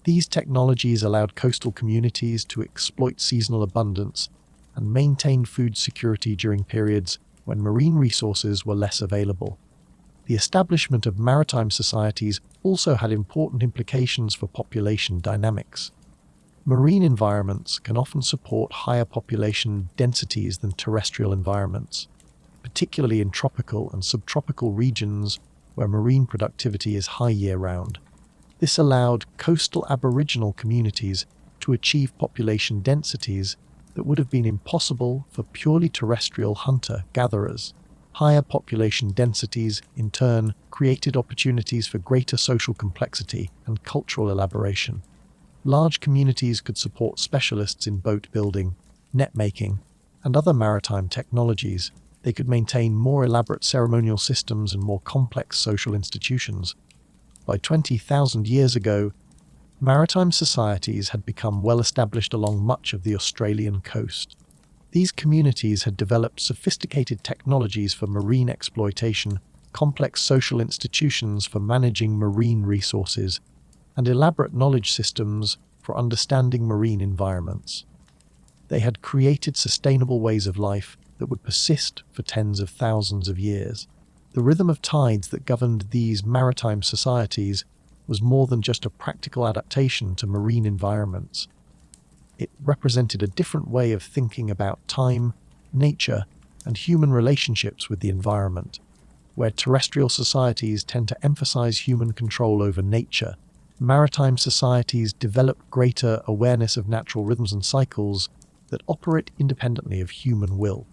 These technologies allowed coastal communities to exploit seasonal abundance and maintain food security during periods when marine resources were less available. The establishment of maritime societies also had important implications for population dynamics. Marine environments can often support higher population densities than terrestrial environments, particularly in tropical and subtropical regions where marine productivity is high year-round. This allowed coastal Aboriginal communities to achieve population densities that would have been impossible for purely terrestrial hunter-gatherers. Higher population densities, in turn, created opportunities for greater social complexity and cultural elaboration. Large communities could support specialists in boat building, net making, and other maritime technologies. They could maintain more elaborate ceremonial systems and more complex social institutions. By 20,000 years ago, maritime societies had become well established along much of the Australian coast. These communities had developed sophisticated technologies for marine exploitation, complex social institutions for managing marine resources, and elaborate knowledge systems for understanding marine environments. They had created sustainable ways of life that would persist for tens of thousands of years. The rhythm of tides that governed these maritime societies was more than just a practical adaptation to marine environments. It represented a different way of thinking about time, nature, and human relationships with the environment. Where terrestrial societies tend to emphasize human control over nature, maritime societies develop greater awareness of natural rhythms and cycles that operate independently of human will.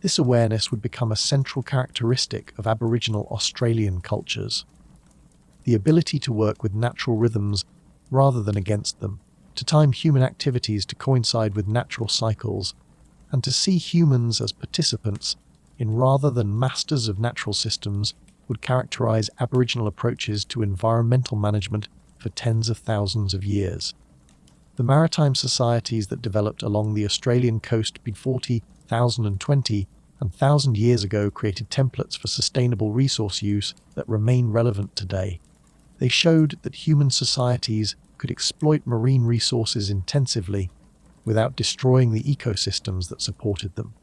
This awareness would become a central characteristic of Aboriginal Australian cultures. The ability to work with natural rhythms rather than against them, to time human activities to coincide with natural cycles, and to see humans as participants in rather than masters of natural systems would characterize Aboriginal approaches to environmental management for tens of thousands of years. The maritime societies that developed along the Australian coast between 40,000 and 20,000 years ago created templates for sustainable resource use that remain relevant today. They showed that human societies could exploit marine resources intensively without destroying the ecosystems that supported them.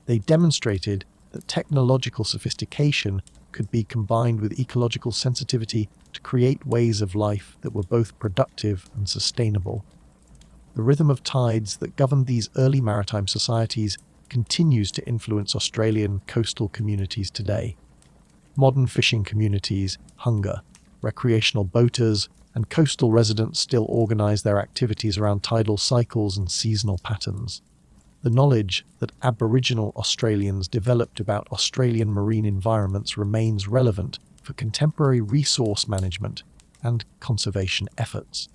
They demonstrated that technological sophistication could be combined with ecological sensitivity to create ways of life that were both productive and sustainable. The rhythm of tides that governed these early maritime societies continues to influence Australian coastal communities today. Modern fishing communities, hunger, recreational boaters, and coastal residents still organise their activities around tidal cycles and seasonal patterns. The knowledge that Aboriginal Australians developed about Australian marine environments remains relevant for contemporary resource management and conservation efforts.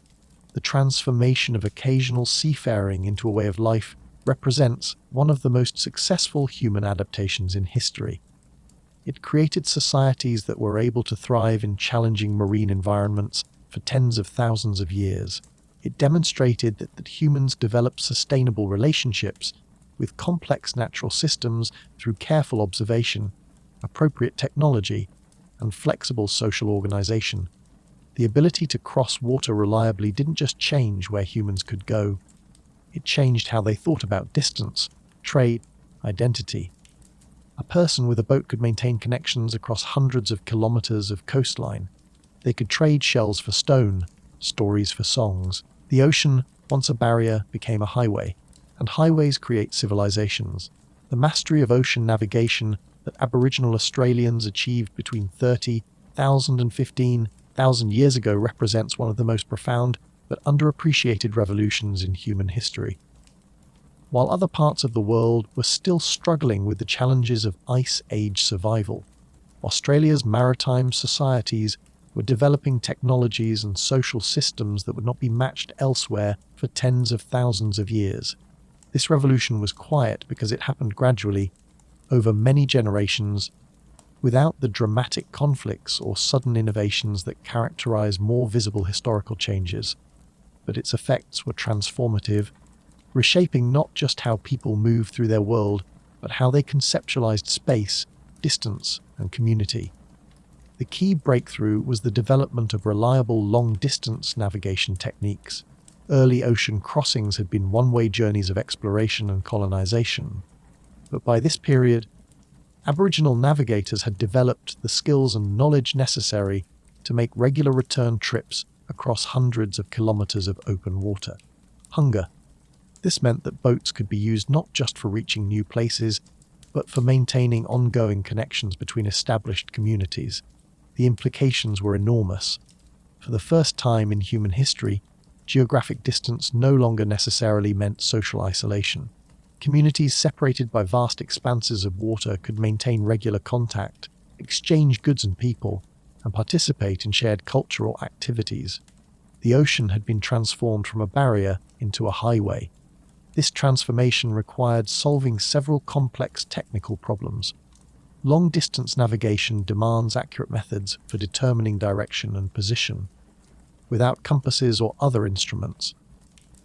The transformation of occasional seafaring into a way of life represents one of the most successful human adaptations in history. It created societies that were able to thrive in challenging marine environments for tens of thousands of years. It demonstrated that humans develop sustainable relationships with complex natural systems through careful observation, appropriate technology, and flexible social organization. The ability to cross water reliably didn't just change where humans could go, it changed how they thought about distance, trade, identity. A person with a boat could maintain connections across hundreds of kilometers of coastline. They could trade shells for stone, stories for songs. The ocean, once a barrier, became a highway, and highways create civilizations. The mastery of ocean navigation that Aboriginal Australians achieved between 30,000 and 15,000 years ago represents one of the most profound but underappreciated revolutions in human history. While other parts of the world were still struggling with the challenges of Ice Age survival, Australia's maritime societies were developing technologies and social systems that would not be matched elsewhere for tens of thousands of years. This revolution was quiet because it happened gradually, over many generations, without the dramatic conflicts or sudden innovations that characterize more visible historical changes. But its effects were transformative, reshaping not just how people move through their world, but how they conceptualized space, distance, and community. The key breakthrough was the development of reliable long-distance navigation techniques. Early ocean crossings had been one-way journeys of exploration and colonization, but by this period, Aboriginal navigators had developed the skills and knowledge necessary to make regular return trips across hundreds of kilometers of open water. Hunger. This meant that boats could be used not just for reaching new places, but for maintaining ongoing connections between established communities. The implications were enormous. For the first time in human history, geographic distance no longer necessarily meant social isolation. Communities separated by vast expanses of water could maintain regular contact, exchange goods and people, and participate in shared cultural activities. The ocean had been transformed from a barrier into a highway. This transformation required solving several complex technical problems. Long-distance navigation demands accurate methods for determining direction and position. Without compasses or other instruments,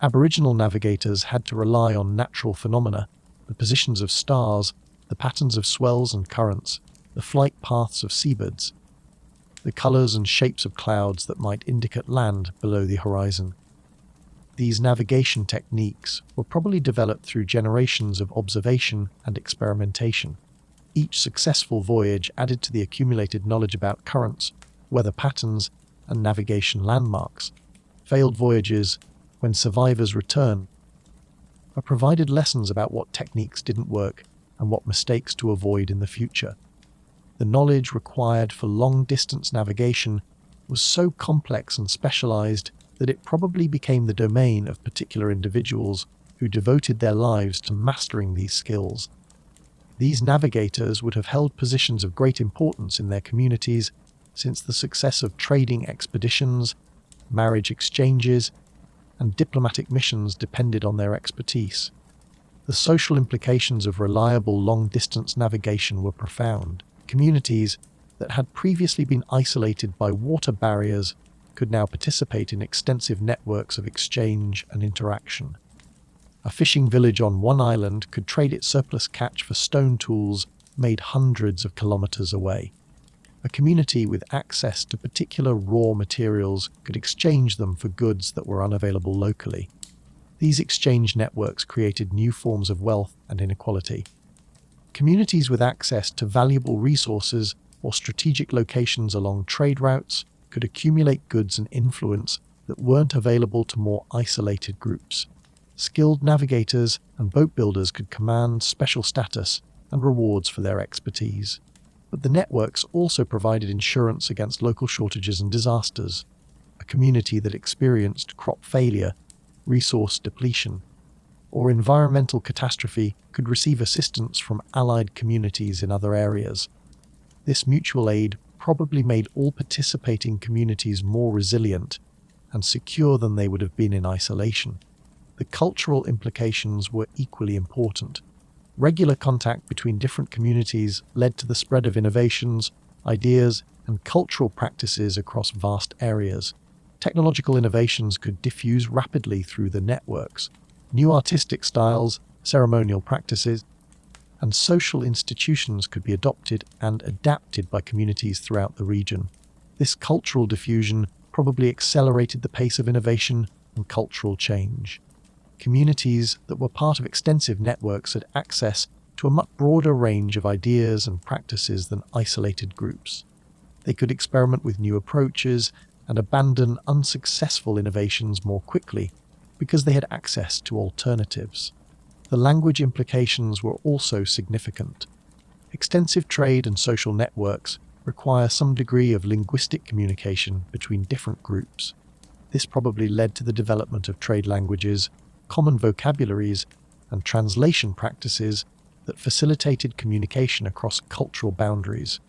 Aboriginal navigators had to rely on natural phenomena, the positions of stars, the patterns of swells and currents, the flight paths of seabirds, the colors and shapes of clouds that might indicate land below the horizon. These navigation techniques were probably developed through generations of observation and experimentation. Each successful voyage added to the accumulated knowledge about currents, weather patterns, and navigation landmarks. Failed voyages, when survivors return, are provided lessons about what techniques didn't work and what mistakes to avoid in the future. The knowledge required for long-distance navigation was so complex and specialized that it probably became the domain of particular individuals who devoted their lives to mastering these skills. These navigators would have held positions of great importance in their communities, since the success of trading expeditions, marriage exchanges, and diplomatic missions depended on their expertise. The social implications of reliable long-distance navigation were profound. Communities that had previously been isolated by water barriers could now participate in extensive networks of exchange and interaction. A fishing village on one island could trade its surplus catch for stone tools made hundreds of kilometers away. A community with access to particular raw materials could exchange them for goods that were unavailable locally. These exchange networks created new forms of wealth and inequality. Communities with access to valuable resources or strategic locations along trade routes could accumulate goods and influence that weren't available to more isolated groups. Skilled navigators and boat builders could command special status and rewards for their expertise. But the networks also provided insurance against local shortages and disasters. A community that experienced crop failure, resource depletion, or environmental catastrophe could receive assistance from allied communities in other areas. This mutual aid probably made all participating communities more resilient and secure than they would have been in isolation. The cultural implications were equally important. Regular contact between different communities led to the spread of innovations, ideas, and cultural practices across vast areas. Technological innovations could diffuse rapidly through the networks. New artistic styles, ceremonial practices, and social institutions could be adopted and adapted by communities throughout the region. This cultural diffusion probably accelerated the pace of innovation and cultural change. Communities that were part of extensive networks had access to a much broader range of ideas and practices than isolated groups. They could experiment with new approaches and abandon unsuccessful innovations more quickly because they had access to alternatives. The language implications were also significant. Extensive trade and social networks require some degree of linguistic communication between different groups. This probably led to the development of trade languages, common vocabularies, and translation practices that facilitated communication across cultural boundaries.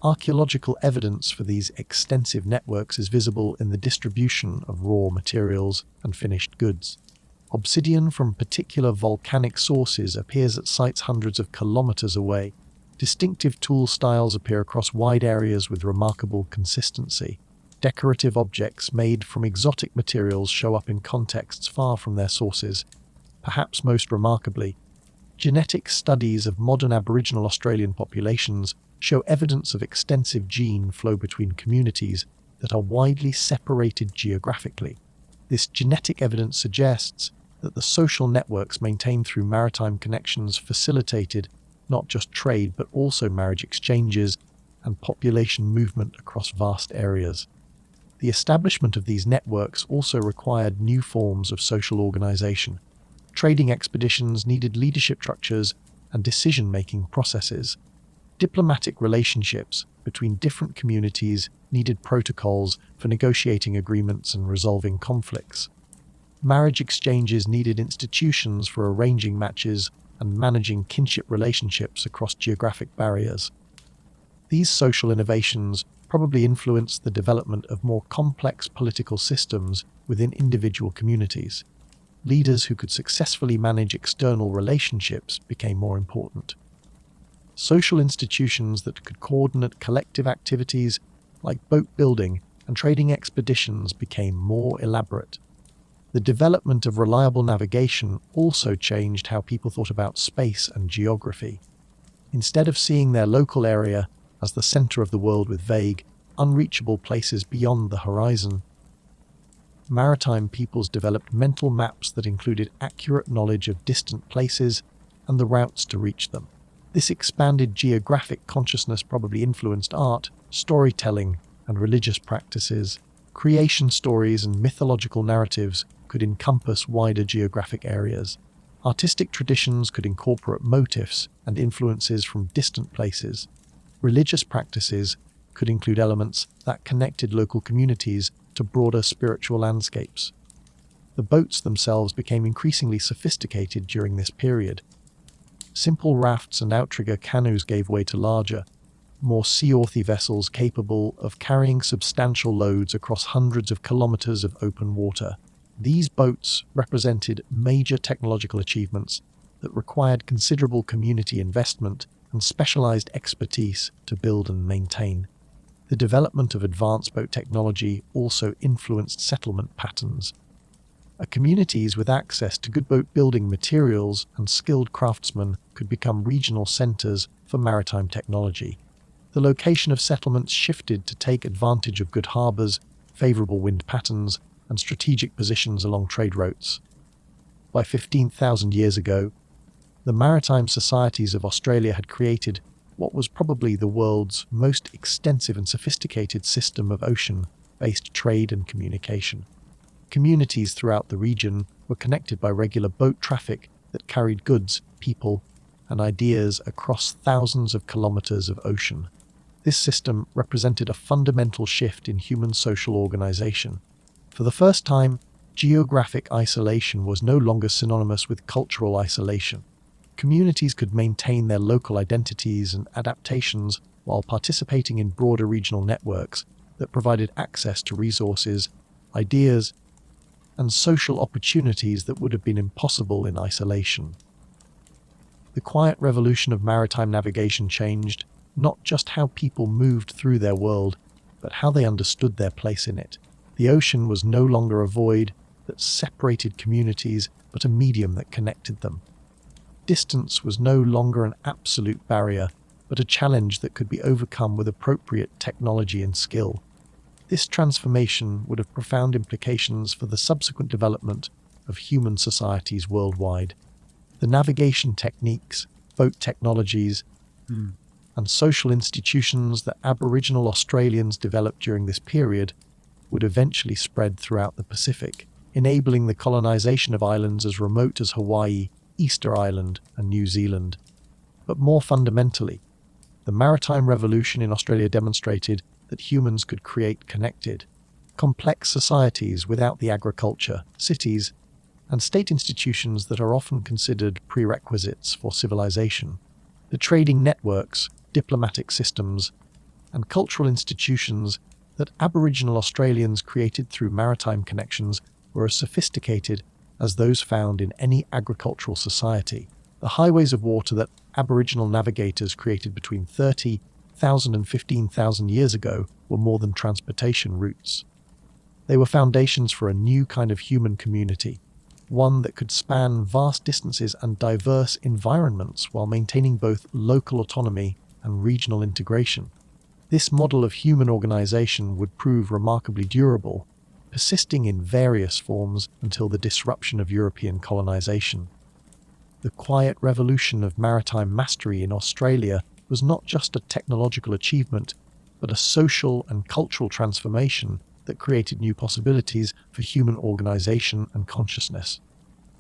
Archaeological evidence for these extensive networks is visible in the distribution of raw materials and finished goods. Obsidian from particular volcanic sources appears at sites hundreds of kilometers away. Distinctive tool styles appear across wide areas with remarkable consistency. Decorative objects made from exotic materials show up in contexts far from their sources. Perhaps most remarkably, genetic studies of modern Aboriginal Australian populations show evidence of extensive gene flow between communities that are widely separated geographically. This genetic evidence suggests that the social networks maintained through maritime connections facilitated not just trade but also marriage exchanges and population movement across vast areas. The establishment of these networks also required new forms of social organization. Trading expeditions needed leadership structures and decision-making processes. Diplomatic relationships between different communities needed protocols for negotiating agreements and resolving conflicts. Marriage exchanges needed institutions for arranging matches and managing kinship relationships across geographic barriers. These social innovations probably influenced the development of more complex political systems within individual communities. Leaders who could successfully manage external relationships became more important. Social institutions that could coordinate collective activities like boat building and trading expeditions became more elaborate. The development of reliable navigation also changed how people thought about space and geography. Instead of seeing their local area as the center of the world with vague, unreachable places beyond the horizon, maritime peoples developed mental maps that included accurate knowledge of distant places and the routes to reach them. This expanded geographic consciousness probably influenced art, storytelling, and religious practices. Creation stories and mythological narratives could encompass wider geographic areas. Artistic traditions could incorporate motifs and influences from distant places. Religious practices could include elements that connected local communities to broader spiritual landscapes. The boats themselves became increasingly sophisticated during this period. Simple rafts and outrigger canoes gave way to larger, more seaworthy vessels capable of carrying substantial loads across hundreds of kilometers of open water. These boats represented major technological achievements that required considerable community investment and specialized expertise to build and maintain. The development of advanced boat technology also influenced settlement patterns. Communities with access to good boat building materials and skilled craftsmen could become regional centers for maritime technology. The location of settlements shifted to take advantage of good harbors, favorable wind patterns, and strategic positions along trade routes. By 15,000 years ago, The maritime societies of Australia had created what was probably the world's most extensive and sophisticated system of ocean-based trade and communication. Communities throughout the region were connected by regular boat traffic that carried goods, people, and ideas across thousands of kilometers of ocean. This system represented a fundamental shift in human social organization. For the first time, geographic isolation was no longer synonymous with cultural isolation. Communities could maintain their local identities and adaptations while participating in broader regional networks that provided access to resources, ideas, and social opportunities that would have been impossible in isolation. The quiet revolution of maritime navigation changed not just how people moved through their world, but how they understood their place in it. The ocean was no longer a void that separated communities, but a medium that connected them. Distance was no longer an absolute barrier, but a challenge that could be overcome with appropriate technology and skill. This transformation would have profound implications for the subsequent development of human societies worldwide. The navigation techniques, boat technologies, and social institutions that Aboriginal Australians developed during this period would eventually spread throughout the Pacific, enabling the colonization of islands as remote as Hawaii, Easter Island, and New Zealand. But more fundamentally, the maritime revolution in Australia demonstrated that humans could create connected, complex societies without the agriculture, cities, and state institutions that are often considered prerequisites for civilization. The trading networks, diplomatic systems, and cultural institutions that Aboriginal Australians created through maritime connections were as sophisticated as those found in any agricultural society. The highways of water that Aboriginal navigators created between 30,000 and 15,000 years ago were more than transportation routes. They were foundations for a new kind of human community, one that could span vast distances and diverse environments while maintaining both local autonomy and regional integration. This model of human organization would prove remarkably durable, persisting in various forms until the disruption of European colonization. The quiet revolution of maritime mastery in Australia was not just a technological achievement, but a social and cultural transformation that created new possibilities for human organization and consciousness.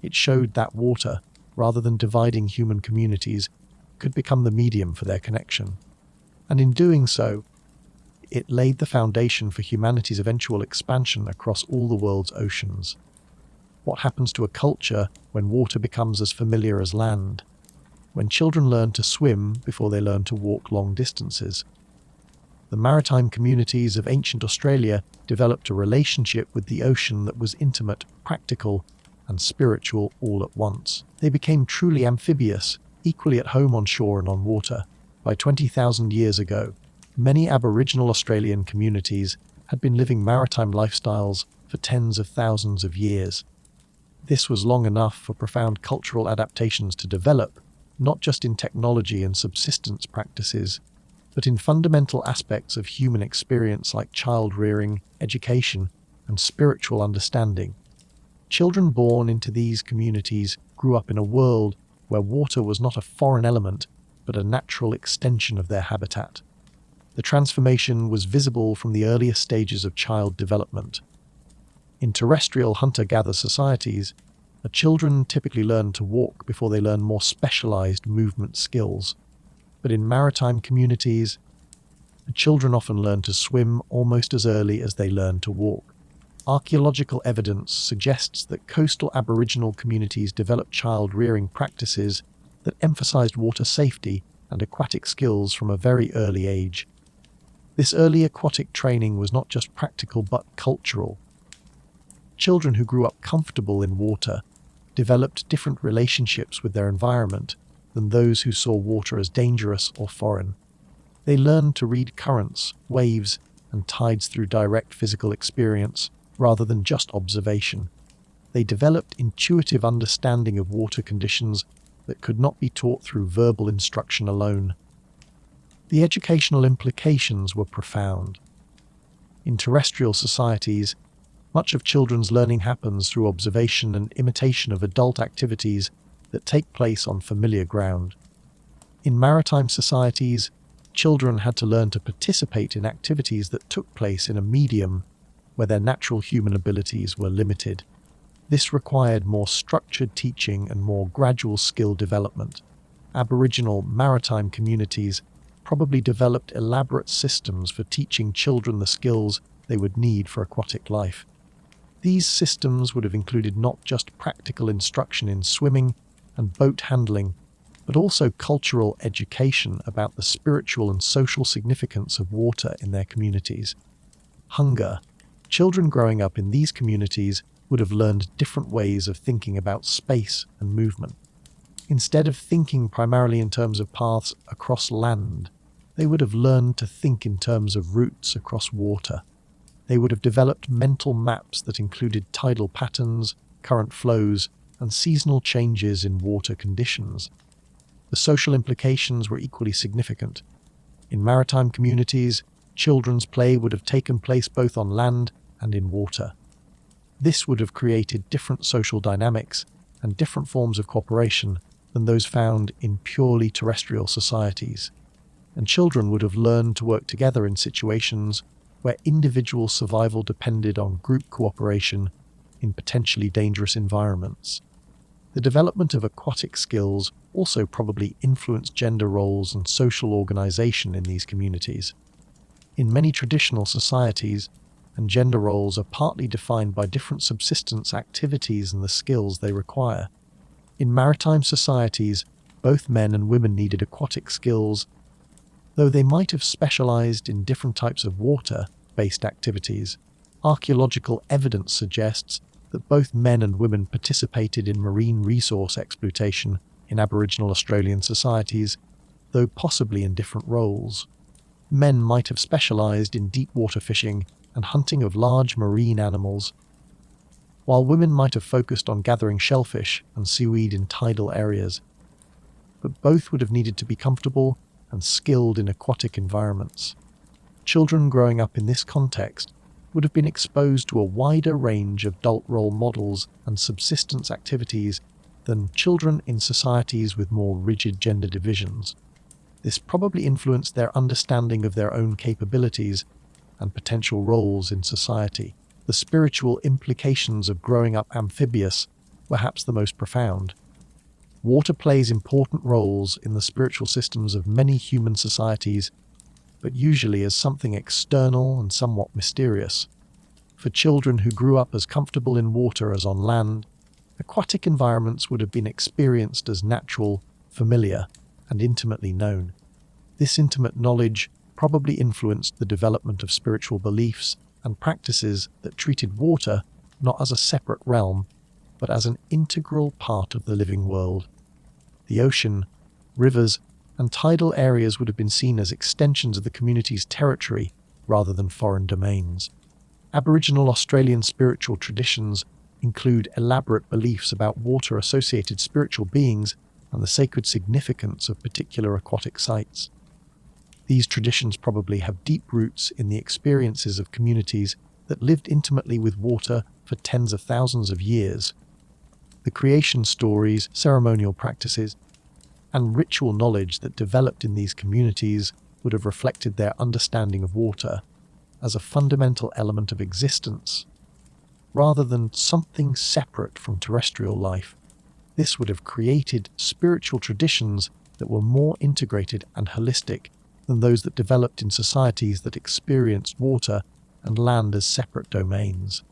It showed that water, rather than dividing human communities, could become the medium for their connection. And in doing so, it laid the foundation for humanity's eventual expansion across all the world's oceans. What happens to a culture when water becomes as familiar as land? When children learn to swim before they learn to walk long distances? The maritime communities of ancient Australia developed a relationship with the ocean that was intimate, practical, and spiritual all at once. They became truly amphibious, equally at home on shore and on water. By 20,000 years ago, many Aboriginal Australian communities had been living maritime lifestyles for tens of thousands of years. This was long enough for profound cultural adaptations to develop, not just in technology and subsistence practices, but in fundamental aspects of human experience like child rearing, education, and spiritual understanding. Children born into these communities grew up in a world where water was not a foreign element, but a natural extension of their habitat. The transformation was visible from the earliest stages of child development. In terrestrial hunter-gatherer societies, children typically learn to walk before they learn more specialized movement skills. But in maritime communities, children often learn to swim almost as early as they learn to walk. Archaeological evidence suggests that coastal Aboriginal communities developed child-rearing practices that emphasized water safety and aquatic skills from a very early age. This early aquatic training was not just practical but cultural. Children who grew up comfortable in water developed different relationships with their environment than those who saw water as dangerous or foreign. They learned to read currents, waves, and tides through direct physical experience rather than just observation. They developed intuitive understanding of water conditions that could not be taught through verbal instruction alone. The educational implications were profound. In terrestrial societies, much of children's learning happens through observation and imitation of adult activities that take place on familiar ground. In maritime societies, children had to learn to participate in activities that took place in a medium where their natural human abilities were limited. This required more structured teaching and more gradual skill development. Aboriginal maritime communities probably developed elaborate systems for teaching children the skills they would need for aquatic life. These systems would have included not just practical instruction in swimming and boat handling, but also cultural education about the spiritual and social significance of water in their communities. Hunger. Children growing up in these communities would have learned different ways of thinking about space and movement. Instead of thinking primarily in terms of paths across land, they would have learned to think in terms of routes across water. They would have developed mental maps that included tidal patterns, current flows, and seasonal changes in water conditions. The social implications were equally significant. In maritime communities, children's play would have taken place both on land and in water. This would have created different social dynamics and different forms of cooperation than those found in purely terrestrial societies. And children would have learned to work together in situations where individual survival depended on group cooperation in potentially dangerous environments. The development of aquatic skills also probably influenced gender roles and social organization in these communities. In many traditional societies, and gender roles are partly defined by different subsistence activities and the skills they require. In maritime societies, both men and women needed aquatic skills, though they might have specialized in different types of water-based activities. Archaeological evidence suggests that both men and women participated in marine resource exploitation in Aboriginal Australian societies, though possibly in different roles. Men might have specialized in deep water fishing and hunting of large marine animals, while women might have focused on gathering shellfish and seaweed in tidal areas. But both would have needed to be comfortable and skilled in aquatic environments. Children growing up in this context would have been exposed to a wider range of adult role models and subsistence activities than children in societies with more rigid gender divisions. This probably influenced their understanding of their own capabilities and potential roles in society. The spiritual implications of growing up amphibious were perhaps the most profound. Water plays important roles in the spiritual systems of many human societies, but usually as something external and somewhat mysterious. For children who grew up as comfortable in water as on land, aquatic environments would have been experienced as natural, familiar, and intimately known. This intimate knowledge probably influenced the development of spiritual beliefs and practices that treated water not as a separate realm, but as an integral part of the living world. The ocean, rivers, and tidal areas would have been seen as extensions of the community's territory rather than foreign domains. Aboriginal Australian spiritual traditions include elaborate beliefs about water-associated spiritual beings and the sacred significance of particular aquatic sites. These traditions probably have deep roots in the experiences of communities that lived intimately with water for tens of thousands of years. The creation stories, ceremonial practices, and ritual knowledge that developed in these communities would have reflected their understanding of water as a fundamental element of existence, rather than something separate from terrestrial life. This would have created spiritual traditions that were more integrated and holistic than those that developed in societies that experienced water and land as separate domains.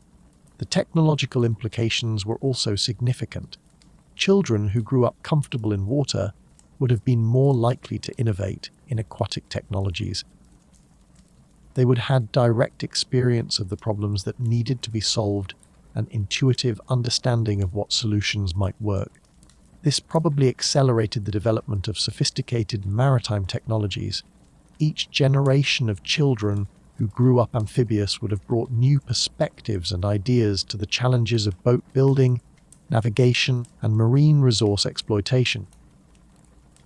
The technological implications were also significant. Children who grew up comfortable in water would have been more likely to innovate in aquatic technologies. They would have had direct experience of the problems that needed to be solved and intuitive understanding of what solutions might work. This probably accelerated the development of sophisticated maritime technologies. Each generation of children who grew up amphibious would have brought new perspectives and ideas to the challenges of boat building, navigation, and marine resource exploitation.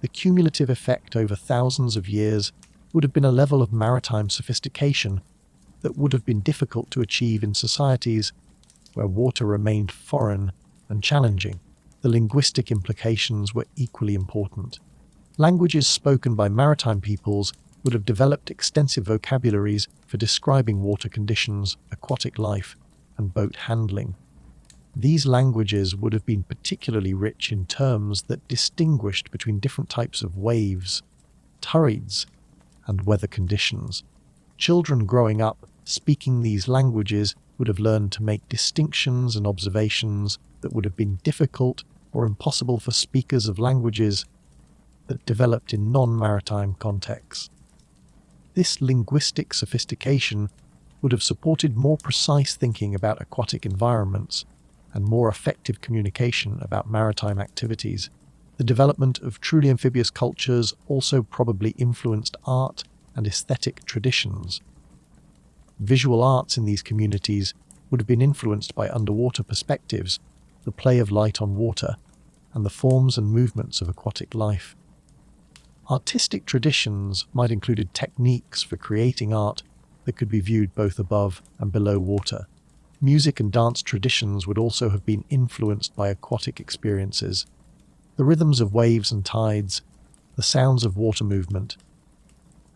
The cumulative effect over thousands of years would have been a level of maritime sophistication that would have been difficult to achieve in societies where water remained foreign and challenging. the linguistic implications were equally important. Languages spoken by maritime peoples would have developed extensive vocabularies for describing water conditions, aquatic life, and boat handling. These languages would have been particularly rich in terms that distinguished between different types of waves, tides, and weather conditions. Children growing up speaking these languages would have learned to make distinctions and observations that would have been difficult or impossible for speakers of languages that developed in non-maritime contexts. This linguistic sophistication would have supported more precise thinking about aquatic environments and more effective communication about maritime activities. The development of truly amphibious cultures also probably influenced art and aesthetic traditions. Visual arts in these communities would have been influenced by underwater perspectives, the play of light on water, and the forms and movements of aquatic life. Artistic traditions might include techniques for creating art that could be viewed both above and below water. Music and dance traditions would also have been influenced by aquatic experiences. The rhythms of waves and tides, the sounds of water movement,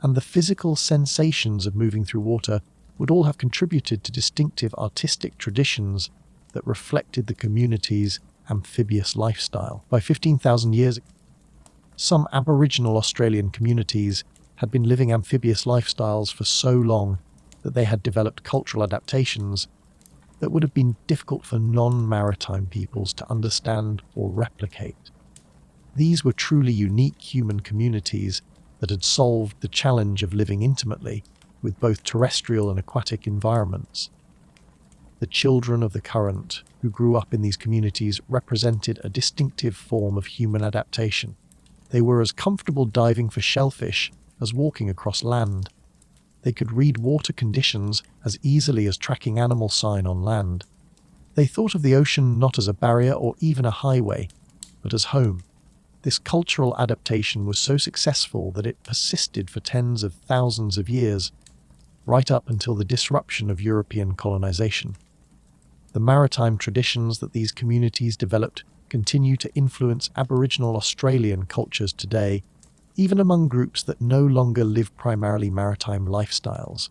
and the physical sensations of moving through water would all have contributed to distinctive artistic traditions that reflected the community's amphibious lifestyle. By 15,000 years, some Aboriginal Australian communities had been living amphibious lifestyles for so long that they had developed cultural adaptations that would have been difficult for non-maritime peoples to understand or replicate. These were truly unique human communities that had solved the challenge of living intimately with both terrestrial and aquatic environments. The children of the current who grew up in these communities represented a distinctive form of human adaptation. They were as comfortable diving for shellfish as walking across land. They could read water conditions as easily as tracking animal sign on land. They thought of the ocean not as a barrier or even a highway, but as home. This cultural adaptation was so successful that it persisted for tens of thousands of years, right up until the disruption of European colonization. The maritime traditions that these communities developed continue to influence Aboriginal Australian cultures today, even among groups that no longer live primarily maritime lifestyles.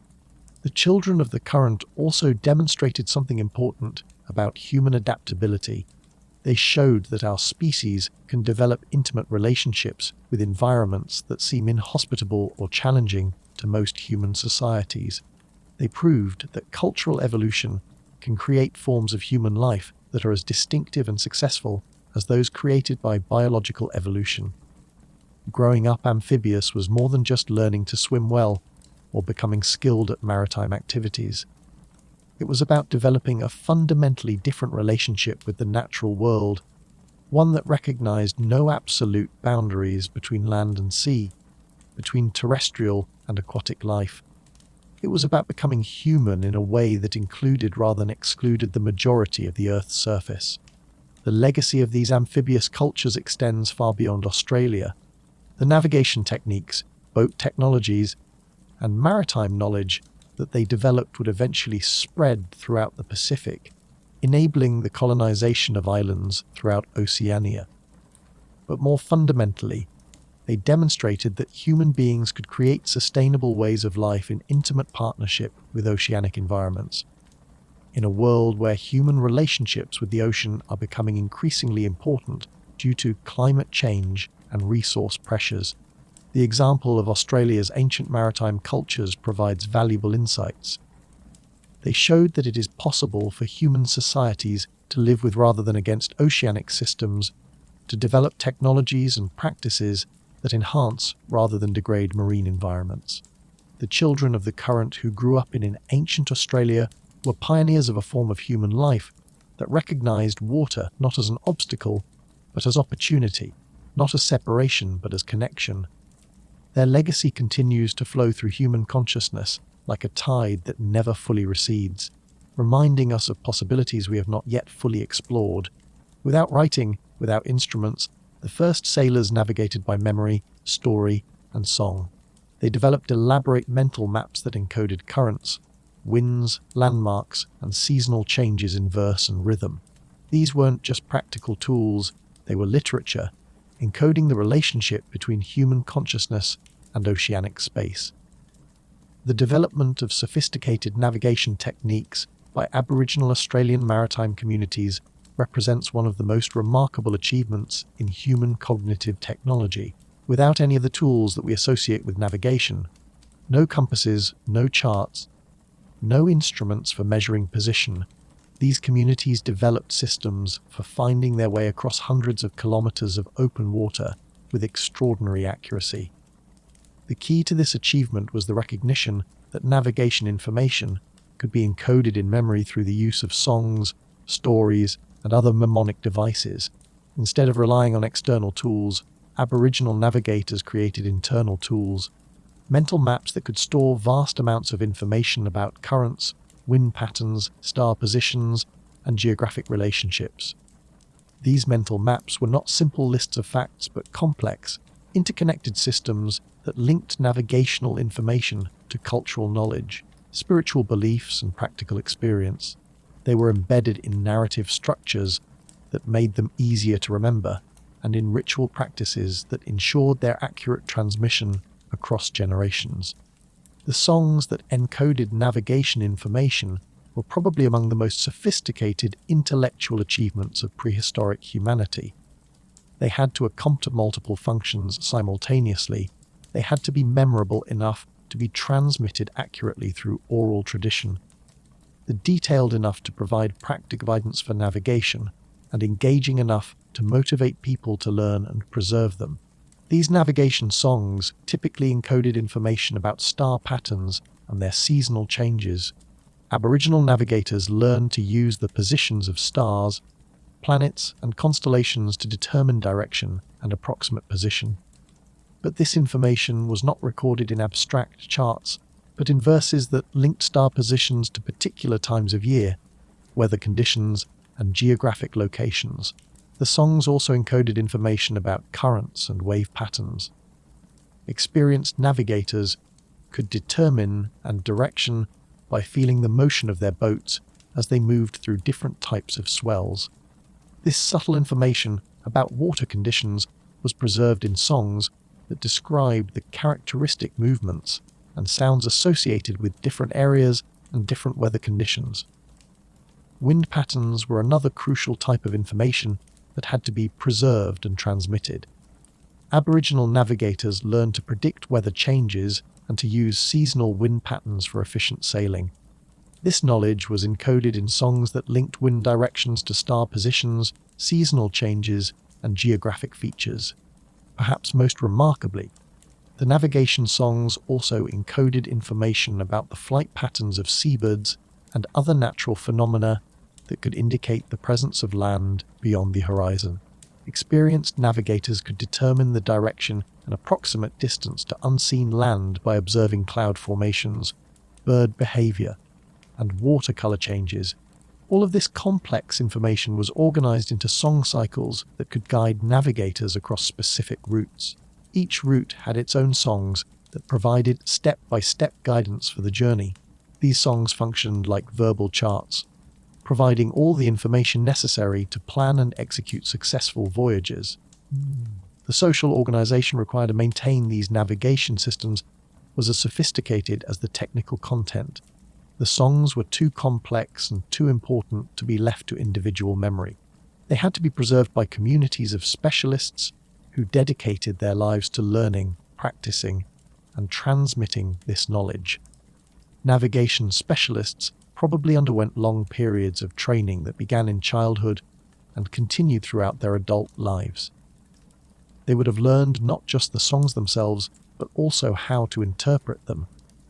The children of the current also demonstrated something important about human adaptability. They showed that our species can develop intimate relationships with environments that seem inhospitable or challenging to most human societies. They proved that cultural evolution can create forms of human life that are as distinctive and successful as those created by biological evolution. Growing up amphibious was more than just learning to swim well or becoming skilled at maritime activities. It was about developing a fundamentally different relationship with the natural world, one that recognized no absolute boundaries between land and sea, between terrestrial and aquatic life. It was about becoming human in a way that included rather than excluded the majority of the Earth's surface. The legacy of these amphibious cultures extends far beyond Australia. The navigation techniques, boat technologies, and maritime knowledge that they developed would eventually spread throughout the Pacific, enabling the colonization of islands throughout Oceania. But more fundamentally, they demonstrated that human beings could create sustainable ways of life in intimate partnership with oceanic environments. In a world where human relationships with the ocean are becoming increasingly important due to climate change and resource pressures, the example of Australia's ancient maritime cultures provides valuable insights. They showed that it is possible for human societies to live with rather than against oceanic systems, to develop technologies and practices that enhance rather than degrade marine environments. The children of the current who grew up in ancient Australia were pioneers of a form of human life that recognized water not as an obstacle, but as opportunity, not as separation, but as connection. Their legacy continues to flow through human consciousness like a tide that never fully recedes, reminding us of possibilities we have not yet fully explored. Without writing, without instruments, the first sailors navigated by memory, story, and song. They developed elaborate mental maps that encoded currents, winds, landmarks, and seasonal changes in verse and rhythm. These weren't just practical tools, They were literature, encoding the relationship between human consciousness and oceanic space. The development of sophisticated navigation techniques by Aboriginal Australian maritime communities represents one of the most remarkable achievements in human cognitive technology. Without any of the tools that we associate with navigation, no compasses, no charts, no instruments for measuring position, these communities developed systems for finding their way across hundreds of kilometers of open water with extraordinary accuracy. The key to this achievement was the recognition that navigation information could be encoded in memory through the use of songs, stories, and other mnemonic devices. Instead of relying on external tools, Aboriginal navigators created internal tools, mental maps that could store vast amounts of information about currents, wind patterns, star positions, and geographic relationships. These mental maps were not simple lists of facts but complex, interconnected systems that linked navigational information to cultural knowledge, spiritual beliefs, and practical experience. They were embedded in narrative structures that made them easier to remember, and in ritual practices that ensured their accurate transmission across generations. The songs that encoded navigation information were probably among the most sophisticated intellectual achievements of prehistoric humanity. They had to accomplish multiple functions simultaneously. They had to be memorable enough to be transmitted accurately through oral tradition, detailed enough to provide practical guidance for navigation, and engaging enough to motivate people to learn and preserve them. These navigation songs typically encoded information about star patterns and their seasonal changes. Aboriginal navigators learned to use the positions of stars, planets, and constellations to determine direction and approximate position. But this information was not recorded in abstract charts, but in verses that linked star positions to particular times of year, weather conditions, and geographic locations. The songs also encoded information about currents and wave patterns. Experienced navigators could determine and direction by feeling the motion of their boats as they moved through different types of swells. This subtle information about water conditions was preserved in songs that described the characteristic movements and sounds associated with different areas and different weather conditions. Wind patterns were another crucial type of information that had to be preserved and transmitted. Aboriginal navigators learned to predict weather changes and to use seasonal wind patterns for efficient sailing. This knowledge was encoded in songs that linked wind directions to star positions, seasonal changes, and geographic features. Perhaps most remarkably, the navigation songs also encoded information about the flight patterns of seabirds and other natural phenomena that could indicate the presence of land beyond the horizon. Experienced navigators could determine the direction and approximate distance to unseen land by observing cloud formations, bird behavior, and watercolor changes. All of this complex information was organized into song cycles that could guide navigators across specific routes. Each route had its own songs that provided step-by-step guidance for the journey. These songs functioned like verbal charts, providing all the information necessary to plan and execute successful voyages. The social organization required to maintain these navigation systems was as sophisticated as the technical content. The songs were too complex and too important to be left to individual memory. They had to be preserved by communities of specialists who dedicated their lives to learning, practicing, and transmitting this knowledge. Navigation specialists probably underwent long periods of training that began in childhood and continued throughout their adult lives. They would have learned not just the songs themselves, but also how to interpret them,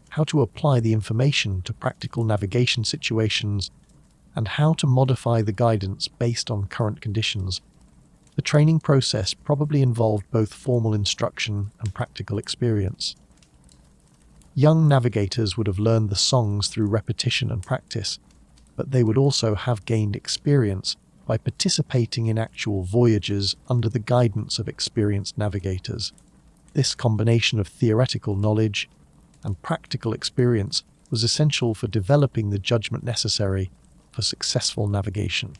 how to apply the information to practical navigation situations, and how to modify the guidance based on current conditions. The training process probably involved both formal instruction and practical experience. Young navigators would have learned the songs through repetition and practice, but they would also have gained experience by participating in actual voyages under the guidance of experienced navigators. This combination of theoretical knowledge and practical experience was essential for developing the judgment necessary for successful navigation.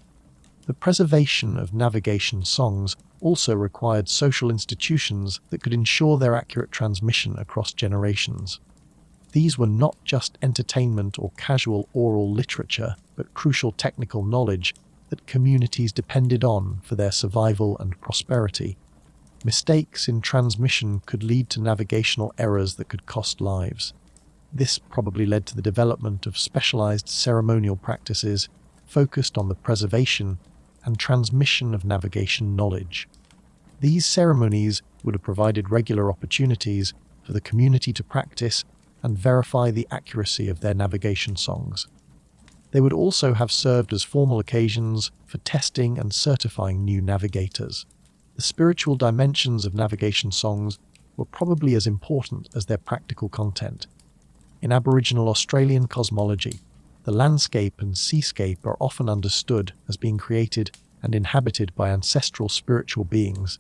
The preservation of navigation songs also required social institutions that could ensure their accurate transmission across generations. These were not just entertainment or casual oral literature, but crucial technical knowledge that communities depended on for their survival and prosperity. Mistakes in transmission could lead to navigational errors that could cost lives. This probably led to the development of specialized ceremonial practices focused on the preservation and transmission of navigation knowledge. These ceremonies would have provided regular opportunities for the community to practice and verify the accuracy of their navigation songs. They would also have served as formal occasions for testing and certifying new navigators. The spiritual dimensions of navigation songs were probably as important as their practical content. In Aboriginal Australian cosmology, the landscape and seascape are often understood as being created and inhabited by ancestral spiritual beings.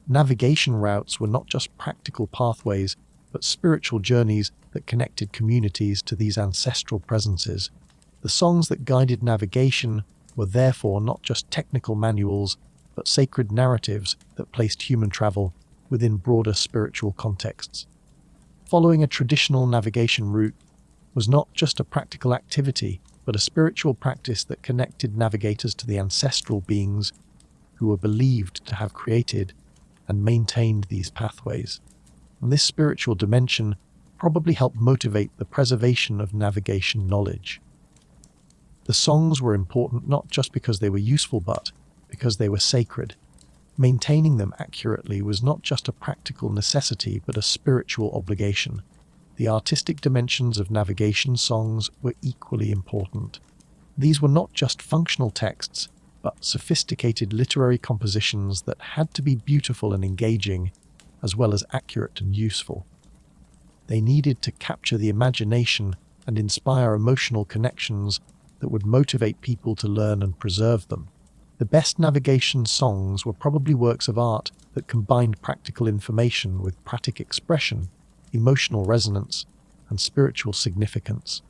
Navigation routes were not just practical pathways, but spiritual journeys that connected communities to these ancestral presences. The songs that guided navigation were therefore not just technical manuals, but sacred narratives that placed human travel within broader spiritual contexts. Following a traditional navigation route was not just a practical activity, but a spiritual practice that connected navigators to the ancestral beings who were believed to have created and maintained these pathways. And this spiritual dimension probably helped motivate the preservation of navigation knowledge. The songs were important not just because they were useful, but because they were sacred. Maintaining them accurately was not just a practical necessity, but a spiritual obligation. The artistic dimensions of navigation songs were equally important. These were not just functional texts, but sophisticated literary compositions that had to be beautiful and engaging, as well as accurate and useful. They needed to capture the imagination and inspire emotional connections that would motivate people to learn and preserve them. The best navigation songs were probably works of art that combined practical information with pratic expression, emotional resonance, and spiritual significance.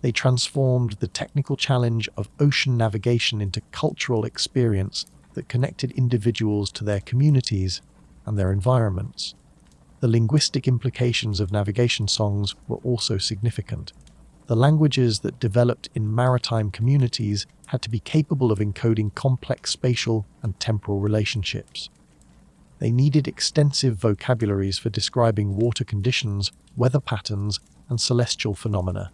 They transformed the technical challenge of ocean navigation into cultural experience that connected individuals to their communities and their environments. The linguistic implications of navigation songs were also significant. The languages that developed in maritime communities had to be capable of encoding complex spatial and temporal relationships. They needed extensive vocabularies for describing water conditions, weather patterns, and celestial phenomena.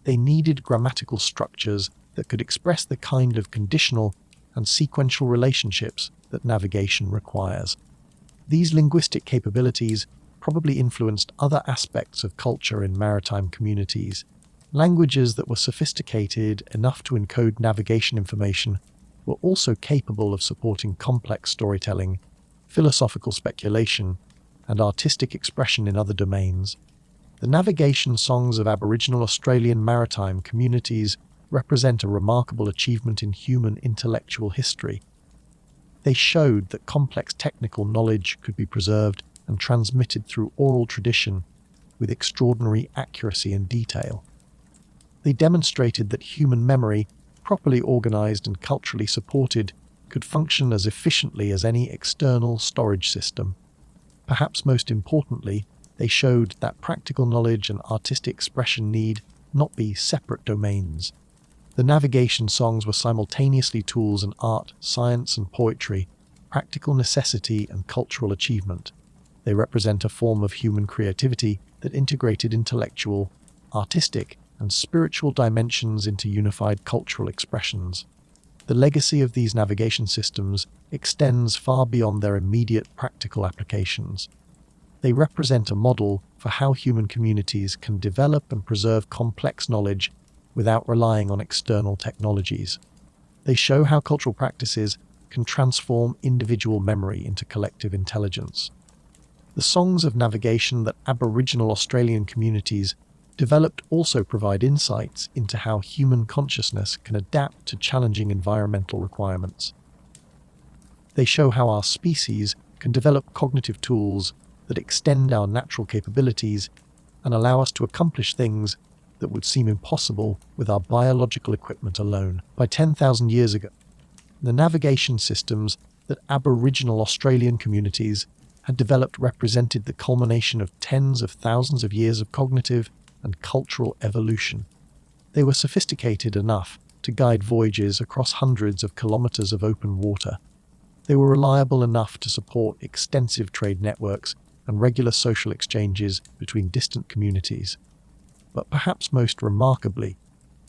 They needed grammatical structures that could express the kind of conditional and sequential relationships that navigation requires. These linguistic capabilities probably influenced other aspects of culture in maritime communities. Languages that were sophisticated enough to encode navigation information were also capable of supporting complex storytelling, philosophical speculation, and artistic expression in other domains. The navigation songs of Aboriginal Australian maritime communities represent a remarkable achievement in human intellectual history. They showed that complex technical knowledge could be preserved and transmitted through oral tradition with extraordinary accuracy and detail. They demonstrated that human memory, properly organized and culturally supported, could function as efficiently as any external storage system. Perhaps most importantly, they showed that practical knowledge and artistic expression need not be separate domains. The navigation songs were simultaneously tools in art, science, and poetry, practical necessity and cultural achievement. They represent a form of human creativity that integrated intellectual, artistic, and spiritual dimensions into unified cultural expressions. The legacy of these navigation systems extends far beyond their immediate practical applications. They represent a model for how human communities can develop and preserve complex knowledge without relying on external technologies. They show how cultural practices can transform individual memory into collective intelligence. The songs of navigation that Aboriginal Australian communities developed also provide insights into how human consciousness can adapt to challenging environmental requirements. They show how our species can develop cognitive tools that extend our natural capabilities and allow us to accomplish things that would seem impossible with our biological equipment alone. By 10,000 years ago, The navigation systems that Aboriginal Australian communities had developed represented the culmination of tens of thousands of years of cognitive and cultural evolution. They were sophisticated enough to guide voyages across hundreds of kilometers of open water. They were reliable enough to support extensive trade networks and regular social exchanges between distant communities. But perhaps most remarkably,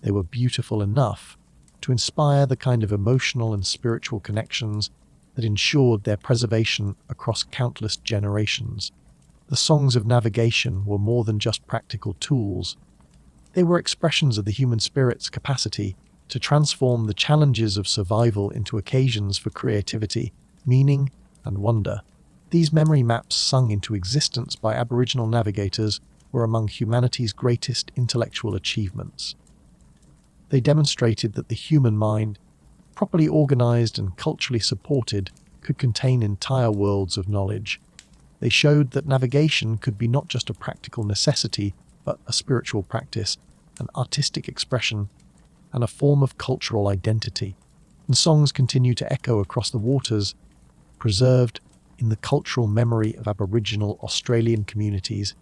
they were beautiful enough to inspire the kind of emotional and spiritual connections that ensured their preservation across countless generations. The songs of navigation were more than just practical tools. They were expressions of the human spirit's capacity to transform the challenges of survival into occasions for creativity, meaning, and wonder. These memory maps sung into existence by Aboriginal navigators were among humanity's greatest intellectual achievements. They demonstrated that the human mind, properly organized and culturally supported, could contain entire worlds of knowledge. They showed that navigation could be not just a practical necessity, but a spiritual practice, an artistic expression, and a form of cultural identity. And songs continue to echo across the waters, preserved in the cultural memory of Aboriginal Australian communities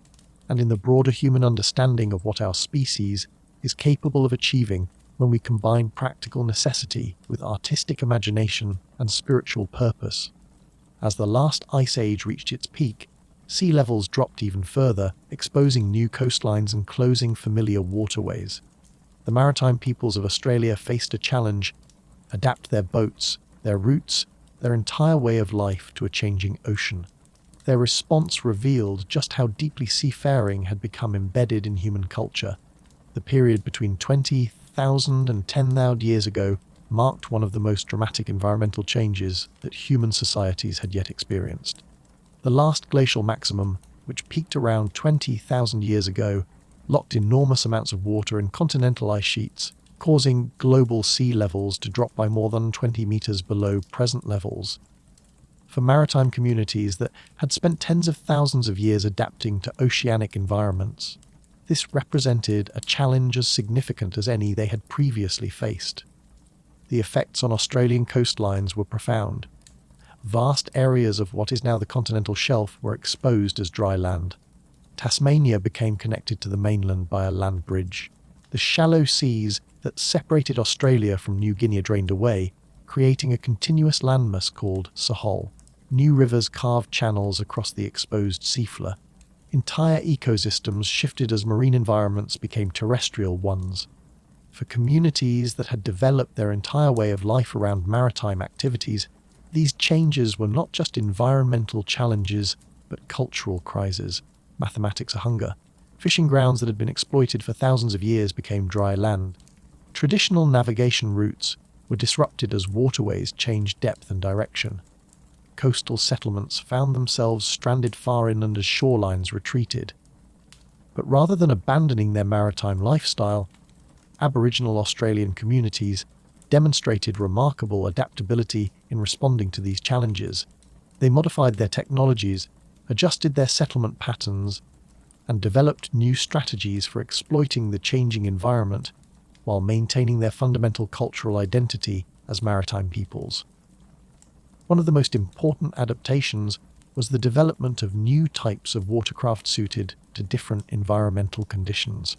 and in the broader human understanding of what our species is capable of achieving when we combine practical necessity with artistic imagination and spiritual purpose. As the last ice age reached its peak, sea levels dropped even further, exposing new coastlines and closing familiar waterways. The maritime peoples of Australia faced a challenge: adapt their boats, their routes, their entire way of life to a changing ocean. Their response revealed just how deeply seafaring had become embedded in human culture. The period between 20,000 and 10,000 years ago marked one of the most dramatic environmental changes that human societies had yet experienced. The last glacial maximum, which peaked around 20,000 years ago, locked enormous amounts of water in continental ice sheets, causing global sea levels to drop by more than 20 meters below present levels. For maritime communities that had spent tens of thousands of years adapting to oceanic environments, this represented a challenge as significant as any they had previously faced. The effects on Australian coastlines were profound. Vast areas of what is now the continental shelf were exposed as dry land. Tasmania became connected to the mainland by a land bridge. The shallow seas that separated Australia from New Guinea drained away, creating a continuous landmass called Sahol. New rivers carved channels across the exposed seafloor. Entire ecosystems shifted as marine environments became terrestrial ones. For communities that had developed their entire way of life around maritime activities, these changes were not just environmental challenges, but cultural crises. Mathematics of hunger. Fishing grounds that had been exploited for thousands of years became dry land. Traditional navigation routes were disrupted as waterways changed depth and direction. Coastal settlements found themselves stranded far inland as shorelines retreated. But rather than abandoning their maritime lifestyle, Aboriginal Australian communities demonstrated remarkable adaptability in responding to these challenges. They modified their technologies, adjusted their settlement patterns, and developed new strategies for exploiting the changing environment while maintaining their fundamental cultural identity as maritime peoples. One of the most important adaptations was the development of new types of watercraft suited to different environmental conditions.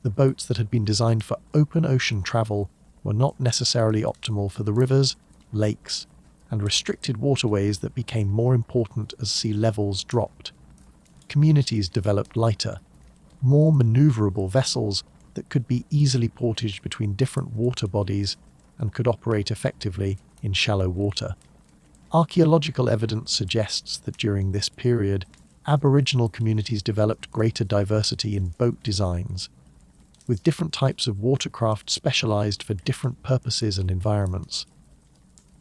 The boats that had been designed for open ocean travel were not necessarily optimal for the rivers, lakes, and restricted waterways that became more important as sea levels dropped. Communities developed lighter, more maneuverable vessels that could be easily portaged between different water bodies and could operate effectively in shallow water. Archaeological evidence suggests that during this period, Aboriginal communities developed greater diversity in boat designs, with different types of watercraft specialized for different purposes and environments.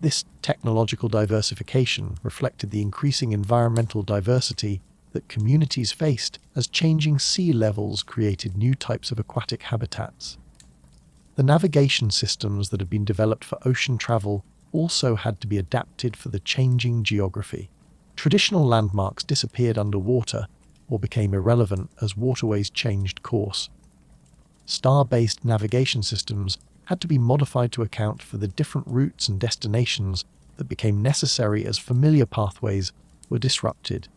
This technological diversification reflected the increasing environmental diversity that communities faced as changing sea levels created new types of aquatic habitats. The navigation systems that had been developed for ocean travel also had to be adapted for the changing geography. Traditional landmarks disappeared underwater or became irrelevant as waterways changed course. Star-based navigation systems had to be modified to account for the different routes and destinations that became necessary as familiar pathways were disrupted.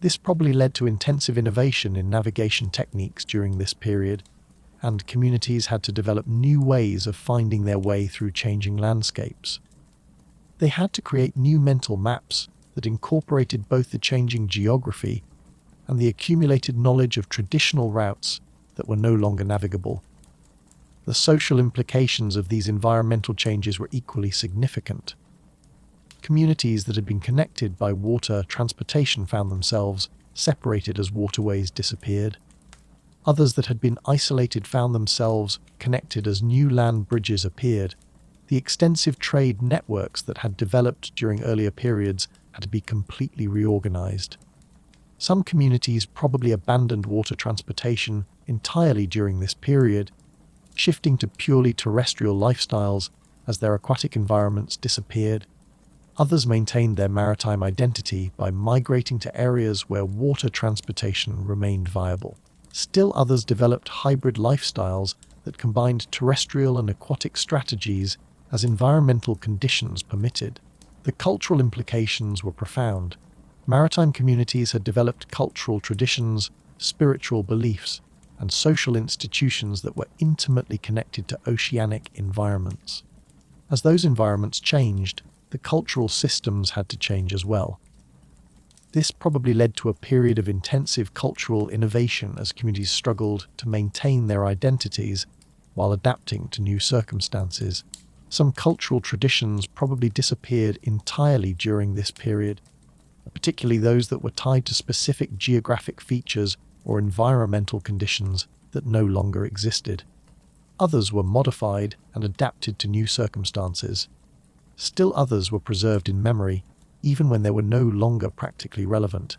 This probably led to intensive innovation in navigation techniques during this period, and communities had to develop new ways of finding their way through changing landscapes. They had to create new mental maps that incorporated both the changing geography and the accumulated knowledge of traditional routes that were no longer navigable. The social implications of these environmental changes were equally significant. Communities that had been connected by water transportation found themselves separated as waterways disappeared. Others that had been isolated found themselves connected as new land bridges appeared. The extensive trade networks that had developed during earlier periods had to be completely reorganized. Some communities probably abandoned water transportation entirely during this period, shifting to purely terrestrial lifestyles as their aquatic environments disappeared. Others maintained their maritime identity by migrating to areas where water transportation remained viable. Still others developed hybrid lifestyles that combined terrestrial and aquatic strategies as environmental conditions permitted. The cultural implications were profound. Maritime communities had developed cultural traditions, spiritual beliefs, and social institutions that were intimately connected to oceanic environments. As those environments changed, the cultural systems had to change as well. This probably led to a period of intensive cultural innovation as communities struggled to maintain their identities while adapting to new circumstances. Some cultural traditions probably disappeared entirely during this period, particularly those that were tied to specific geographic features or environmental conditions that no longer existed. Others were modified and adapted to new circumstances. Still others were preserved in memory, even when they were no longer practically relevant,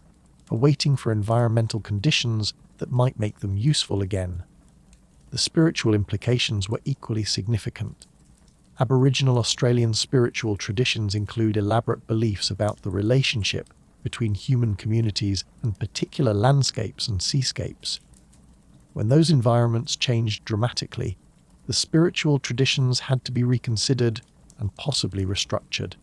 awaiting for environmental conditions that might make them useful again. The spiritual implications were equally significant. Aboriginal Australian spiritual traditions include elaborate beliefs about the relationship between human communities and particular landscapes and seascapes. When those environments changed dramatically, the spiritual traditions had to be reconsidered and possibly restructured.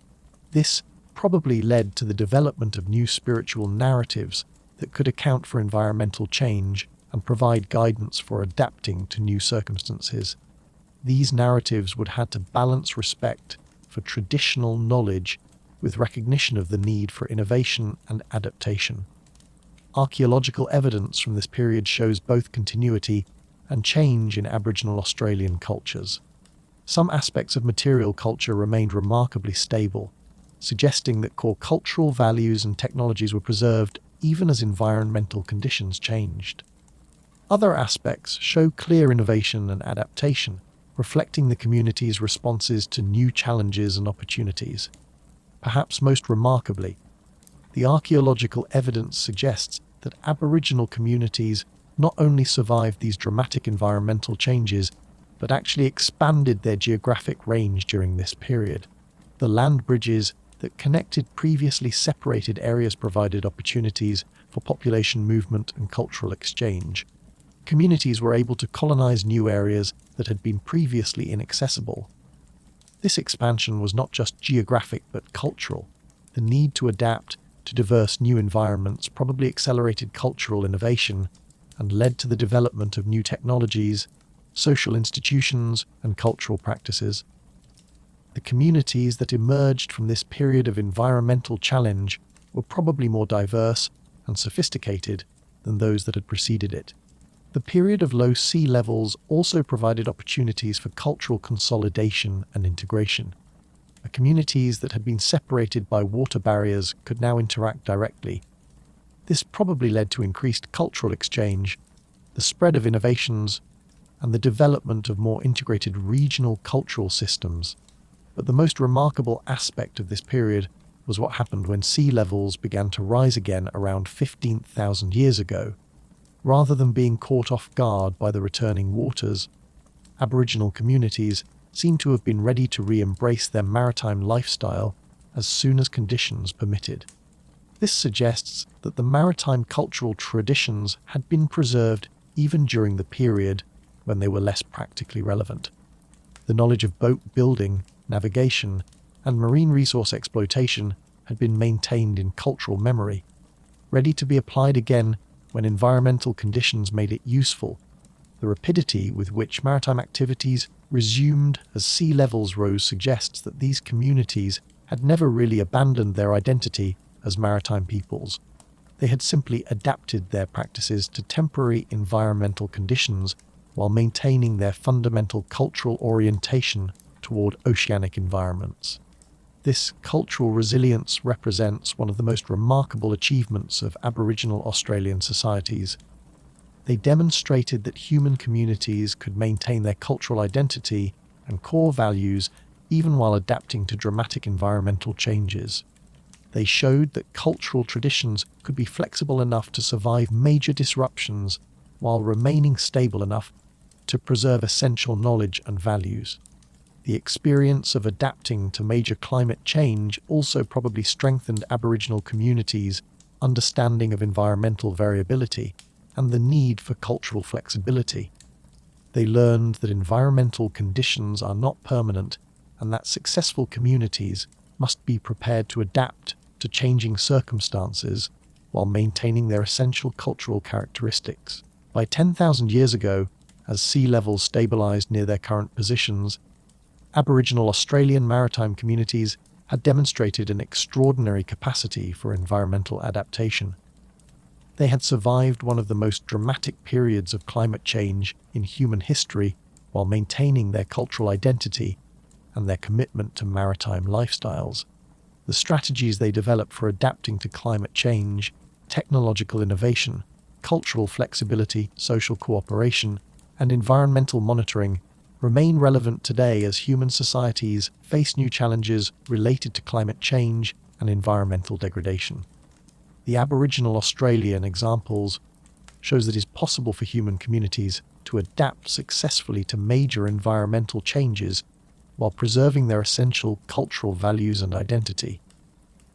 This probably led to the development of new spiritual narratives that could account for environmental change and provide guidance for adapting to new circumstances. These narratives would have to balance respect for traditional knowledge with recognition of the need for innovation and adaptation. Archaeological evidence from this period shows both continuity and change in Aboriginal Australian cultures. Some aspects of material culture remained remarkably stable, suggesting that core cultural values and technologies were preserved even as environmental conditions changed. Other aspects show clear innovation and adaptation, reflecting the community's responses to new challenges and opportunities. Perhaps most remarkably, the archaeological evidence suggests that Aboriginal communities not only survived these dramatic environmental changes, but actually expanded their geographic range during this period. The land bridges that connected previously separated areas provided opportunities for population movement and cultural exchange. Communities were able to colonize new areas that had been previously inaccessible. This expansion was not just geographic but cultural. The need to adapt to diverse new environments probably accelerated cultural innovation and led to the development of new technologies, social institutions, and cultural practices. The communities that emerged from this period of environmental challenge were probably more diverse and sophisticated than those that had preceded it. The period of low sea levels also provided opportunities for cultural consolidation and integration. Communities that had been separated by water barriers could now interact directly. This probably led to increased cultural exchange, the spread of innovations, and the development of more integrated regional cultural systems. But the most remarkable aspect of this period was what happened when sea levels began to rise again around 15,000 years ago. Rather than being caught off guard by the returning waters, Aboriginal communities seem to have been ready to re-embrace their maritime lifestyle as soon as conditions permitted. This suggests that the maritime cultural traditions had been preserved even during the period when they were less practically relevant. The knowledge of boat building, navigation, and marine resource exploitation had been maintained in cultural memory, ready to be applied again when environmental conditions made it useful. The rapidity with which maritime activities resumed as sea levels rose suggests that these communities had never really abandoned their identity as maritime peoples. They had simply adapted their practices to temporary environmental conditions while maintaining their fundamental cultural orientation toward oceanic environments. This cultural resilience represents one of the most remarkable achievements of Aboriginal Australian societies. They demonstrated that human communities could maintain their cultural identity and core values even while adapting to dramatic environmental changes. They showed that cultural traditions could be flexible enough to survive major disruptions while remaining stable enough to preserve essential knowledge and values. The experience of adapting to major climate change also probably strengthened Aboriginal communities' understanding of environmental variability and the need for cultural flexibility. They learned that environmental conditions are not permanent and that successful communities must be prepared to adapt to changing circumstances while maintaining their essential cultural characteristics. By 10,000 years ago, as sea levels stabilized near their current positions, Aboriginal Australian maritime communities had demonstrated an extraordinary capacity for environmental adaptation. They had survived one of the most dramatic periods of climate change in human history while maintaining their cultural identity and their commitment to maritime lifestyles. The strategies they developed for adapting to climate change, technological innovation, cultural flexibility, social cooperation, and environmental monitoring remain relevant today as human societies face new challenges related to climate change and environmental degradation. The Aboriginal Australian examples shows that it is possible for human communities to adapt successfully to major environmental changes while preserving their essential cultural values and identity.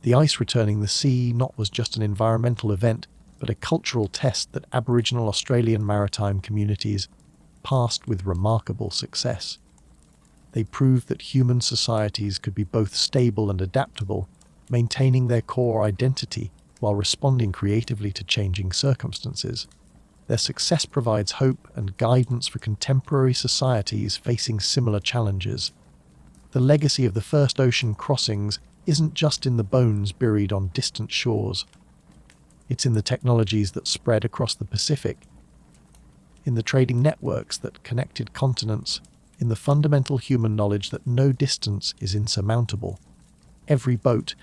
The ice returning the sea not was just an environmental event, but a cultural test that Aboriginal Australian maritime communities passed with remarkable success. They proved that human societies could be both stable and adaptable, maintaining their core identity while responding creatively to changing circumstances. Their success provides hope and guidance for contemporary societies facing similar challenges. The legacy of the first ocean crossings isn't just in the bones buried on distant shores. It's in the technologies that spread across the Pacific, in the trading networks that connected continents, in the fundamental human knowledge that no distance is insurmountable. Every boat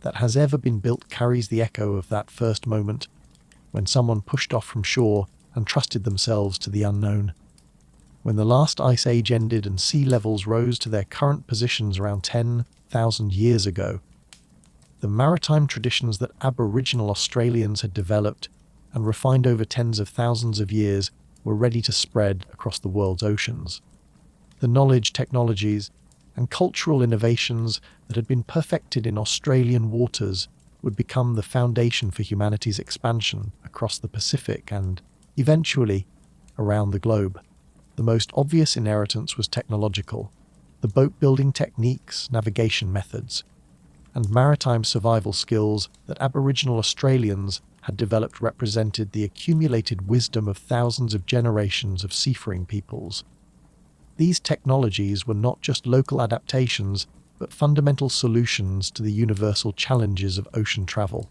that has ever been built carries the echo of that first moment, when someone pushed off from shore and trusted themselves to the unknown. When the last ice age ended and sea levels rose to their current positions around 10,000 years ago, the maritime traditions that Aboriginal Australians had developed and refined over tens of thousands of years were ready to spread across the world's oceans. The knowledge, technologies, and cultural innovations that had been perfected in Australian waters would become the foundation for humanity's expansion across the Pacific and, eventually, around the globe. The most obvious inheritance was technological. The boat-building techniques, navigation methods, and maritime survival skills that Aboriginal Australians had developed represented the accumulated wisdom of thousands of generations of seafaring peoples. These technologies were not just local adaptations, but fundamental solutions to the universal challenges of ocean travel.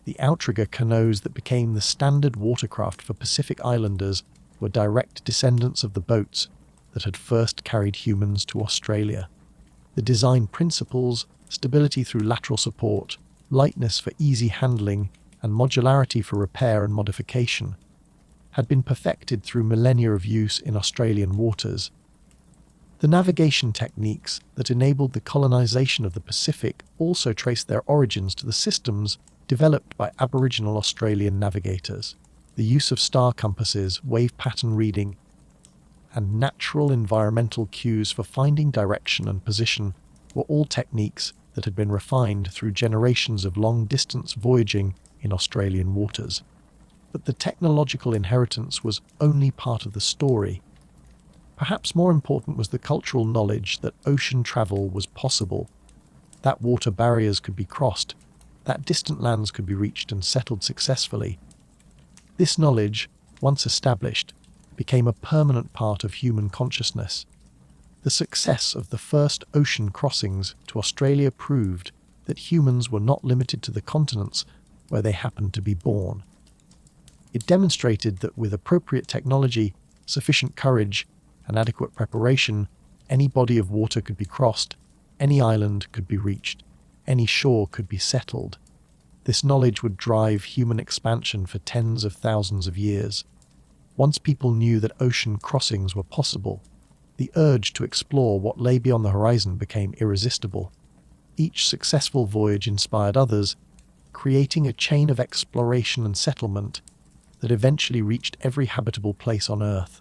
The outrigger canoes that became the standard watercraft for Pacific Islanders were direct descendants of the boats that had first carried humans to Australia. The design principles, stability through lateral support, lightness for easy handling, and modularity for repair and modification, had been perfected through millennia of use in Australian waters. The navigation techniques that enabled the colonization of the Pacific also traced their origins to the systems developed by Aboriginal Australian navigators. The use of star compasses, wave pattern reading, and natural environmental cues for finding direction and position were all techniques that had been refined through generations of long-distance voyaging in Australian waters. But the technological inheritance was only part of the story. Perhaps more important was the cultural knowledge that ocean travel was possible, that water barriers could be crossed, that distant lands could be reached and settled successfully. This knowledge, once established, became a permanent part of human consciousness. The success of the first ocean crossings to Australia proved that humans were not limited to the continents where they happened to be born. It demonstrated that with appropriate technology, sufficient courage, and adequate preparation, any body of water could be crossed, any island could be reached, any shore could be settled. This knowledge would drive human expansion for tens of thousands of years. Once people knew that ocean crossings were possible, the urge to explore what lay beyond the horizon became irresistible. Each successful voyage inspired others, creating a chain of exploration and settlement that eventually reached every habitable place on Earth.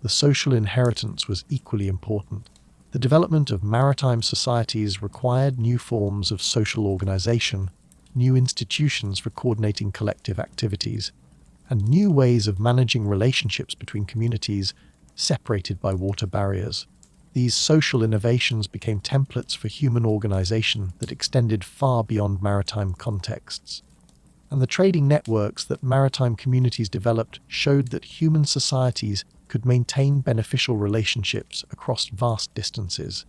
The social inheritance was equally important. The development of maritime societies required new forms of social organization, new institutions for coordinating collective activities, and new ways of managing relationships between communities separated by water barriers. These social innovations became templates for human organization that extended far beyond maritime contexts. And the trading networks that maritime communities developed showed that human societies could maintain beneficial relationships across vast distances.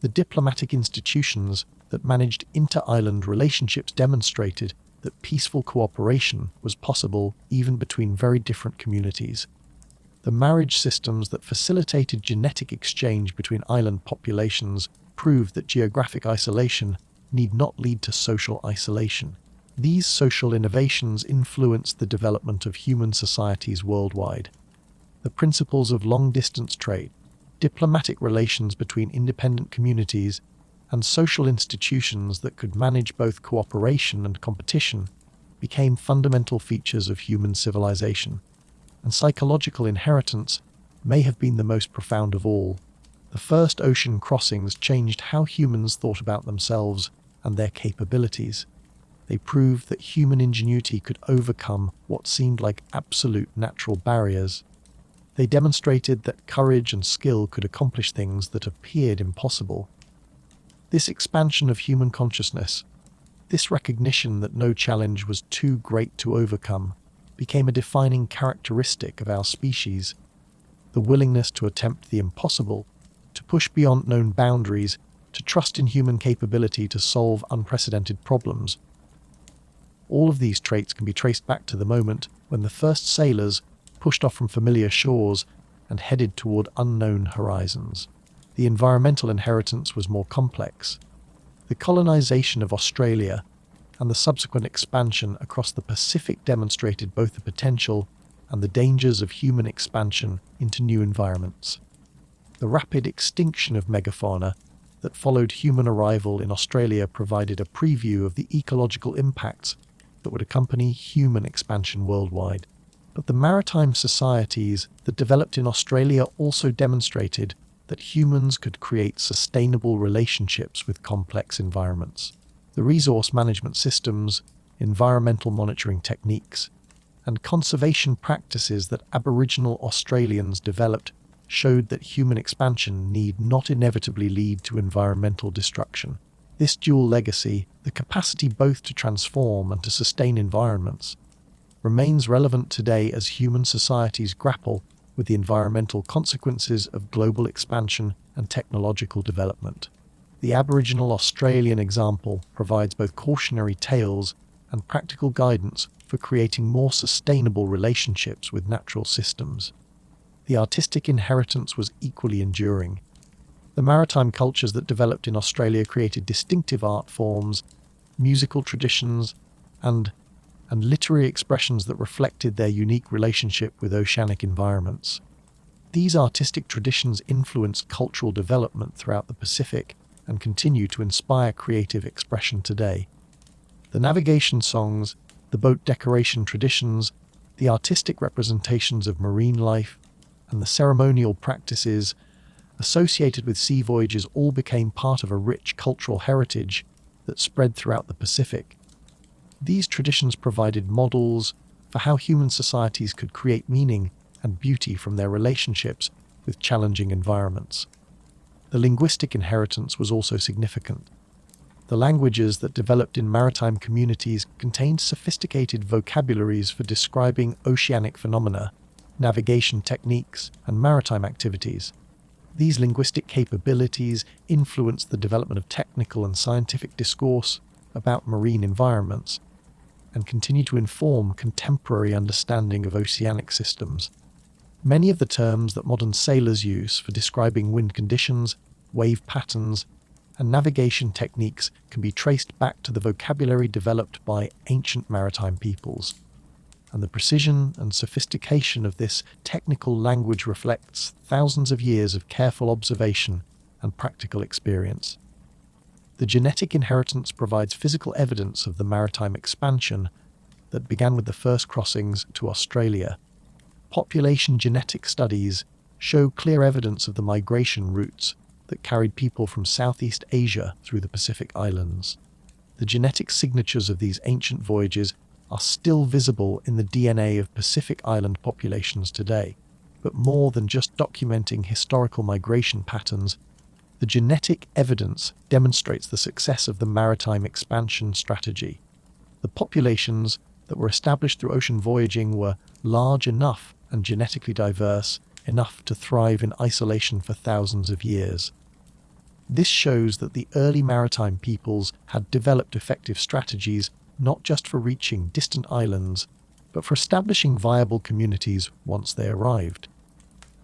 The diplomatic institutions that managed inter-island relationships demonstrated that peaceful cooperation was possible even between very different communities. The marriage systems that facilitated genetic exchange between island populations proved that geographic isolation need not lead to social isolation. These social innovations influenced the development of human societies worldwide. The principles of long-distance trade, diplomatic relations between independent communities, and social institutions that could manage both cooperation and competition became fundamental features of human civilization. And psychological inheritance may have been the most profound of all. The first ocean crossings changed how humans thought about themselves and their capabilities. They proved that human ingenuity could overcome what seemed like absolute natural barriers. They demonstrated that courage and skill could accomplish things that appeared impossible. This expansion of human consciousness, this recognition that no challenge was too great to overcome, became a defining characteristic of our species. The willingness to attempt the impossible, to push beyond known boundaries, to trust in human capability to solve unprecedented problems. All of these traits can be traced back to the moment when the first sailors pushed off from familiar shores and headed toward unknown horizons. The environmental inheritance was more complex. The colonization of Australia and the subsequent expansion across the Pacific demonstrated both the potential and the dangers of human expansion into new environments. The rapid extinction of megafauna that followed human arrival in Australia provided a preview of the ecological impacts that would accompany human expansion worldwide. But the maritime societies that developed in Australia also demonstrated that humans could create sustainable relationships with complex environments. The resource management systems, environmental monitoring techniques, and conservation practices that Aboriginal Australians developed showed that human expansion need not inevitably lead to environmental destruction. This dual legacy, the capacity both to transform and to sustain environments, remains relevant today as human societies grapple with the environmental consequences of global expansion and technological development. The Aboriginal Australian example provides both cautionary tales and practical guidance for creating more sustainable relationships with natural systems. The artistic inheritance was equally enduring. The maritime cultures that developed in Australia created distinctive art forms, musical traditions, and literary expressions that reflected their unique relationship with oceanic environments. These artistic traditions influenced cultural development throughout the Pacific and continue to inspire creative expression today. The navigation songs, the boat decoration traditions, the artistic representations of marine life, and the ceremonial practices associated with sea voyages all became part of a rich cultural heritage that spread throughout the Pacific. These traditions provided models for how human societies could create meaning and beauty from their relationships with challenging environments. The linguistic inheritance was also significant. The languages that developed in maritime communities contained sophisticated vocabularies for describing oceanic phenomena, navigation techniques, and maritime activities. These linguistic capabilities influenced the development of technical and scientific discourse about marine environments and continue to inform contemporary understanding of oceanic systems. Many of the terms that modern sailors use for describing wind conditions, wave patterns, and navigation techniques can be traced back to the vocabulary developed by ancient maritime peoples. And the precision and sophistication of this technical language reflects thousands of years of careful observation and practical experience. The genetic inheritance provides physical evidence of the maritime expansion that began with the first crossings to Australia. Population genetic studies show clear evidence of the migration routes that carried people from Southeast Asia through the Pacific Islands. The genetic signatures of these ancient voyages are still visible in the DNA of Pacific Island populations today. But more than just documenting historical migration patterns, the genetic evidence demonstrates the success of the maritime expansion strategy. The populations that were established through ocean voyaging were large enough and genetically diverse enough to thrive in isolation for thousands of years. This shows that the early maritime peoples had developed effective strategies not just for reaching distant islands, but for establishing viable communities once they arrived.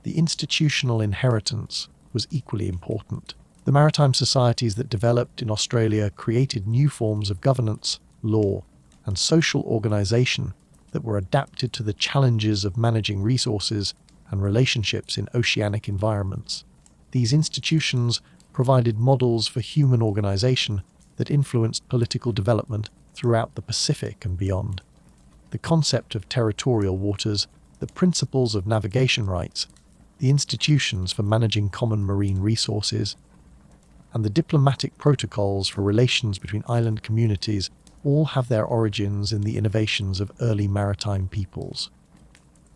The institutional inheritance was equally important. The maritime societies that developed in Australia created new forms of governance, law, and social organization that were adapted to the challenges of managing resources and relationships in oceanic environments. These institutions provided models for human organization that influenced political development throughout the Pacific and beyond. The concept of territorial waters, the principles of navigation rights, the institutions for managing common marine resources, and the diplomatic protocols for relations between island communities all have their origins in the innovations of early maritime peoples.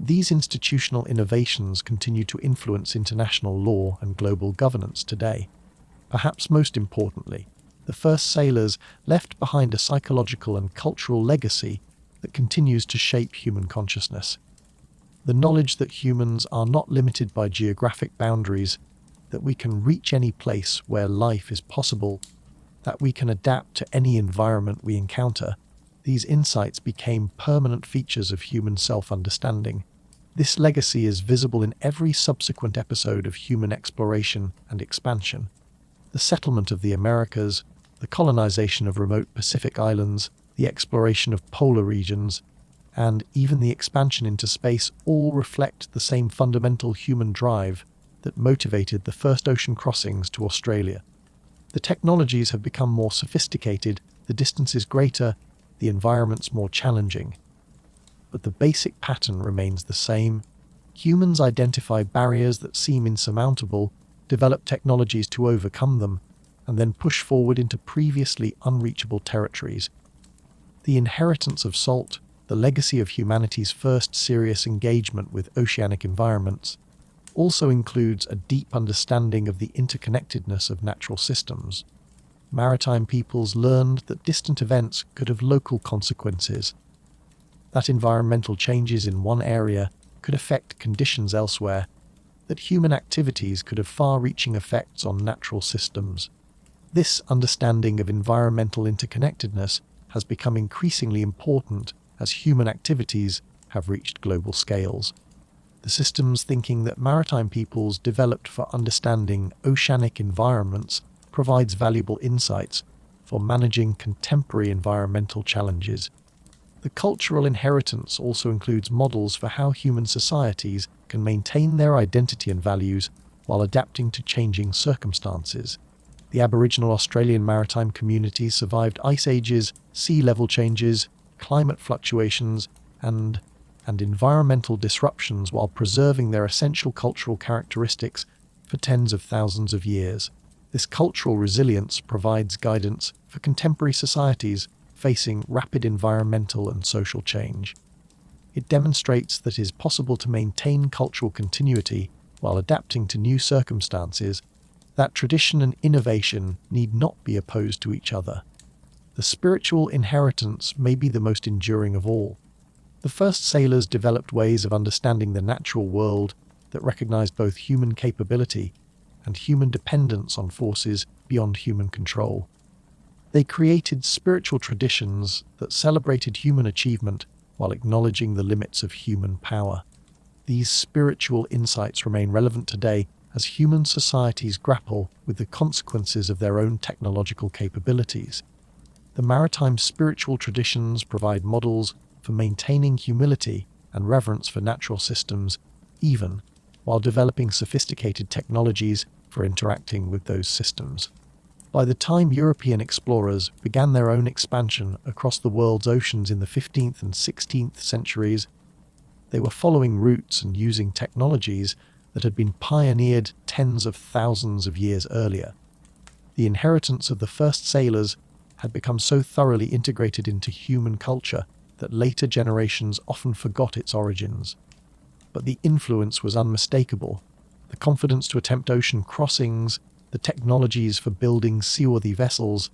These institutional innovations continue to influence international law and global governance today. Perhaps most importantly, the first sailors left behind a psychological and cultural legacy that continues to shape human consciousness. The knowledge that humans are not limited by geographic boundaries, that we can reach any place where life is possible, that we can adapt to any environment we encounter, these insights became permanent features of human self-understanding. This legacy is visible in every subsequent episode of human exploration and expansion. The settlement of the Americas, the colonization of remote Pacific islands, the exploration of polar regions, and even the expansion into space all reflect the same fundamental human drive that motivated the first ocean crossings to Australia. The technologies have become more sophisticated, the distances greater, the environments more challenging. But the basic pattern remains the same. Humans identify barriers that seem insurmountable, develop technologies to overcome them, and then push forward into previously unreachable territories. The inheritance of salt, the legacy of humanity's first serious engagement with oceanic environments, also includes a deep understanding of the interconnectedness of natural systems. Maritime peoples learned that distant events could have local consequences, that environmental changes in one area could affect conditions elsewhere, that human activities could have far-reaching effects on natural systems. This understanding of environmental interconnectedness has become increasingly important as human activities have reached global scales. The systems thinking that maritime peoples developed for understanding oceanic environments provides valuable insights for managing contemporary environmental challenges. The cultural inheritance also includes models for how human societies can maintain their identity and values while adapting to changing circumstances. The Aboriginal Australian maritime community survived ice ages, sea level changes, climate fluctuations, and environmental disruptions while preserving their essential cultural characteristics for tens of thousands of years. This cultural resilience provides guidance for contemporary societies facing rapid environmental and social change. It demonstrates that it is possible to maintain cultural continuity while adapting to new circumstances, that tradition and innovation need not be opposed to each other. The spiritual inheritance may be the most enduring of all. The first sailors developed ways of understanding the natural world that recognized both human capability and human dependence on forces beyond human control. They created spiritual traditions that celebrated human achievement while acknowledging the limits of human power. These spiritual insights remain relevant today as human societies grapple with the consequences of their own technological capabilities. The maritime spiritual traditions provide models for maintaining humility and reverence for natural systems, even while developing sophisticated technologies for interacting with those systems. By the time European explorers began their own expansion across the world's oceans in the 15th and 16th centuries, they were following routes and using technologies that had been pioneered tens of thousands of years earlier. The inheritance of the first sailors had become so thoroughly integrated into human culture that later generations often forgot its origins. But the influence was unmistakable. The confidence to attempt ocean crossings, the technologies for building seaworthy vessels,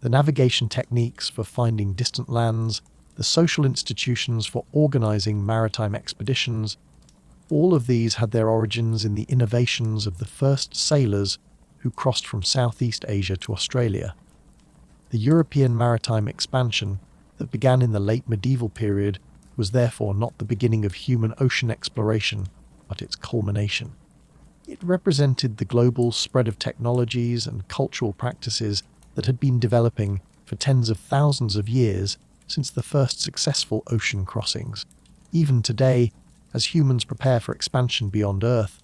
the navigation techniques for finding distant lands, the social institutions for organizing maritime expeditions, all of these had their origins in the innovations of the first sailors who crossed from Southeast Asia to Australia. The European maritime expansion that began in the late medieval period was therefore not the beginning of human ocean exploration, but its culmination. It represented the global spread of technologies and cultural practices that had been developing for tens of thousands of years since the first successful ocean crossings. Even today, as humans prepare for expansion beyond Earth,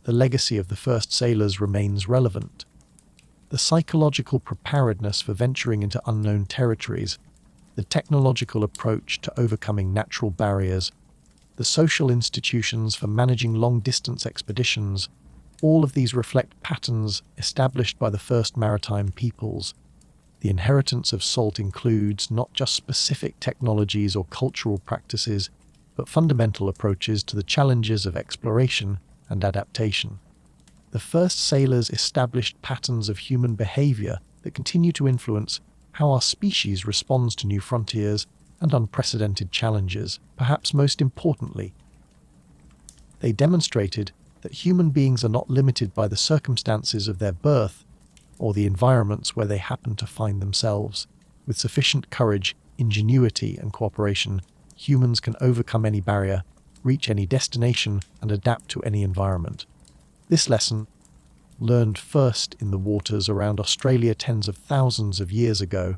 the legacy of the first sailors remains relevant. The psychological preparedness for venturing into unknown territories, the technological approach to overcoming natural barriers, the social institutions for managing long-distance expeditions, all of these reflect patterns established by the first maritime peoples. The inheritance of SALT includes not just specific technologies or cultural practices, but fundamental approaches to the challenges of exploration and adaptation. The first sailors established patterns of human behavior that continue to influence how our species responds to new frontiers and unprecedented challenges. Perhaps most importantly, they demonstrated that human beings are not limited by the circumstances of their birth or the environments where they happen to find themselves. With sufficient courage, ingenuity, and cooperation, humans can overcome any barrier, reach any destination, and adapt to any environment. This lesson, learned first in the waters around Australia tens of thousands of years ago,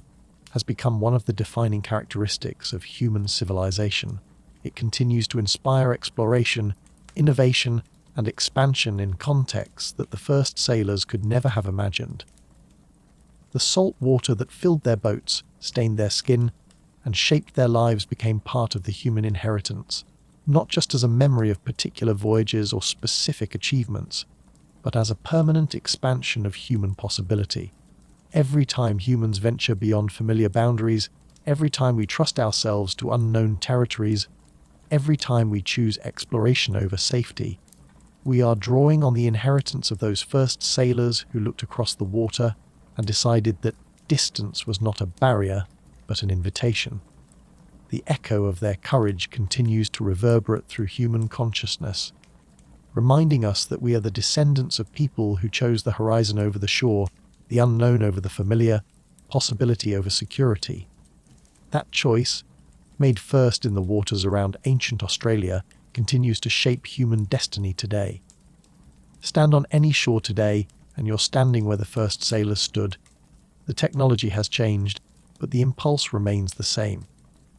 has become one of the defining characteristics of human civilization. It continues to inspire exploration, innovation, and expansion in contexts that the first sailors could never have imagined. The salt water that filled their boats, stained their skin, and shaped their lives became part of the human inheritance, not just as a memory of particular voyages or specific achievements, but as a permanent expansion of human possibility. Every time humans venture beyond familiar boundaries, every time we trust ourselves to unknown territories, every time we choose exploration over safety, we are drawing on the inheritance of those first sailors who looked across the water and decided that distance was not a barrier, but an invitation. The echo of their courage continues to reverberate through human consciousness, reminding us that we are the descendants of people who chose the horizon over the shore, the unknown over the familiar, possibility over security. That choice, made first in the waters around ancient Australia, continues to shape human destiny today. Stand on any shore today, and you're standing where the first sailors stood. The technology has changed, but the impulse remains the same.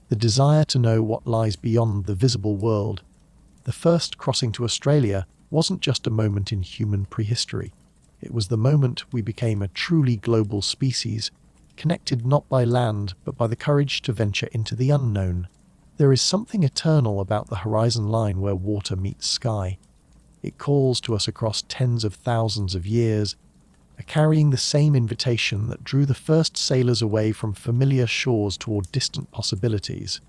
The desire to know what lies beyond the visible world. The first crossing to Australia wasn't just a moment in human prehistory. It was the moment we became a truly global species, connected not by land, but by the courage to venture into the unknown. There is something eternal about the horizon line where water meets sky. It calls to us across tens of thousands of years, carrying the same invitation that drew the first sailors away from familiar shores toward distant possibilities.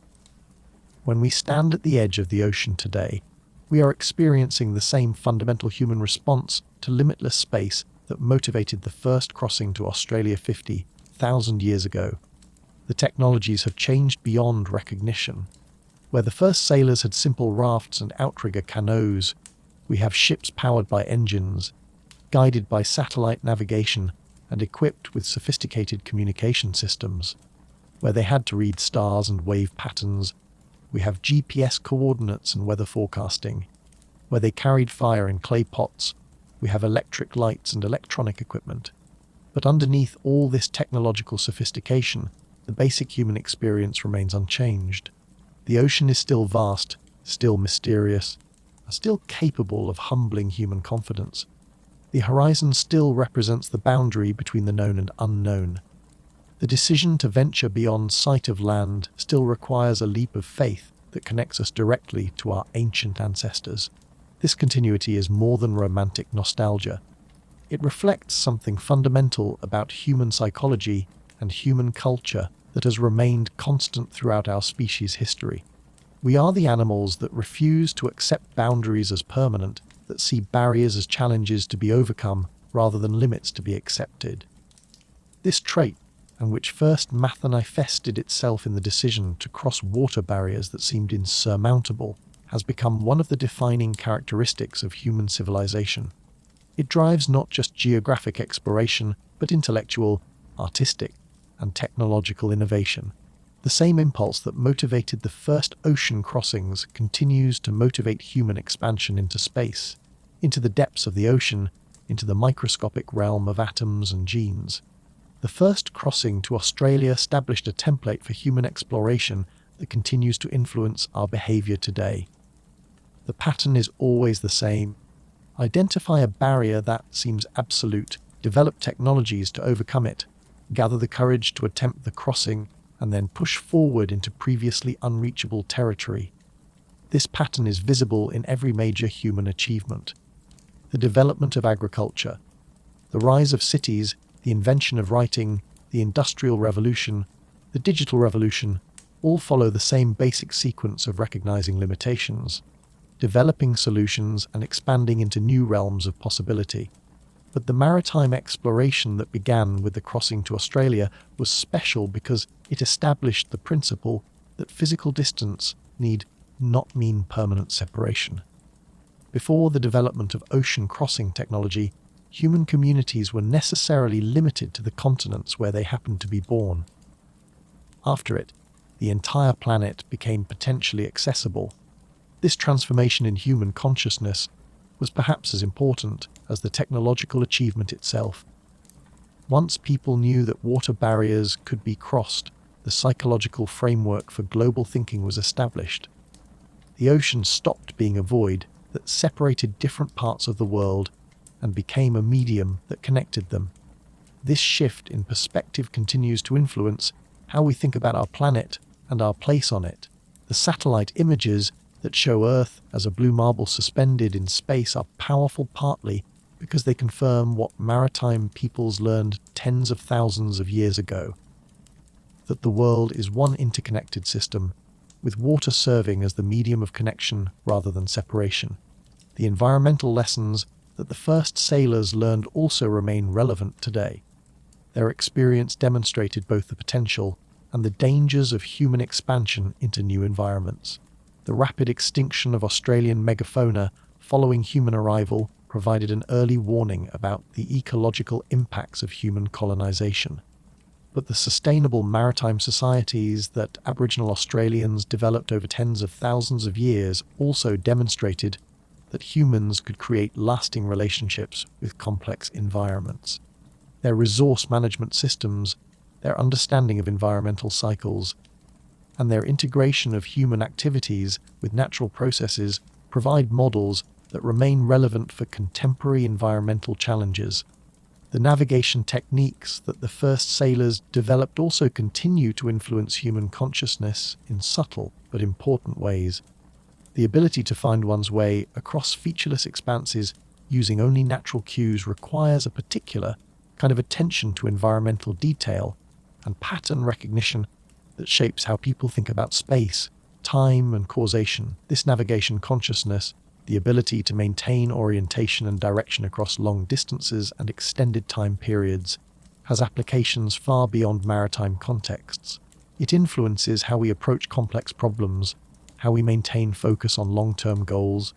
When we stand at the edge of the ocean today, We are experiencing the same fundamental human response to limitless space that motivated the first crossing to Australia 50,000 years ago. The technologies have changed beyond recognition. Where the first sailors had simple rafts and outrigger canoes, we have ships powered by engines, guided by satellite navigation, and equipped with sophisticated communication systems. Where they had to read stars and wave patterns, we have GPS coordinates and weather forecasting. Where they carried fire in clay pots, we have electric lights and electronic equipment. But underneath all this technological sophistication, the basic human experience remains unchanged. The ocean is still vast, still mysterious, and still capable of humbling human confidence. The horizon still represents the boundary between the known and unknown. The decision to venture beyond sight of land still requires a leap of faith that connects us directly to our ancient ancestors. This continuity is more than romantic nostalgia. It reflects something fundamental about human psychology and human culture that has remained constant throughout our species' history. We are the animals that refuse to accept boundaries as permanent, that see barriers as challenges to be overcome rather than limits to be accepted. This trait, and which first manifested itself in the decision to cross water barriers that seemed insurmountable, has become one of the defining characteristics of human civilization. It drives not just geographic exploration, but intellectual, artistic, and technological innovation. The same impulse that motivated the first ocean crossings continues to motivate human expansion into space, into the depths of the ocean, into the microscopic realm of atoms and genes. The first crossing to Australia established a template for human exploration that continues to influence our behavior today. The pattern is always the same. Identify a barrier that seems absolute, develop technologies to overcome it, gather the courage to attempt the crossing, and then push forward into previously unreachable territory. This pattern is visible in every major human achievement. The development of agriculture, the rise of cities, the invention of writing, the Industrial Revolution, the Digital Revolution, all follow the same basic sequence of recognizing limitations, developing solutions, and expanding into new realms of possibility. But the maritime exploration that began with the crossing to Australia was special because it established the principle that physical distance need not mean permanent separation. Before the development of ocean crossing technology, human communities were necessarily limited to the continents where they happened to be born. After it, the entire planet became potentially accessible. This transformation in human consciousness was perhaps as important as the technological achievement itself. Once people knew that water barriers could be crossed, the psychological framework for global thinking was established. The ocean stopped being a void that separated different parts of the world and became a medium that connected them. This shift in perspective continues to influence how we think about our planet and our place on it. The satellite images that show Earth as a blue marble suspended in space are powerful partly because they confirm what maritime peoples learned tens of thousands of years ago, that the world is one interconnected system, with water serving as the medium of connection rather than separation. The environmental lessons that the first sailors learned also remain relevant today. Their experience demonstrated both the potential and the dangers of human expansion into new environments. The rapid extinction of Australian megafauna following human arrival provided an early warning about the ecological impacts of human colonization. But the sustainable maritime societies that Aboriginal Australians developed over tens of thousands of years also demonstrated that humans could create lasting relationships with complex environments. Their resource management systems, their understanding of environmental cycles, and their integration of human activities with natural processes provide models that remain relevant for contemporary environmental challenges. The navigation techniques that the first sailors developed also continue to influence human consciousness in subtle but important ways. The ability to find one's way across featureless expanses using only natural cues requires a particular kind of attention to environmental detail and pattern recognition that shapes how people think about space, time, and causation. This navigation consciousness, The ability to maintain orientation and direction across long distances and extended time periods has applications far beyond maritime contexts. It influences how we approach complex problems, how we maintain focus on long-term goals,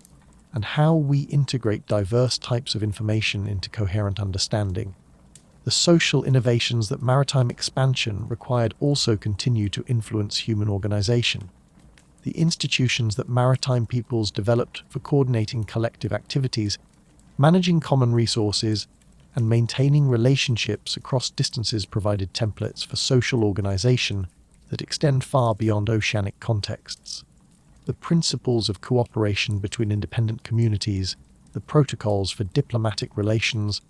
and how we integrate diverse types of information into coherent understanding. The social innovations that maritime expansion required also continue to influence human organization. The institutions that maritime peoples developed for coordinating collective activities, managing common resources, and maintaining relationships across distances provided templates for social organization that extend far beyond oceanic contexts. The principles of cooperation between independent communities, the protocols for diplomatic relations,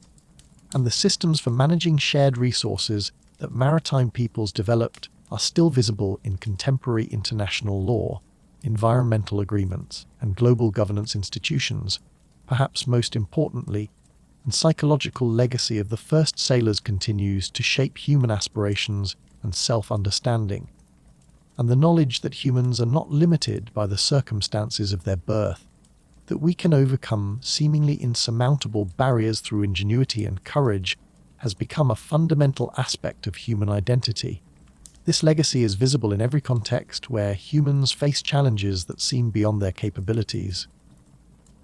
and the systems for managing shared resources that maritime peoples developed are still visible in contemporary international law, environmental agreements, and global governance institutions. Perhaps most importantly, the psychological legacy of the first sailors continues to shape human aspirations and self-understanding, and the knowledge that humans are not limited by the circumstances of their birth, that we can overcome seemingly insurmountable barriers through ingenuity and courage, has become a fundamental aspect of human identity. This legacy is visible in every context where humans face challenges that seem beyond their capabilities.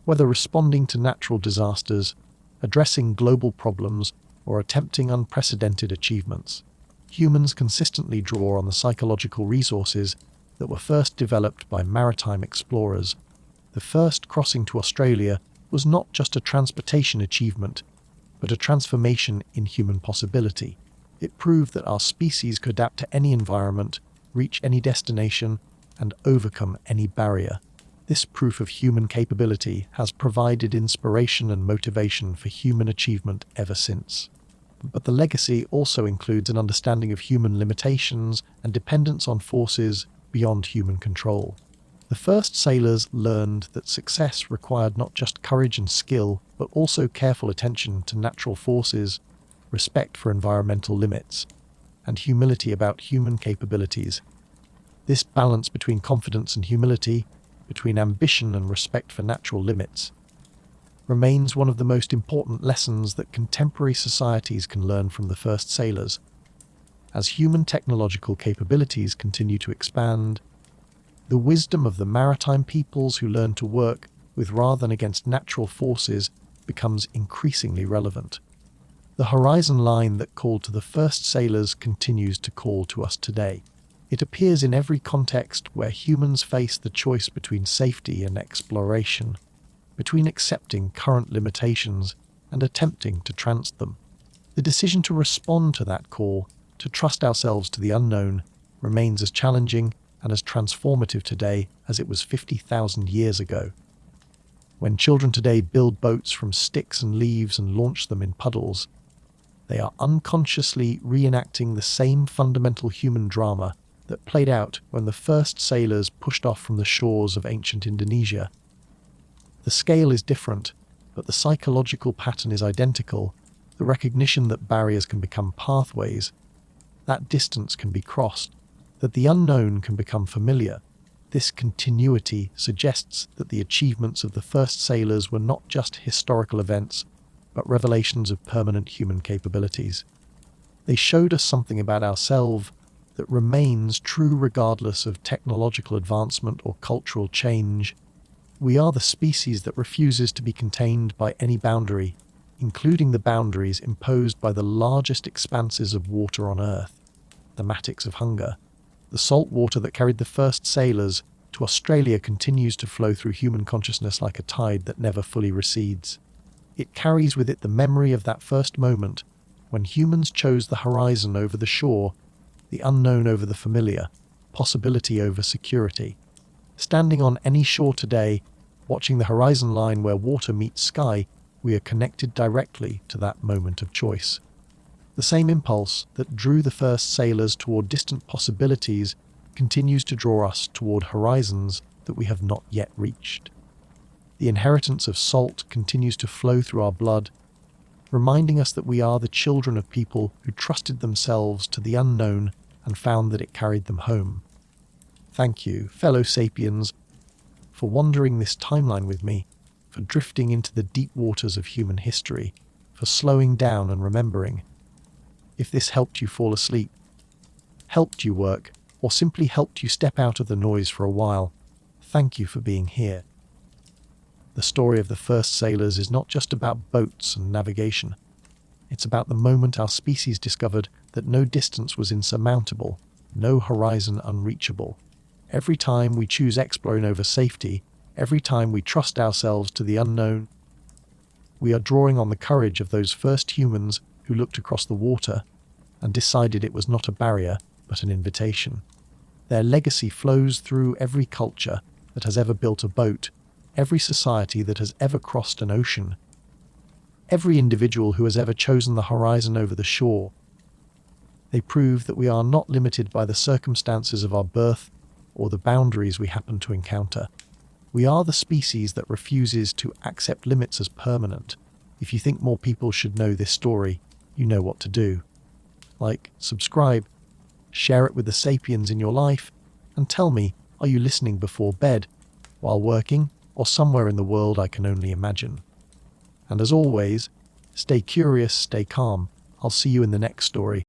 Whether responding to natural disasters, addressing global problems, or attempting unprecedented achievements, humans consistently draw on the psychological resources that were first developed by maritime explorers. The first crossing to Australia was not just a transportation achievement, but a transformation in human possibility. It proved that our species could adapt to any environment, reach any destination, and overcome any barrier. This proof of human capability has provided inspiration and motivation for human achievement ever since. But the legacy also includes an understanding of human limitations and dependence on forces beyond human control. The first sailors learned that success required not just courage and skill, but also careful attention to natural forces, respect for environmental limits, and humility about human capabilities. This balance between confidence and humility, between ambition and respect for natural limits, remains one of the most important lessons that contemporary societies can learn from the first sailors. As human technological capabilities continue to expand, the wisdom of the maritime peoples who learn to work with rather than against natural forces becomes increasingly relevant. The horizon line that called to the first sailors continues to call to us today. It appears in every context where humans face the choice between safety and exploration, between accepting current limitations and attempting to transcend them. The decision to respond to that call, to trust ourselves to the unknown, remains as challenging and as transformative today as it was 50,000 years ago. When children today build boats from sticks and leaves and launch them in puddles, they are unconsciously reenacting the same fundamental human drama that played out when the first sailors pushed off from the shores of ancient Indonesia. The scale is different, but the psychological pattern is identical. The recognition that barriers can become pathways, that distance can be crossed, that the unknown can become familiar. This continuity suggests that the achievements of the first sailors were not just historical events, but revelations of permanent human capabilities. They showed us something about ourselves that remains true regardless of technological advancement or cultural change. We are the species that refuses to be contained by any boundary, including the boundaries imposed by the largest expanses of water on Earth. Thematics of hunger. The salt water that carried the first sailors to Australia continues to flow through human consciousness like a tide that never fully recedes. It carries with it the memory of that first moment when humans chose the horizon over the shore, the unknown over the familiar, possibility over security. Standing on any shore today, watching the horizon line where water meets sky, we are connected directly to that moment of choice. The same impulse that drew the first sailors toward distant possibilities continues to draw us toward horizons that we have not yet reached. The inheritance of salt continues to flow through our blood, reminding us that we are the children of people who trusted themselves to the unknown and found that it carried them home. Thank you, fellow sapiens, for wandering this timeline with me. for drifting into the deep waters of human history, for slowing down and remembering. If this helped you fall asleep, helped you work, or simply helped you step out of the noise for a while, thank you for being here. The story of the first sailors is not just about boats and navigation. It's about the moment our species discovered that no distance was insurmountable, no horizon unreachable. Every time we choose exploring over safety, every time we trust ourselves to the unknown, we are drawing on the courage of those first humans who looked across the water and decided it was not a barrier, but an invitation. Their legacy flows through every culture that has ever built a boat, every society that has ever crossed an ocean, every individual who has ever chosen the horizon over the shore. They prove that we are not limited by the circumstances of our birth or the boundaries we happen to encounter. We are the species that refuses to accept limits as permanent. If you think more people should know this story, you know what to do. Like, subscribe, share it with the sapiens in your life, and tell me, are you listening before bed, while working, or somewhere in the world I can only imagine? And as always, stay curious, stay calm. I'll see you in the next story.